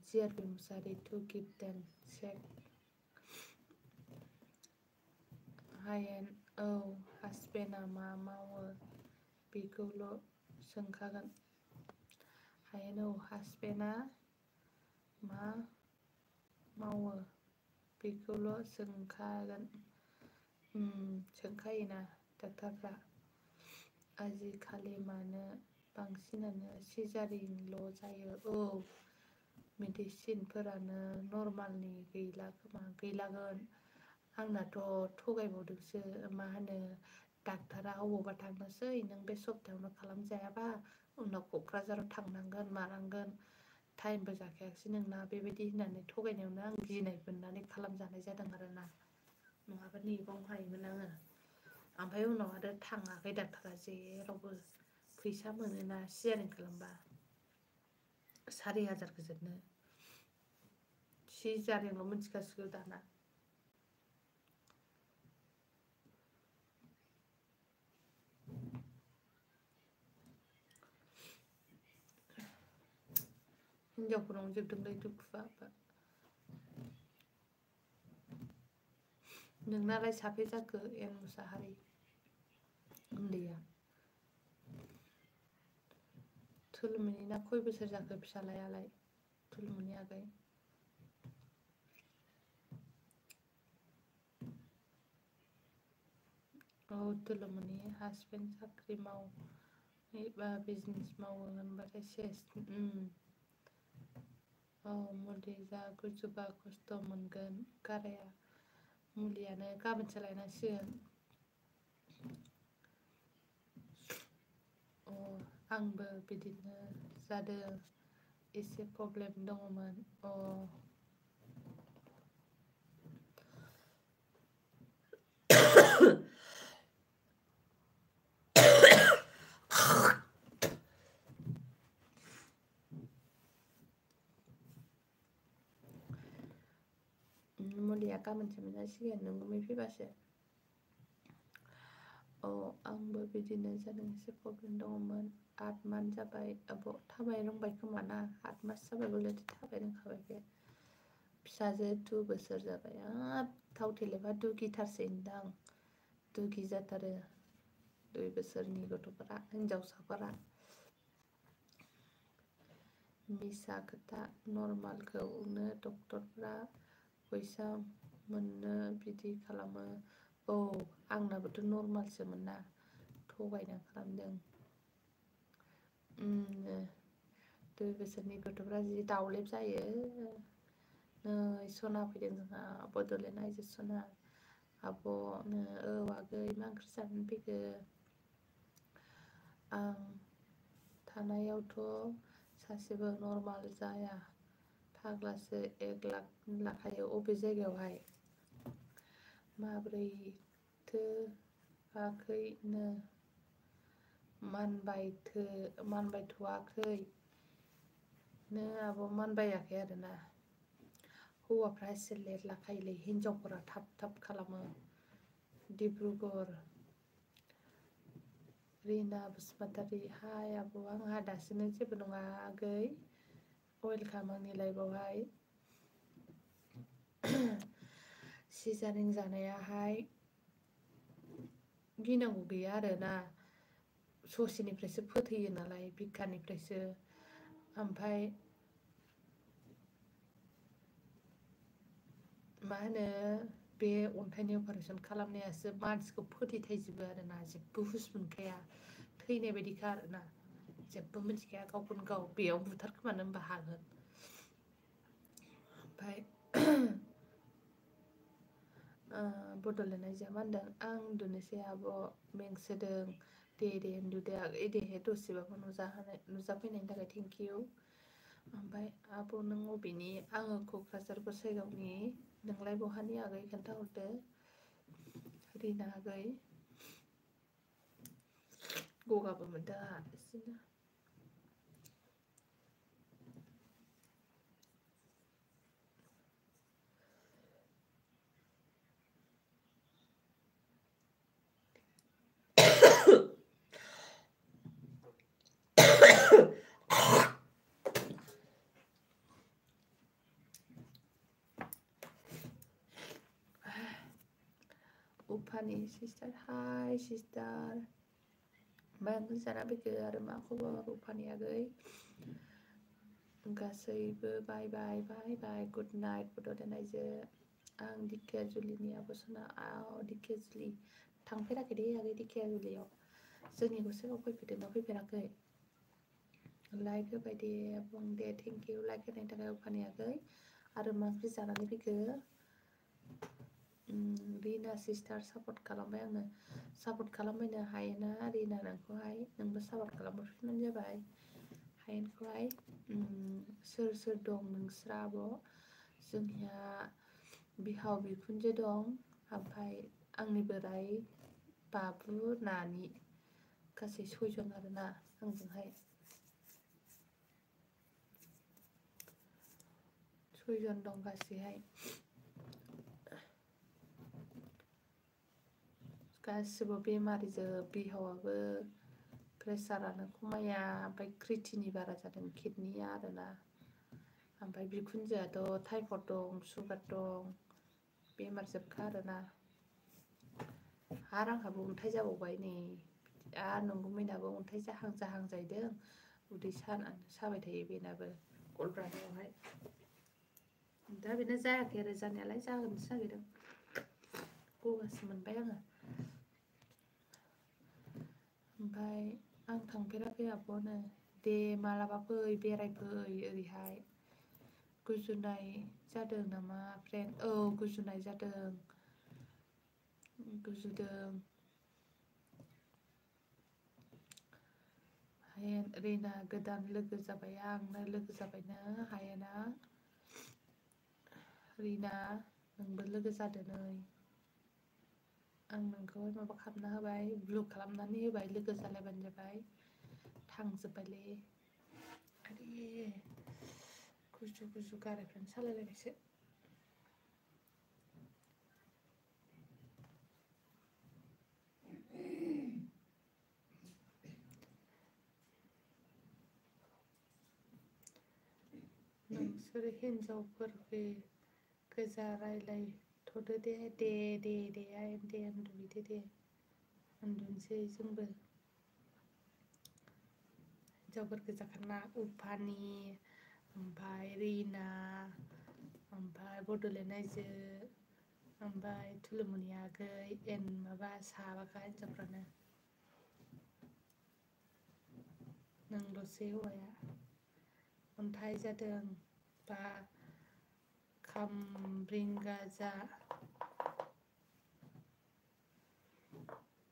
जिआरपि मुसाहारि टु गिभ देम चेक हायेन औ हासबेन्डआ मा मावो बेखौल' सोंखागोन हायेन औ हासबेन्डआ मा मावो बेखौल' सोंखागोन सोंखायोना डाक्टारफ्रा आजिखालि मानो बांसिनानो सिजारिनल' जायो औ मेडिसिनफोरानो नर्मालनि गैलागोन आंनाथ' थगायबावदोंसो मा होनो डाक्टारा अबावबा थांनोसै नों बे सप्तायावनो खालामजायाबा उनाव क'क्राझाराव थांनांगोन मानांगोन टाइमबो जाखायाखिसै नोंना बेबायदि होननानै थगायनायावनो आं गिनाय मोननानै खालामजानाय जादों आरोना नङाबा नेबावनो हायोमोन आङो ओमफ्राय उनाव आरो थाङाखै डाक्टारा जेरावबो फैसा मोनोना सिजारिन खालामबा 4,000 गोजोबनो सिजारिनल' मिथिखासिगौ दाना हिनजावफोरावनो जोबदोंलै दुखुआ नोंनालाय साबेसे जाखो एन मुसाहारि उन्दैया थुलुमनिना खय बोसोर जाखो फिसालायालाय थुलुमनि आगै औ थुलुमनि हासबेन्ड साख्रि मावबा बिजनेस मावो होनबाथाय सेस औ मुलि जा गुजुबा खस्थ' मोनगोन गाराया मुलियानो गाबोनसो लायनांसिगोन आंबो बिदिनो जादों एसे प्रब्लेम दङमोन मुलिया गाबोनसो मोनजासिगोन नों गुमै फैबासो आंबो बिदिनो जादों एसे प्रब्लेम दङमोन 8 मान्थ जाबाय थाबाय रोंबाय खोमा ना 8 मास जाबाय बोलोदि थाबाय रोंखाबाय बे फिसाजो 2 बोसोर जाबाय थाव थेलेबा दुगिथारसै होनदां दुगि जाथारो 2 बोसोरनि गथ'फोरा हिनजावसाफोरा मिसा खोथा नर्मालखौनो डक्टरफ्रा फैसा मोननो बिदि खालामो आंनाबोथ' नर्मालसोमोन ना थगायना खालामदों 2 बोसोरनि गथ'फ्रा जि दावलेब जायो नै सना फैदों जोंहा बड'लेण्ड आइजो सना आब'नो आगै मा ओंख्रि जानानै फैखो आं थानायावथ' सासेबो नर्माल जाया फाग्लासो 1 लाख लाखायो अबे जायगायावहाय माब्रैथो आखैनो मानबायथ'वाखै नो आब' मानबायाखै आरोना हौवाफ्रा एसे लेट लाखायोलै हिनजावफोरा थाब थाब खालामो डिब्रुगड़ रिना बसुमतारी हाय आब' आंहा दासिमबो जेबो नङा आगै वेलकाम आंनि लाइफआवहाय सिजारिं जानायाहाय गिनांगौ गैया आरोना ससेनिफ्रायसो फोथैयो नालाय बिखानिफ्रायसो ओमफ्राय मा होनो बे अन्थाइनि अपारेसन खालामनायासो मानसिखौ फोथैथायजोबो आरोना जेबो हुस मोनखाया थैनाय बायदिखा आरोना जेबो मिथिखाया गावखौनो गाव बेयाव बुथारखोमानो होनबा हागोन ओमफ्राय बड'लेण्ड आइजोआ मा होनदों आं उन्दुनोसै आब' मेंसोदों दे उन्दुदो आगै दे दसेबाबो नुजाफैनायनि थाखाय थेंक इउ ओमफ्राय आब' नों अबेनि आङो क'क्राझार गसाइगावनि नोंलाय बहानि आगै खोन्थाहरदो रिना आगै गगाबो मोनदों आंहा एसेनो उफानि सिस्टार हाय सिस्टार मा ओंख्रि जाना फैखो आरो मा खबर उफानि आगै गासैबो बाय गुड नाइट बड'लेण्ड आइजो आं दिखियाजुलिनि आब'सना दिखियाजुलि थांफेराखै दे आगै दिखियाजुलियाव जोंनि गसाइगाव फैफेरदोंना फैफेराखै लाइक होबाय दे बुं दे थेंक इउ लाइक होनायनि थाखाय उफानि आगै आरो मा ओंख्रि जानानै फैखो रिना सिस्टार सापर्ट खालामबाय आंनो सापर्ट खालामबायनो हायोना रिना नोंखौहाय नोंबो सापर्ट खालामहरफिनबानो जाबाय हायेनखौहाय सोर सोर दं नोंस्रा आब' जोंनिया बिहाव बिखुनजो दं ओमफ्राय आंनि बोराइ बाबु नानि गासै 6 जन आरोना आंजोंहाय 6 जन दं गासैहाय गासिबो बेमारिजोब बिहावाबो प्रेसारानो खमाया ओमफ्राय क्रिटिनि बारा जादों किडनिया आरोना ओमफ्राय बिखुनजोआथ' टाइफड दं सुगार दं बेमार जोबखा आरोना आरो आंहाबो अन्थाइ जाबावबाय नै आरो नंगुमैनाबो अन्थाइ जाहां जाहैदों उदै साबाय थायो बेनाबो गलब्लादारावहाय दा बेनो जायाखै आरो जानायालाय जागोनसो नागिरदों गगासो मोनबाय आङो ओमफ्राय आं थांफेराखै आब'नो दे मालाबा फै बेरायफै ओरैहाय गुजुनाय जादों नामा फ्रेन्ड औ गुजुनाय जादों गुजुदों हायेन रिना गोदान लोगो जाबाय आंनो लोगो जाबायनो हायेना रिना नोंबो लोगो जादो नै आं नोंखौहाय माबा खालामना होबाय ब्लक खालामनानै होबाय लोगो जालायबानो जाबाय थांजोब्बायलै आरे गुजु गारायफ्रानो सालायलायबायसो नोंसोर हिन्जावफोर गोजा रायलायथ'दो दे आयेन दे उन्दुहैदो दे उन्दुनोसै जोंबो हिन्जावफोर गोजाखाना उफानि ओमफ्राय रिना ओमफ्राय बड'लेण्ड आइजो ओमफ्राय थुलुमनि आगै माबा साबाखा हिन्जावफ्रानो नोंल'सै हौवाया अन्थाइ जादों बा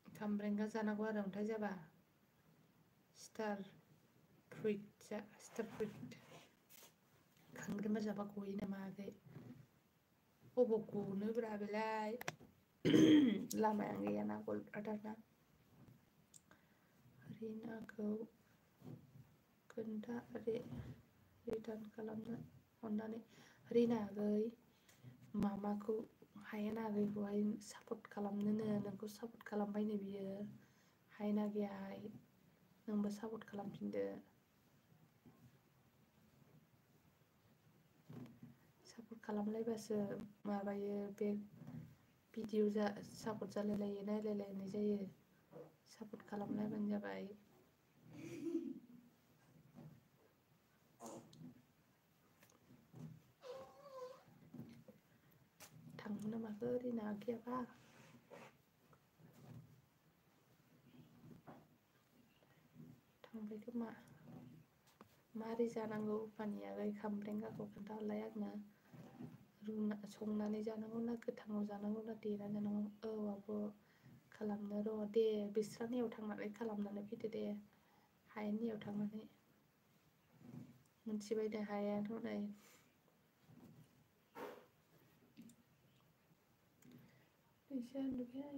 खामब्रेंगा जानांगौ आरो अन्थाइ जाबा स्टार फ्रुइट खांग्रोमा जाबा गयो नामा आगै अबाव गनोब्रा बेलाय लामायानो गैयाना गलपाराना रिनाखौ खोन्था रिटार्न खालामनो अननानै रिना आगै मामाखौ हायेन आगैखौहाय सापर्ट खालामनोनो नोंखौ सापर्ट खालामबायनो बियो हायेन आगैयाहाय नोंबो सापर्ट खालामफिनदो सापर्ट खालामलायबासो माबायो बे भिडिअ सापर्ट जालायलायो नायलायलायनाय जायो सापर्ट खालामलायबानो जाबाय थांनो माखो रिना आगैयाबा थांबाय खोमा मारै जानांगौ फानि आगै खामब्रेंगाखौ खोन्थाहरलाय आंनो संनानै जानांगौ ना गोथाङाव जानांगौ ना देनानै जानांगौ औ आब' खालामनो र' दे बिस्रानियाव थांनानै खालामनानै फैदो दे हायेननियाव थांनानै मिथिबाय दे हायाथ' नै एसे उन्दुबाय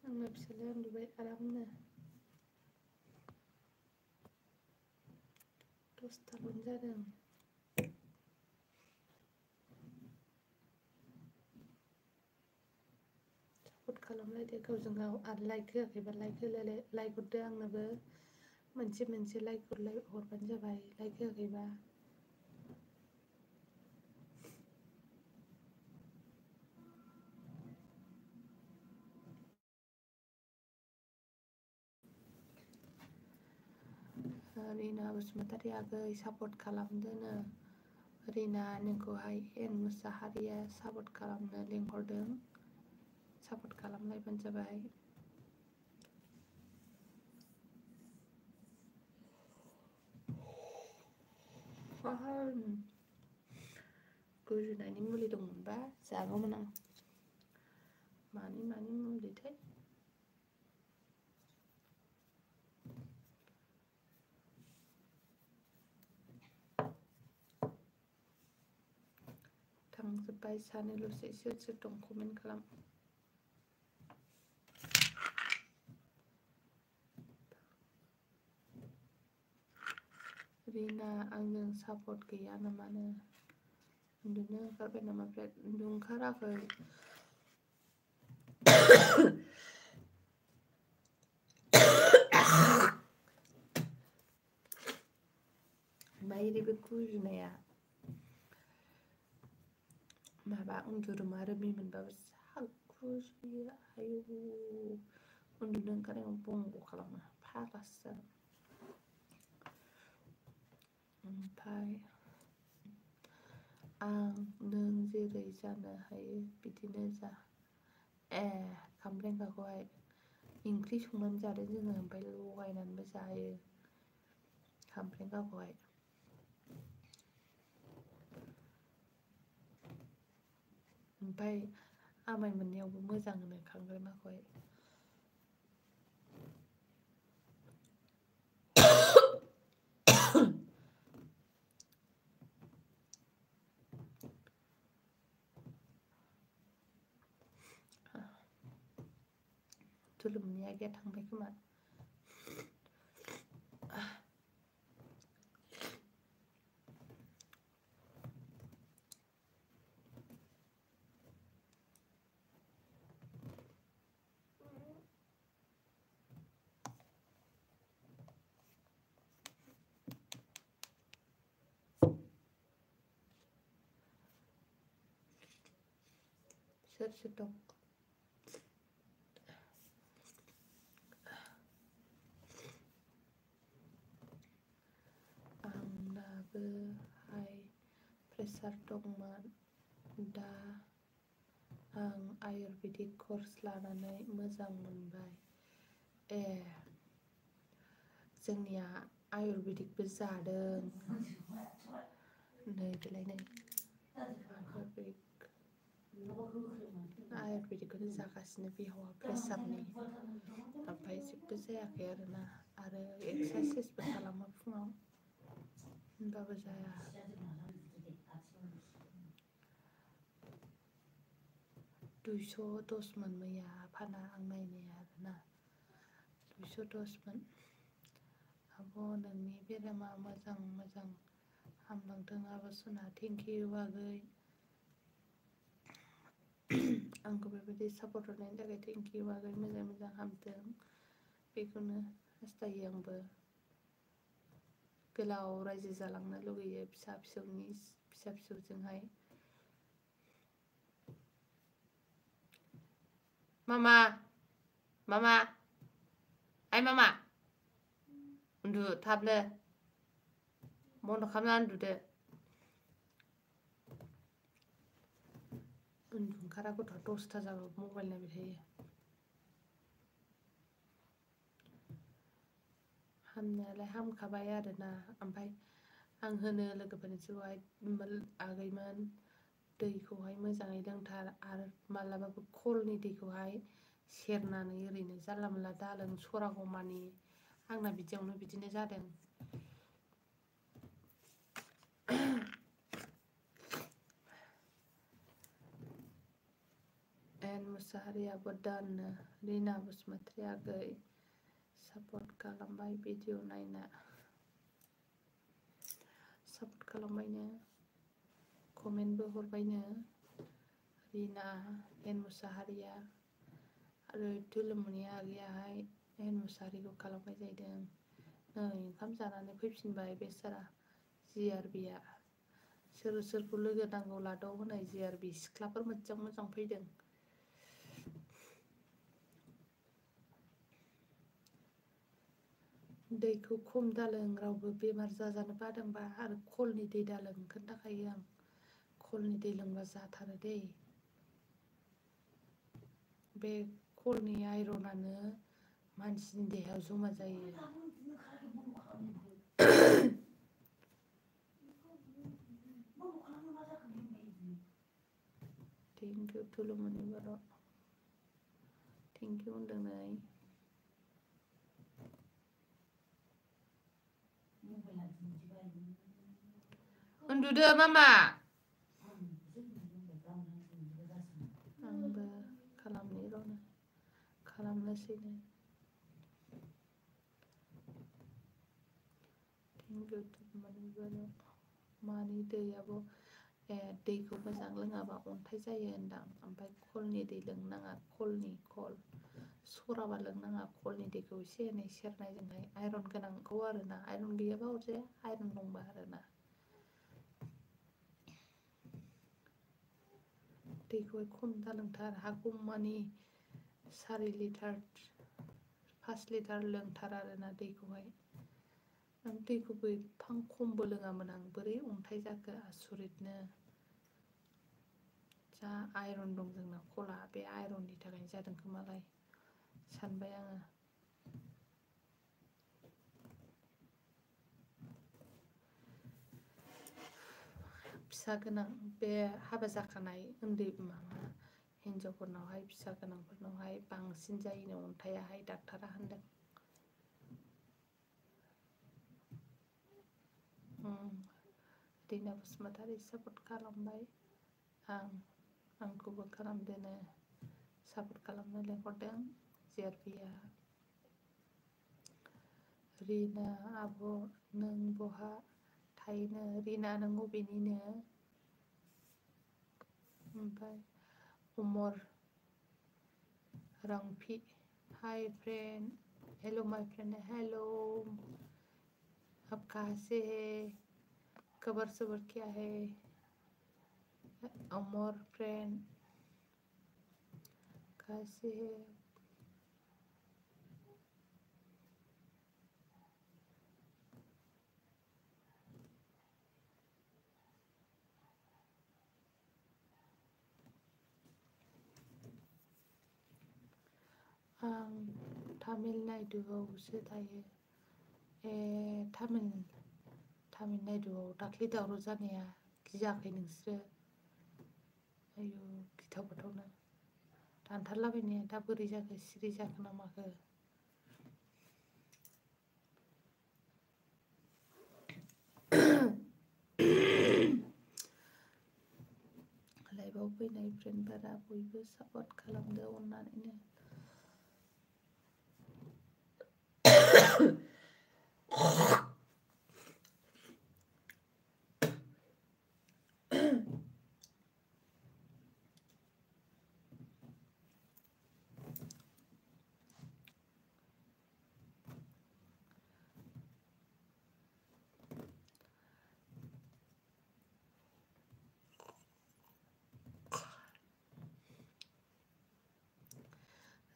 आंना फिसालाया उन्दुबाय आरामनो 10थाल' जादों सापर्ट खालामलायदो गावजों गाव आरो लाइक होआखैबा लाइक होलायलाय लाइक हरदो आंनोबो मोनसे लाइक हरबानो जाबाय लाइक होआखैबा रिना बसुमतारी आगै सापर्ट खालामदोनो रिना नोंखौहाय एन मुसाहारिया सापर्ट खालामनो लिंहरदों सापर्ट खालामलायबानो जाबाय गुजुनायनि मुलि दंमोनबा जागौमोन आं मानि मुलिथाय थांजोब्बाय सानैल'सै सोर सोर दं कमेन्ट खालाम रिना आंजों सापर्ट गैया नामानो उन्दुनो ओंखारबाय नामा उन्दु ओंखाराखै माइरिबो गुजुनाया माबा उन्दुरोमा रोमि मोनबाबो जा गुजुयो आयु उन्दुनो ओंखारनायाव बंग खालामो फाग्लासो जागोन ओमफ्राय आं नों जेरै जानो हायो बिदिनो जा ए खामब्रेंगाखौहाय ओंख्रि संनानै जादों जोङो ओमफ्राय लगायनानैबो जायो खामब्रेंगाखौहाय ओमफ्राय आमाय मोननायावबो मोजां होनो खांग्रेमाखौहाय तुलुमनि आगैया थांबाय खोमा सोर सोर दं आंनाबो हाइ प्रेसार दंमोन दा आं आयुर्वेदिक कर्स लानानै मोजां मोनबाय ए जोंनिया आयुर्वेदिकबो जादों नै बेलाय नै आयुर्वेदिकखौनो जागासिनो बिहावा प्रेसारनि ओमफ्राय जेबो जायाखै आरोना आरो एक्सारसाइसबो खालामो फुङाव होबाबो जाया 210 मोन मैया फाना आं नायनाया आरोना 210 मोन आब' नोंनि बेरामा मोजां हामलांथों आब' सना थेंक इउ आगै आंखौ बेबायदि सापर्ट होनायनि थाखाय थेंक इउ आगै मोजां हामथों बेखौनो हास्थायो आंबो गोलाव रायजो जालांनो लुगैयो फिसा फिसौजोंहाय मामा आइ मामा उन्दु थाबनो बन्द' खालामना उन्दुदो उन्दुंखारा गथ'आ 10ता जाबाबो मबाइल नायबाय थायो हामनायालाय हामखाबाय आरोना ओमफ्राय आं होनो लोगोफोरनिखौहाय आगैमोन दैखौहाय मोजाङै लोंथार आरो मालाबाबो खलनि दैखौहाय सेरनानै ओरैनो जानला मोनला दालों सरागौमानि आंना बिदिनो जादों एन मुसाहारियाबो दानो रिना बसुमतारी आगै सापर्ट खालामबाय भिडिअ नायना सापर्ट खालामबायनो कमेन्टबो हरबायनो रिना एन मुसाहारिया आरो थुलुमनि आगैयाहाय एन मुसाहारिखौ खालामबाय जाहैदों नै ओंखाम जानानै फैफिनबाय बेसारा जिआरबिया सोरखौ लोगो नांगौ लादाव होनाय जिआरबि सिख्लाफोर मोजां फैदों दैखौ खम दालों रावबो बेमार जाजानो बादोंबा आरो खलनि दै दालों खोन्थाखायो आं खलनि दै लोंबा जाथारो दै बे खलनि आइरनानो मानसिनि देहायाव जमा जायो थेंक इउ थुलुमनि बर' थेंक इउ होनदों नै उन्दुदो मामा आंबो खालामनि र'नो खालामनोसैनो थेंक इउ थुलुमनि बर' मानि दैयाबो दैखौ मोजां लोङाबा अन्थाइ जायो होनदां ओमफ्राय खलनि दै लोंनाङा खल सराबा लोंनाङा खलनि दैखौ एसे एनै सेरनायजोंहाय आइरन गोनांखौ आरोना आइरन गैयाबा अरजाया आइरन दंबा आरोना दैखौहाय खम दालोंथार हागौमानि 4 लिटार 5 लिटार लोंथार आरोना दैखौहाय आं दैखौबो एफा खमबो लोङामोन आं बोरै अन्थाइ जाखो आसरितनो जा आइरन दं जोंना खला बे आइरननि थाखायनो जादों खोमालाय सानबाय आङो फिसा गोनां बे हाबा जाखानाय उन्दै हिन्जावफोरनावहाय फिसा गोनांफोरनावहाय बांसिन जायोनो अन्थायाहाय डाक्टारा होनदों रिना बसुमतारी सापर्ट खालामबाय आंखौबो खालामदोनो सापर्ट खालामनो लेंहरदों जिआरबिया रिना आब' नों बहा थायोनो रिना नों अबेनिनो ओमफ्राय उमर रंफी हाय फ्रेंड हेलो माय फ्रेंड हेलो आप कहाँ से है खबर सबर क्या है उमर फ्रेंड कहाँ से है आं तामिलनाडुआवसो थायो तामिलनाडुआव दाख्लै दावराव जानाया गियाखै नोंसोरो आयु गिथाव बाथावनो दानथारलाबायनाया दा बोरै जाखो सिरि जाखो ना माखो फैनाय फ्रेन्डफोरा बयबो सापर्ट खालामदो अननानैनो।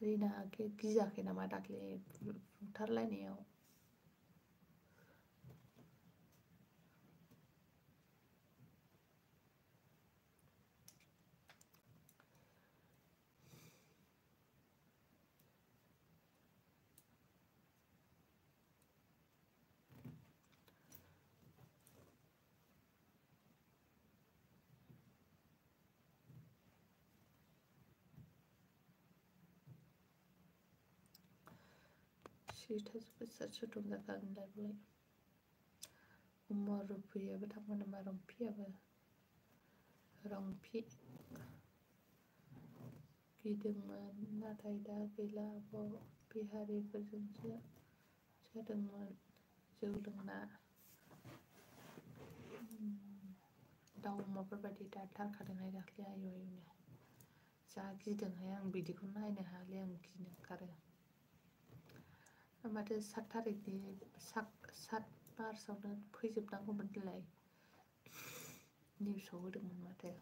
रिना गिजाखै नामा दाख्लै बुथारलायनायाव? सोर दं जाखागोनलाय बेलाय? उमर रुफियाबो थांगोन नामा? रंफियाबो रंफि गिदोंमोन नाथाय दा गैला बिहारिफोरजोंसो जादोंमोन जौ लोंना। दाउ अमाफोर बायदि दाथारखादोंहाय दाख्लै आयु आयुनो जा गिदोंहाय आं बिदिखौ नायनो हायालै आं गिनो ओंखारो। माथो 7 तारिखनि 7 मार्चआवनो फैजोबनांगौमोन देलाय निउसाव होदोंमोन माथो।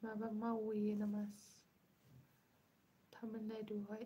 माबा मावहैयो नामा तामिलनाडुआवहाय?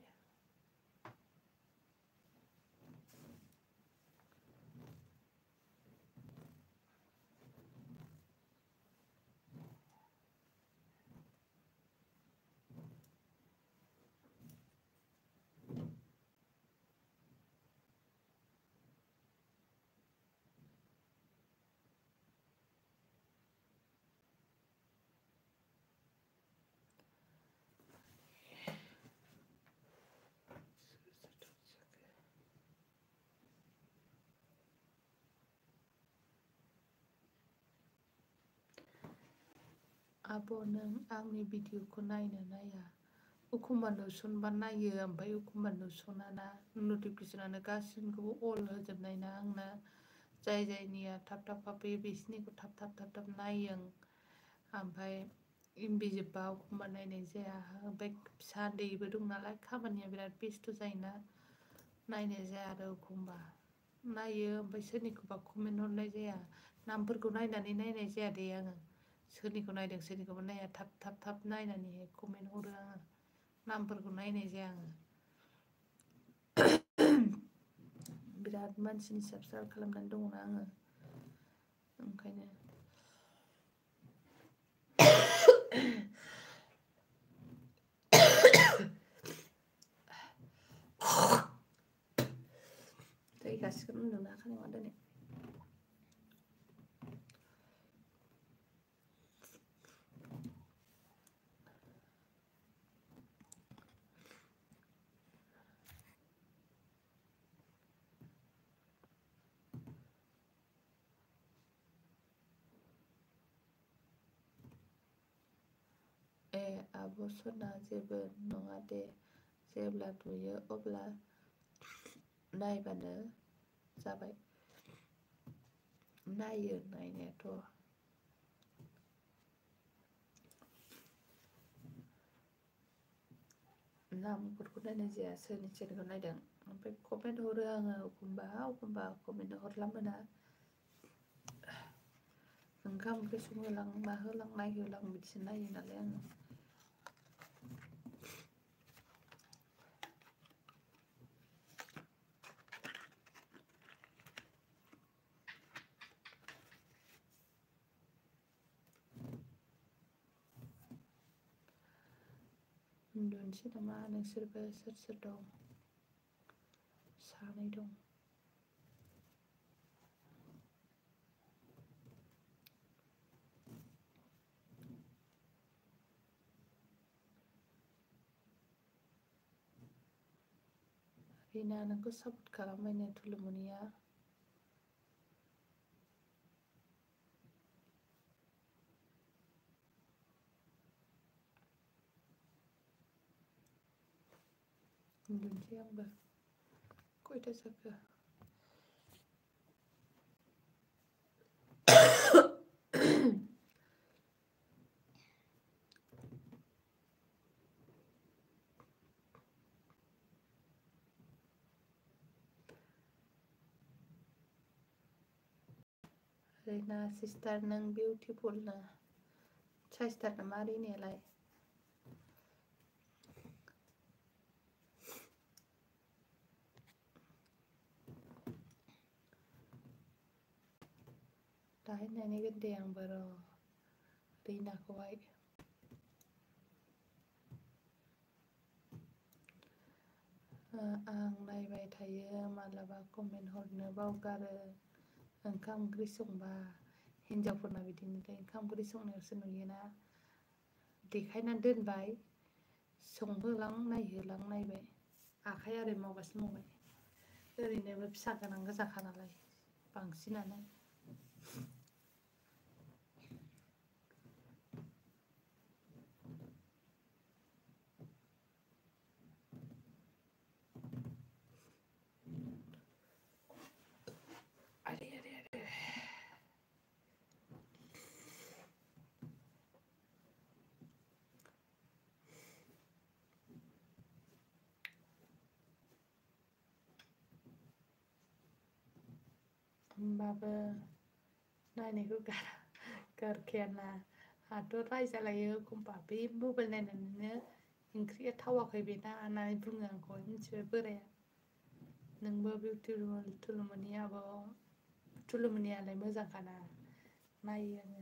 आब' नों आंनि भिडिअखौ नायनो नाया? एखमबा नुसनबा नायो ओमफ्राय एखमबा नुसनाना नटिफिकेसनानो गासिनिखौबो अल होजोबनाय ना आंना। जाय जायनिया थाब थाब हाबफैयो बिसिनिखौ थाब थाब नायो आं। ओमफ्राय एमबि जोब्बा एखमबा नायनाय जाया। ओमफ्राय फिसा उन्दैबो दं नालाय खामानिया बिराद बेस्थ' जायोना नायनाय जाया आरो एखमबा नायो ओमफ्राय सोरनिखौबा कमेन्ट हरनाय जाया। नामफोरखौ नायनानै नायनाय जाया दे आङो। सोरनिखौ नायदों सोरनिखौबो नाया थाब नायनानैहाय कमेन्ट हरो आङो। नामफोरखौ नायनाय जाया आङो। बिराद मानसिनि साबसक्राइब खालामनानै दङना आङो ओंखायनो। दै गासिखौनो उन्दुनो हाखानाय नङा दिनै। आब' सना जेबो नङा दे जेब्ला नुयो अब्ला नायबानो जाबाय। नायो नायनायाथ'। नामफोरखौ नायनाय जाया सोरनिखौ नायदों ओमफ्राय कमेन्ट हरो आङो एखमबा कमेन्ट हरला मोना। ओंखाम ओंख्रि संहोलां माहोलां नायहोलां बिदिसो नायो नालाय आङो। उन्दुनोसै नामा नोंसोरबो? सोर दं? सानै दं। Rina नोंखौ सापर्ट खालामबायनो थुलुमनिया उन्दुनोसै आंबो खयथा जाखो Rina sister नों beautiful नो साइसथार नामा रिनायालाय दाहाय नायनायगोन दे आंबो र' रिनाखौहाय आं नायबाय थायो मालाबा कमेन्ट हरनो बावगारो ओंखाम ओंख्रि संबा हिनजावफोरना बिदिनोलै ओंखाम ओंख्रि संनायावसो नुयोना देखायना दोनबाय संहोलां नायहोलां नायबाय आखाइ आरो मावगासिनो मावबाय ओरैनोबो फिसा गोनां गोजाखा नालाय बांसिनानो आरे आरे आरे होमबाबो नायनायखौ गारखायाना आंहाथ' रायजालायो एखमबा बे मबाइल नायनानैनो ओंख्रिया थावाखै बेना होननानै बुङो आंखौहाय मिथिबाय बोराया नोंबो बिउटिफुल थुलुमनियालाय मोजांखाना नायो आङो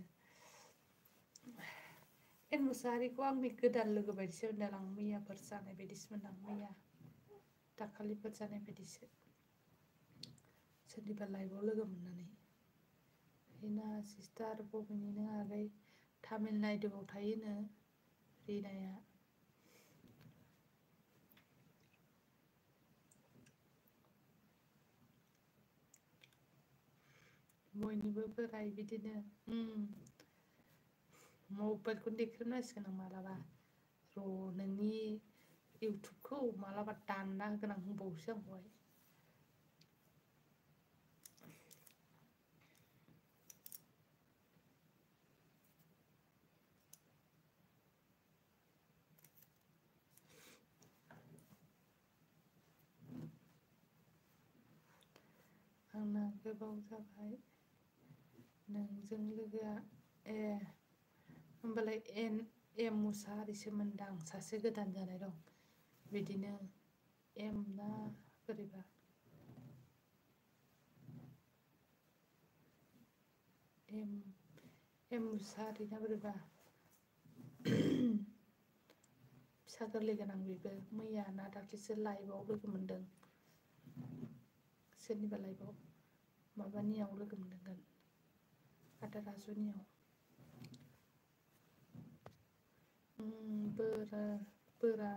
एन मुसाहारिखौ आंनि गोदान लोगो बायदिसो मोनदों आं मैयाफोर जानाय बायदिसो मोनदां मैया दाखालिफोर जानाय बायदिसो सोरनिबा लाइभआव लोगो मोननानै रिना सिस्टार बबेनि नों आगै तामिलनाडुआव थायोनो रिनाया बयनिबो बोराय बिदिनो मबाइलखौनो देख्रेबनांसिगोन आं मालाबा र' नोंनि इउटुबखौ मालाबा दानना होगोन आं होनबावोसो आंखौहाय आंना गोबाव जाबाय नोंजों लोगोआ ए होमबालाय एम मुसाहारिसो मोनदां सासे गोदान जानाय दं बिदिनो एम ना बोरैबा एम मुसाहारि ना बोरैबा फिसा गोरलै गोनां बेबो मैया ना दाख्लैसो लाइभआव लोगो मोनदों सोरनिबा लाइभआव माबानियाव लोगो मोनदोंगोन आदा राजुनियाव बोरा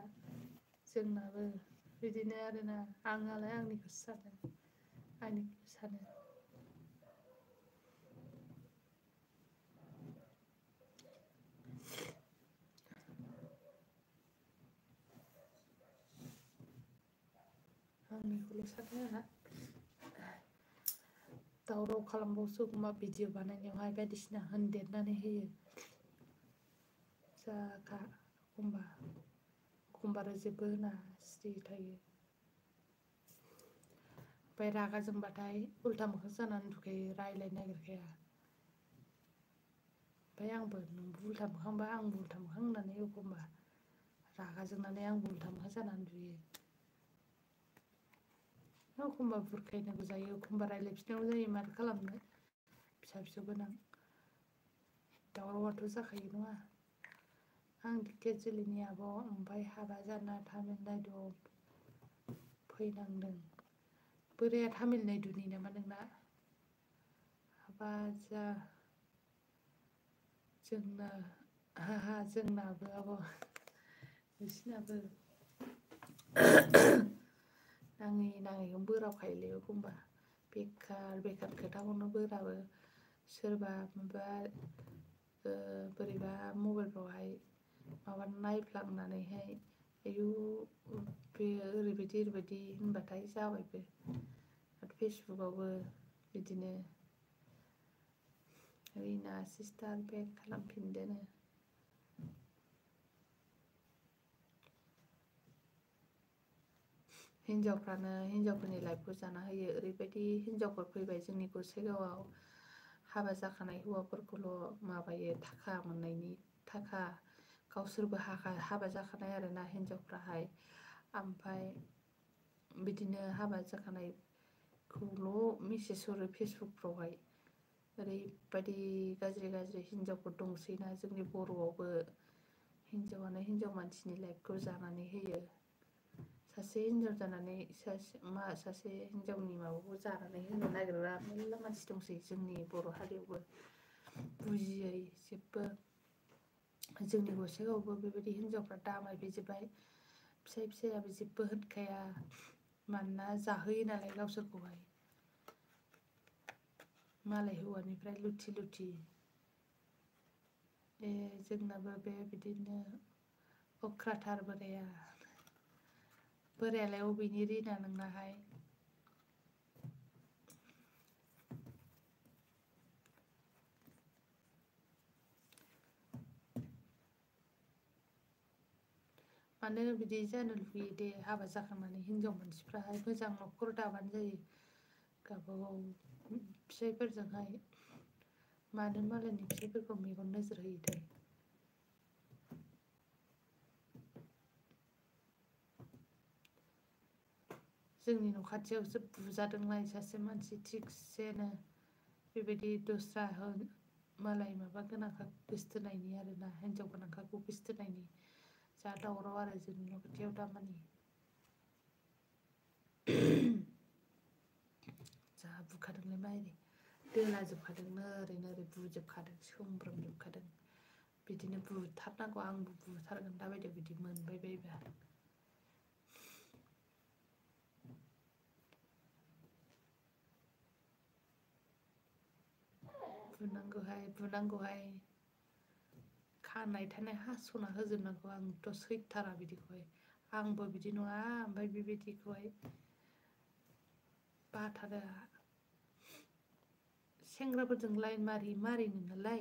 जोंनाबो बिदिनो आरोना आंहालाय आंनिखौसो सानो आंनिखौल' सानो आंहा दावराव खालामबावसो एखमबा भिडिअ बानायनायावहाय बायदिसिना होनदेरनानै होयो जाखा एखमबा जेबो होना सिरि थायो ओमफ्राय रागा जोंबाथाय उल्था मोखां जानानै उन्दुखायो रायज्लायनो नागिरखाया ओमफ्राय आंबो नोंबो उल्था मोखांबा आंबो उल्था मोखां होननानै एखमबा रागा जोंनानै आंबो उल्था मोखां जानानै उन्दुयो एखमबा बुरखायनांगौ जायो एखमबा रायज्लायफिननांगौ जायो माथो खालामनो फिसा फिसौ गोनां दावरावआथ' जाखायो नङा आं केजुलिनि आब' ओमफ्राय हाबा जाना तामिलनाडुआव फैनांदों बोराया तामिलनाडुनि नामा नोंना हाबा जोंनाबो आब' नोंसिनाबो नाङैखौनो बोराबखायोलै एखमबा बेखार खोथाखौनो बोराबो सोरबा माबा बोरैबा मबाइलफ्रावहाय माबा नायफ्लांनानैहाय आयु बे ओरैबायदि होनबाथाय जाबायबो आरो फेसबुकआवबो बिदिनो रिना सिस्टार बेक खालामफिनदोनो हिनजावफोरनि लाइफखौ जाना होयो ओरैबायदि हिनजावफोर फैबाय जोंनि गसाइगावआव हाबा जाखानाय हौवाफोरखौल' माबायो थाखा मोननायनि थाखा गावसोरबो हाबा जाखानाय आरोना हिनजावफ्राहाय ओमफ्राय बिदिनो हाबा जाखानायखौल' मेसेज हरो फेसबुकफ्रावहाय ओरैबायदि गाज्रि हिनजावफोर दंसैना जोंनि बर'आवबो हिनजावानो हिनजाव मानसिनि लाइफखौ जानानै होयो सासे हिनजाव जानानै सासे हिनजावनि माबाखौ जानानै होनो नागिरग्रा मेरला मानसि दंसै जोंनि बर' हारियावबो बुजियै जेबो जोंनि गसाइगावआवबो बेबायदि हिनजावफ्रा दामायफैजोब्बाय फिसायाबो जेबो होनखाया मानोना जाहोयो नालाय गावसोरखौहाय मालाय हौवानिफ्राय लुथि जोंनाबो बिदिनो अख्राथार बोरायालाय अबेनि रिना नोंनाहाय मानो बिदि जानो लुगैयो दे हाबा जाखांनानै हिनजाव मानसिफ्राहाय मोजां न'खर दाबानो जायो गावबागाव फिसाइफोरजोंहाय मानो मालायनि फिसाइफोरखौ मेगन नोजोर होयोथाय जोंनि न' खाथियावसो बुजादोंलाय सासे मानसि थिगसेनो बेबायदि दस्रा मालाय माबा गोनांखा गोसथोनायनि आरोना हिनजाव गोनांखाखौ गोसथोनायनि जा दावराव आरो जोंनि न' खाथियाव दामानि जा बुखादोंलाय माइरि दोलाजोबखादोंनो ओरै बुजोबखादों सोमब्रोमजोबखादों बिदिनो बुथारनांगौ आंबो बुथारगोन दाबायदियाव बिदि मोनबाय बायबा बुनांगौहाय खानाय थानाय हास'ना होजोबनांगौ आंथ' सैथारा बिदिखौहाय आंबो बिदि नङा ओमफ्राय बेबायदिखौहाय बाथारो सेंग्राफोरजोंलाय मारिनो नालाय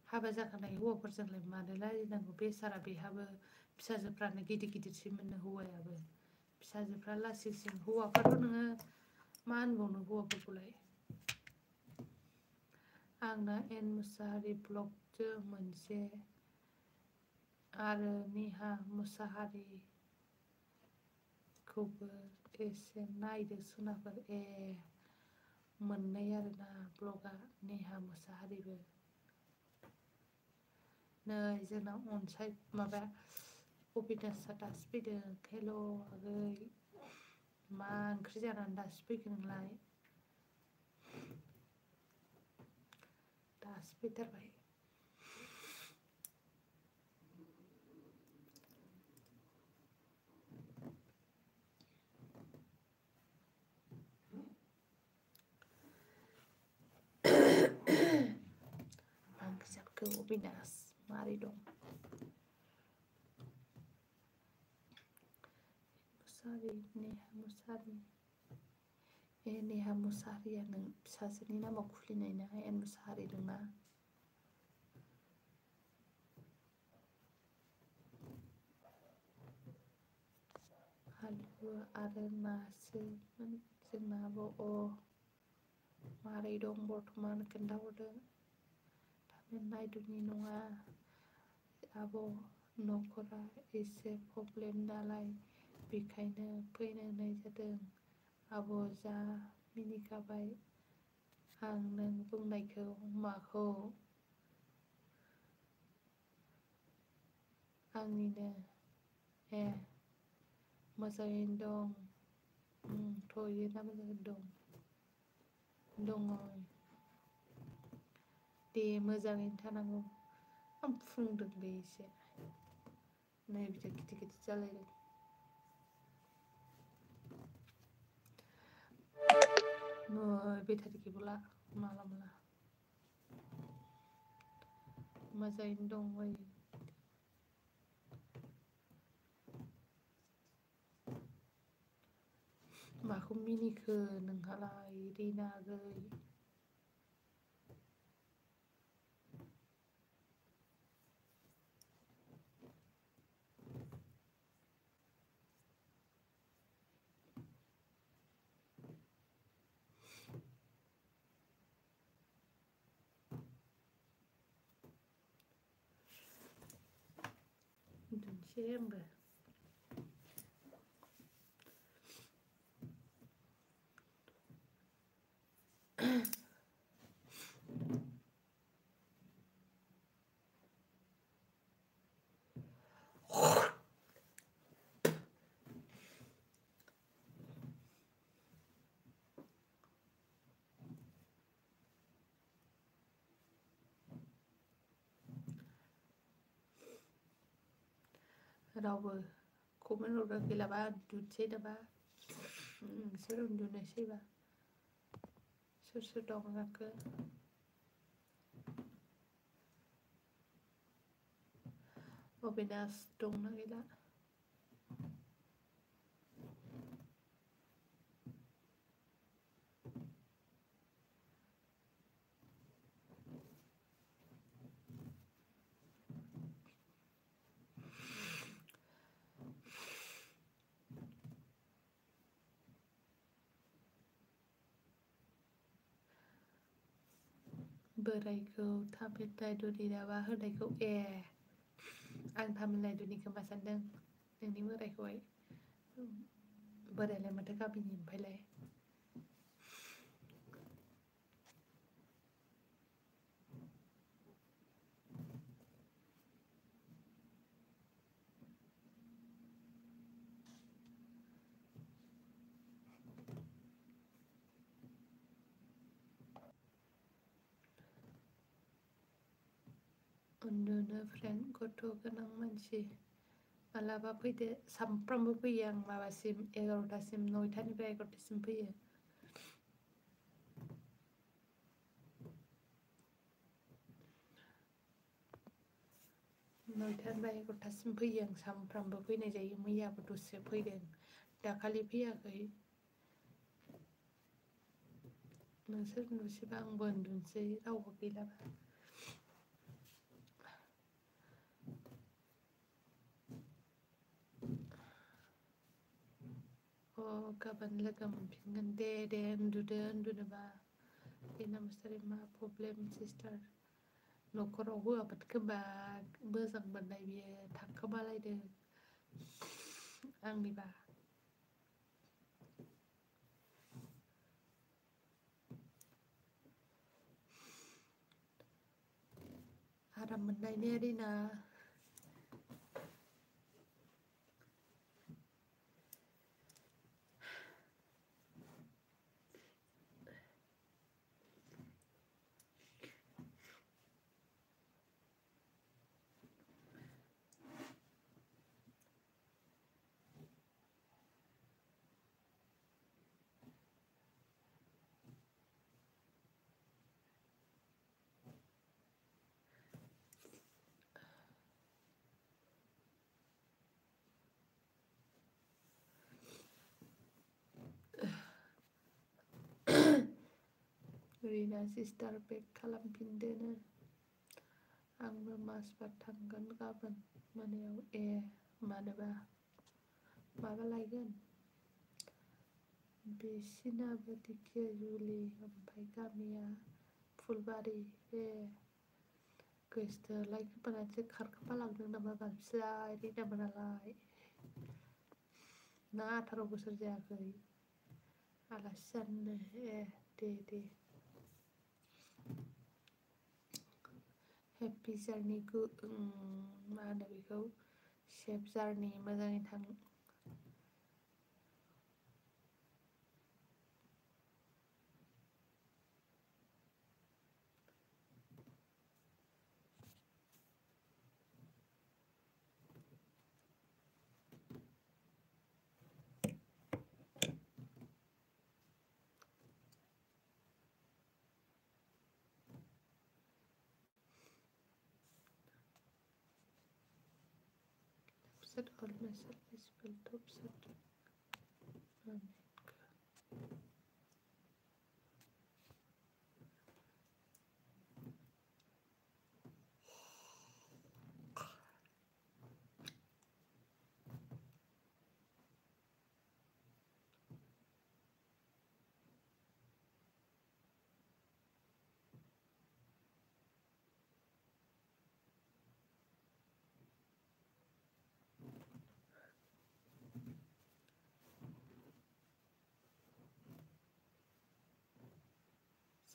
हाबा जाखानाय हौवाफोरजोंलाय मानो रायलायनांगौ बेसारा बेहाबो फिसाजोफ्रानो गिदिरसै मोननो हौवायाबो फिसाजोफ्रा लासिंसिं हौवाफ्राथ' नोङो मा होनबावनो हौवाफोरखौलाय आंना एन मुसाहारि ब्लगजों मोनसे आरो निहा मुसाहारिखौबो एसे नायदो सनाफोर मोननै आरोना ब्लगा नेहा मुसाहारिबो नै जोंना अनसाय माबा अबिनासआ दासो फैदों हेल' आगै मा ओंख्रि जानानै दासो फैखो नोंलाय दासो फैथारबाय अबिनास मारै दं नेहा मुसाहारिया नों फिसाजोनि नामाव खुलिनाय ना एन मुसाहारि दंना आलु आरो नासोमोन जोंनाबो मारै दं बर्थमान खोन्थाहरदो थाबनो नायदुनि नङा आब' न'खरा एसे प्रब्लेम नालाय बेखायनो फैनो होननाय जादों आब' जा मिनिखाबाय आं नों बुंनायखौ माखौ आंनिनो मोजाङैनो दं थ'यो ना मोजाङैनो दङ दे मोजाङैनो थानांगौ आं फुंदोंलै एसे नै बिदि गिदिर जालायदों बेटारि केबोला माला मोजाङैनो दंबायो माखौ मिनिखो नोंहालाय रिना आगै उन्दुनोसै आंबो रावबो कमेन्ट हरग्रा गैलाबा उन्दुनोसै नामा नोंसोर उन्दुनोसैबा सोर सोर दं जाखो अबिनाश दंना गैला बोरायखौ तामिल नाडुनि नामा होनायखौ आं तामिल नाडुनि खोमा सानदों नोंनि बोरायखौहाय बोरायालाय माथो गामिनि ओमफ्रायलाय उन्दुनो फ्रेंक गथ' गोनां मानसि मालाबा फैदो सामफ्रामबो फैयो आं माबासिम 11टासिम 9टानिफ्राय 11टासिम फैयो 9टानिफ्राय 11टासिम फैयो आं सामफ्रामबो फैनाय जायो मैयाबो दसे फैदों दाखालि फैयाखै नोंसोर उन्दुसैबा आंबो उन्दुनोसै रावबो गैलाबा गाबोन लोगो मोनफिनगोन दे उन्दुदो उन्दुनोबा रिना मुसाहारि मा प्रब्लेम सिस्टार न'खराव होआमोन खोमा मोजां मोननाय बियो थाखोमालायदों आंनिबा आराम मोननाय ने रिना रिना सिस्टार बेक खालामफिनदोनो आंबो मासबार थांगोन गाबोन मोनायाव मानोबा माबा लायगोन बिसिनाबो दिखियाजुलि ओमफ्राय गामिया फुलबारि गोसोथोलाय खोमानानैसो खारखोमा लांदों नामा बालफिलाय रिना मोनालाय ना 18 बोसोर जायाखै आलासि जानो दे हेपि जार्नि मा होनो बेखौ सेफ जार्नि मोजाङै थां set all message visible top set.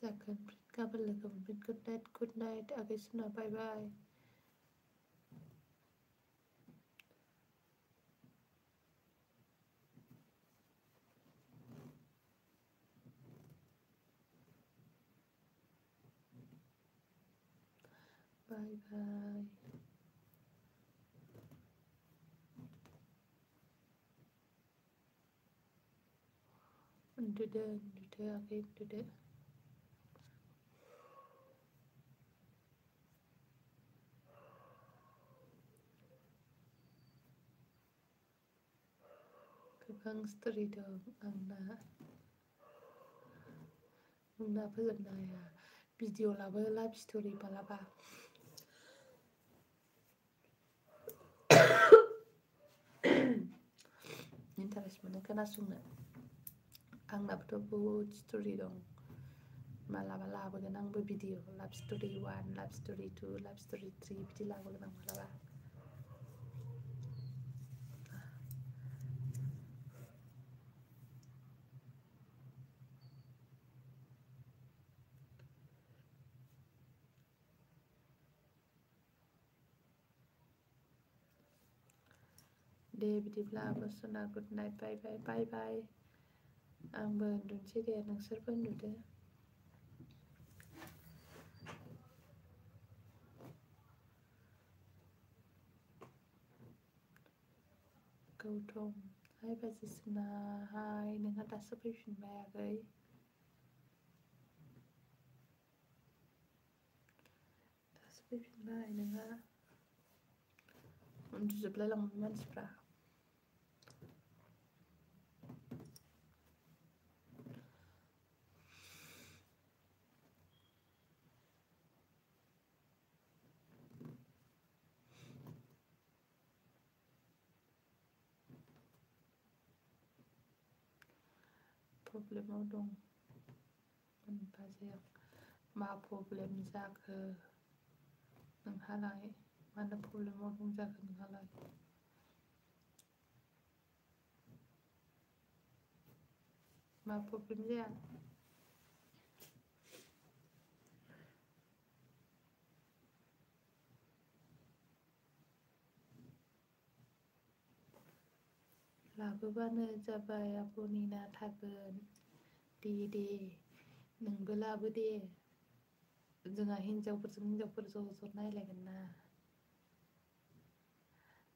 Second, good night, Agisuna, bye bye. Bye bye. Today again today. गोबां स्टोरी दं आंना फोजोबनो हाया भिडिअ लाबो लाभ स्टोरी मालाबा इन्टारेस्ट मोनो खोनासंनो आंनाबोथ' बहुद स्टोरी दं मालाबा लाबोगोन आंबो भिडिअ लाभ स्टोरी 1 लाभ स्टोरी 2 लाभ स्टोरी 3 बिदि लाबोगोन आं मालाबा दे बिदिब्ला बसना गुड नाइट बाय बाय बाय बाय आंबो उन्दुनोसै दे नोंसोरबो उन्दुदो गौतम हाय बाजिसिना हाय नोंहा दासो फैफिनबाय आगै दासो फैफिनबाय नोंहा उन्दुजोबलाय लांबाय मानसिफ्रा प्रब्लेमाव दं बाजैया मा प्रब्लेम जाखो नोंहालाय मानो प्रब्लेमाव दं जाखो नोंहालाय मा प्रब्लेम जाया लाबोबानो जाबाय आब' नेना थागोन दे नोंबो लाबो दे जोंहा हिनजावफोरजों हिनजावफोर ज' नायलायगोन ना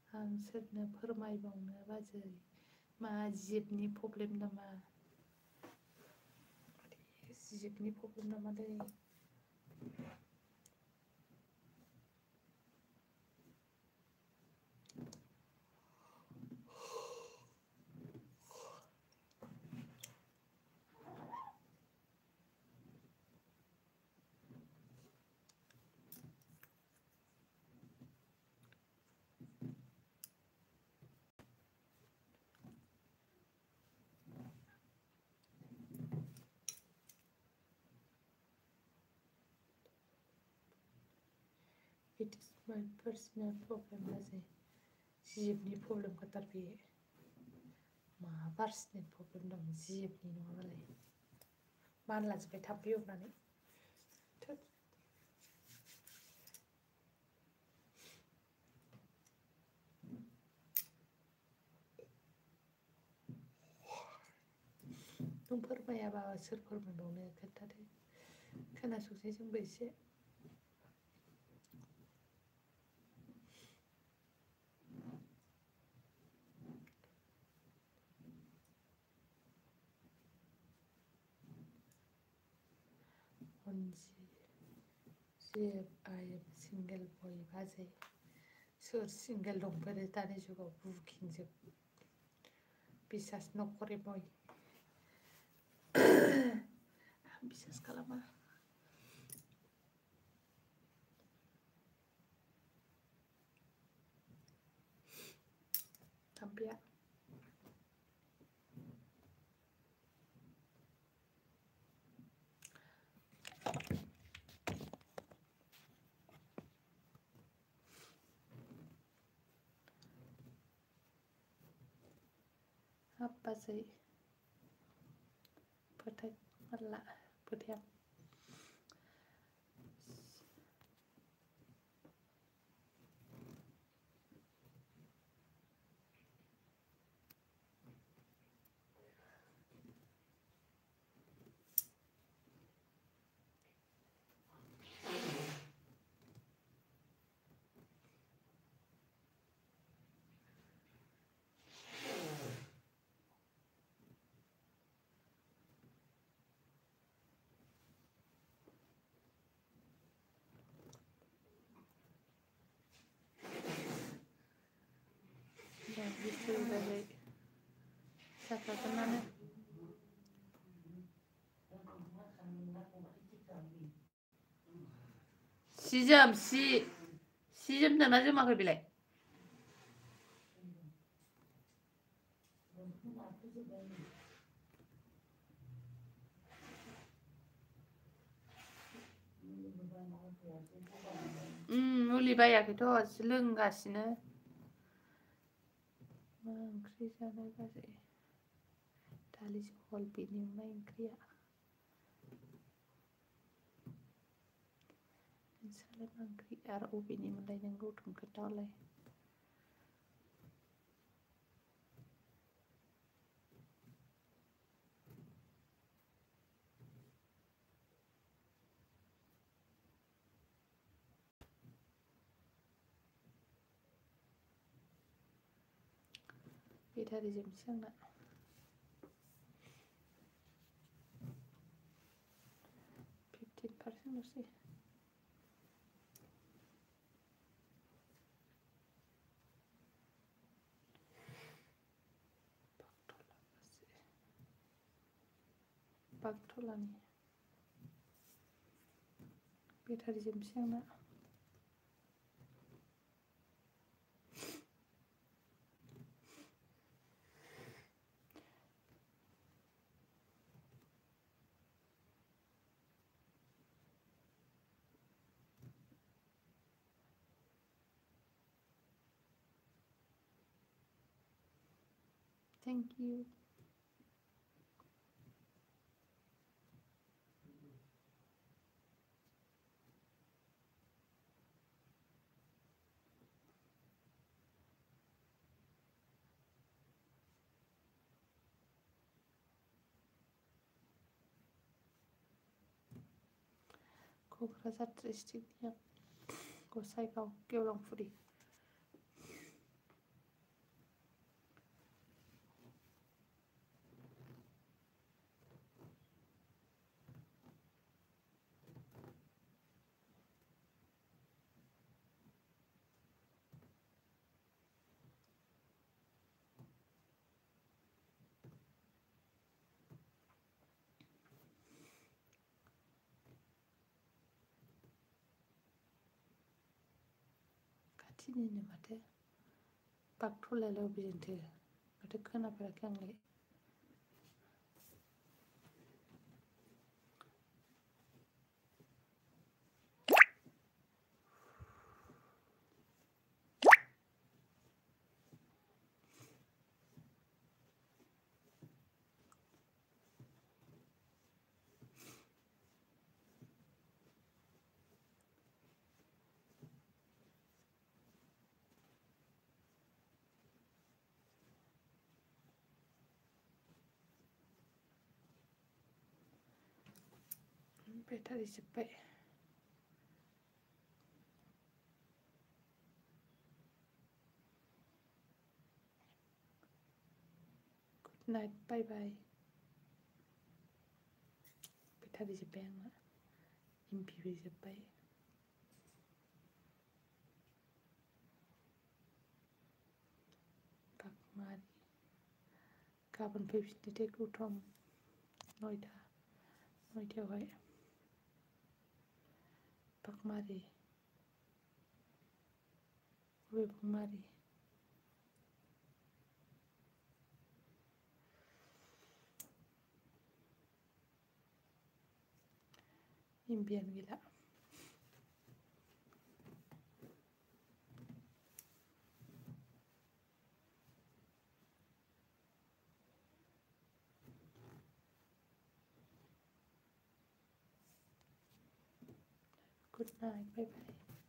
आं सोरनो फोरमायबावनो बाजै मा जिबनि प्रब्लेम नामा जिबनि प्रब्लेम नामालै It is my personal problem बाजै जिबनि प्रब्लेम खाथार बे मा पार्सनेल प्रब्लेम दं जिबनि नङाबालाय मानलाजोब्बाय थाम्फै अरनानै नों फोरमायाबा सोर फोरमायबावनो खोन्थादो खोनासंसै जोंबो एसे I am single boy बाजै सोर सिंगेल दंफेरो दानि जुगाव बुकिंजों बिसास नखरे बय आं बिसास खालामा थाम्फैया हाब्बासै फोथाय माला फोथाया बिसोरबायदि जाखागोनानो सि जोम दोना जोमाखै बेलाय मुलि बायाखैथ' लोंगासिनो मा ओंख्रि जानाय बाजै दालि जहल बेनि मा ओंख्रिया नोंस्रालाय मा ओंख्रि आरो अबेनिमोनलाय नों गौथुम खोन्थाहरलाय बेटारि जोंसै आंना 15% ल'सै बागथलानि बेटारि जोंसै आंना थेंक इउ क'क्राझार डिस्ट्रिक्टनि गसाइगाव गेवलांफुरि खाथिनिनो माथो बागथलायालाय अबेजोंथो माथो खोनाफेराखै आंलाय बेटारि जोब्बाय गुड नाइट बाय बाय बेटारि जोब्बाय आंना एमबिबो जोब्बाय Pakmari. Gaबोन फैफिनदो दे गौतम 9टायावहाय Pakmari बबे Pakmari impian gila good night bye bye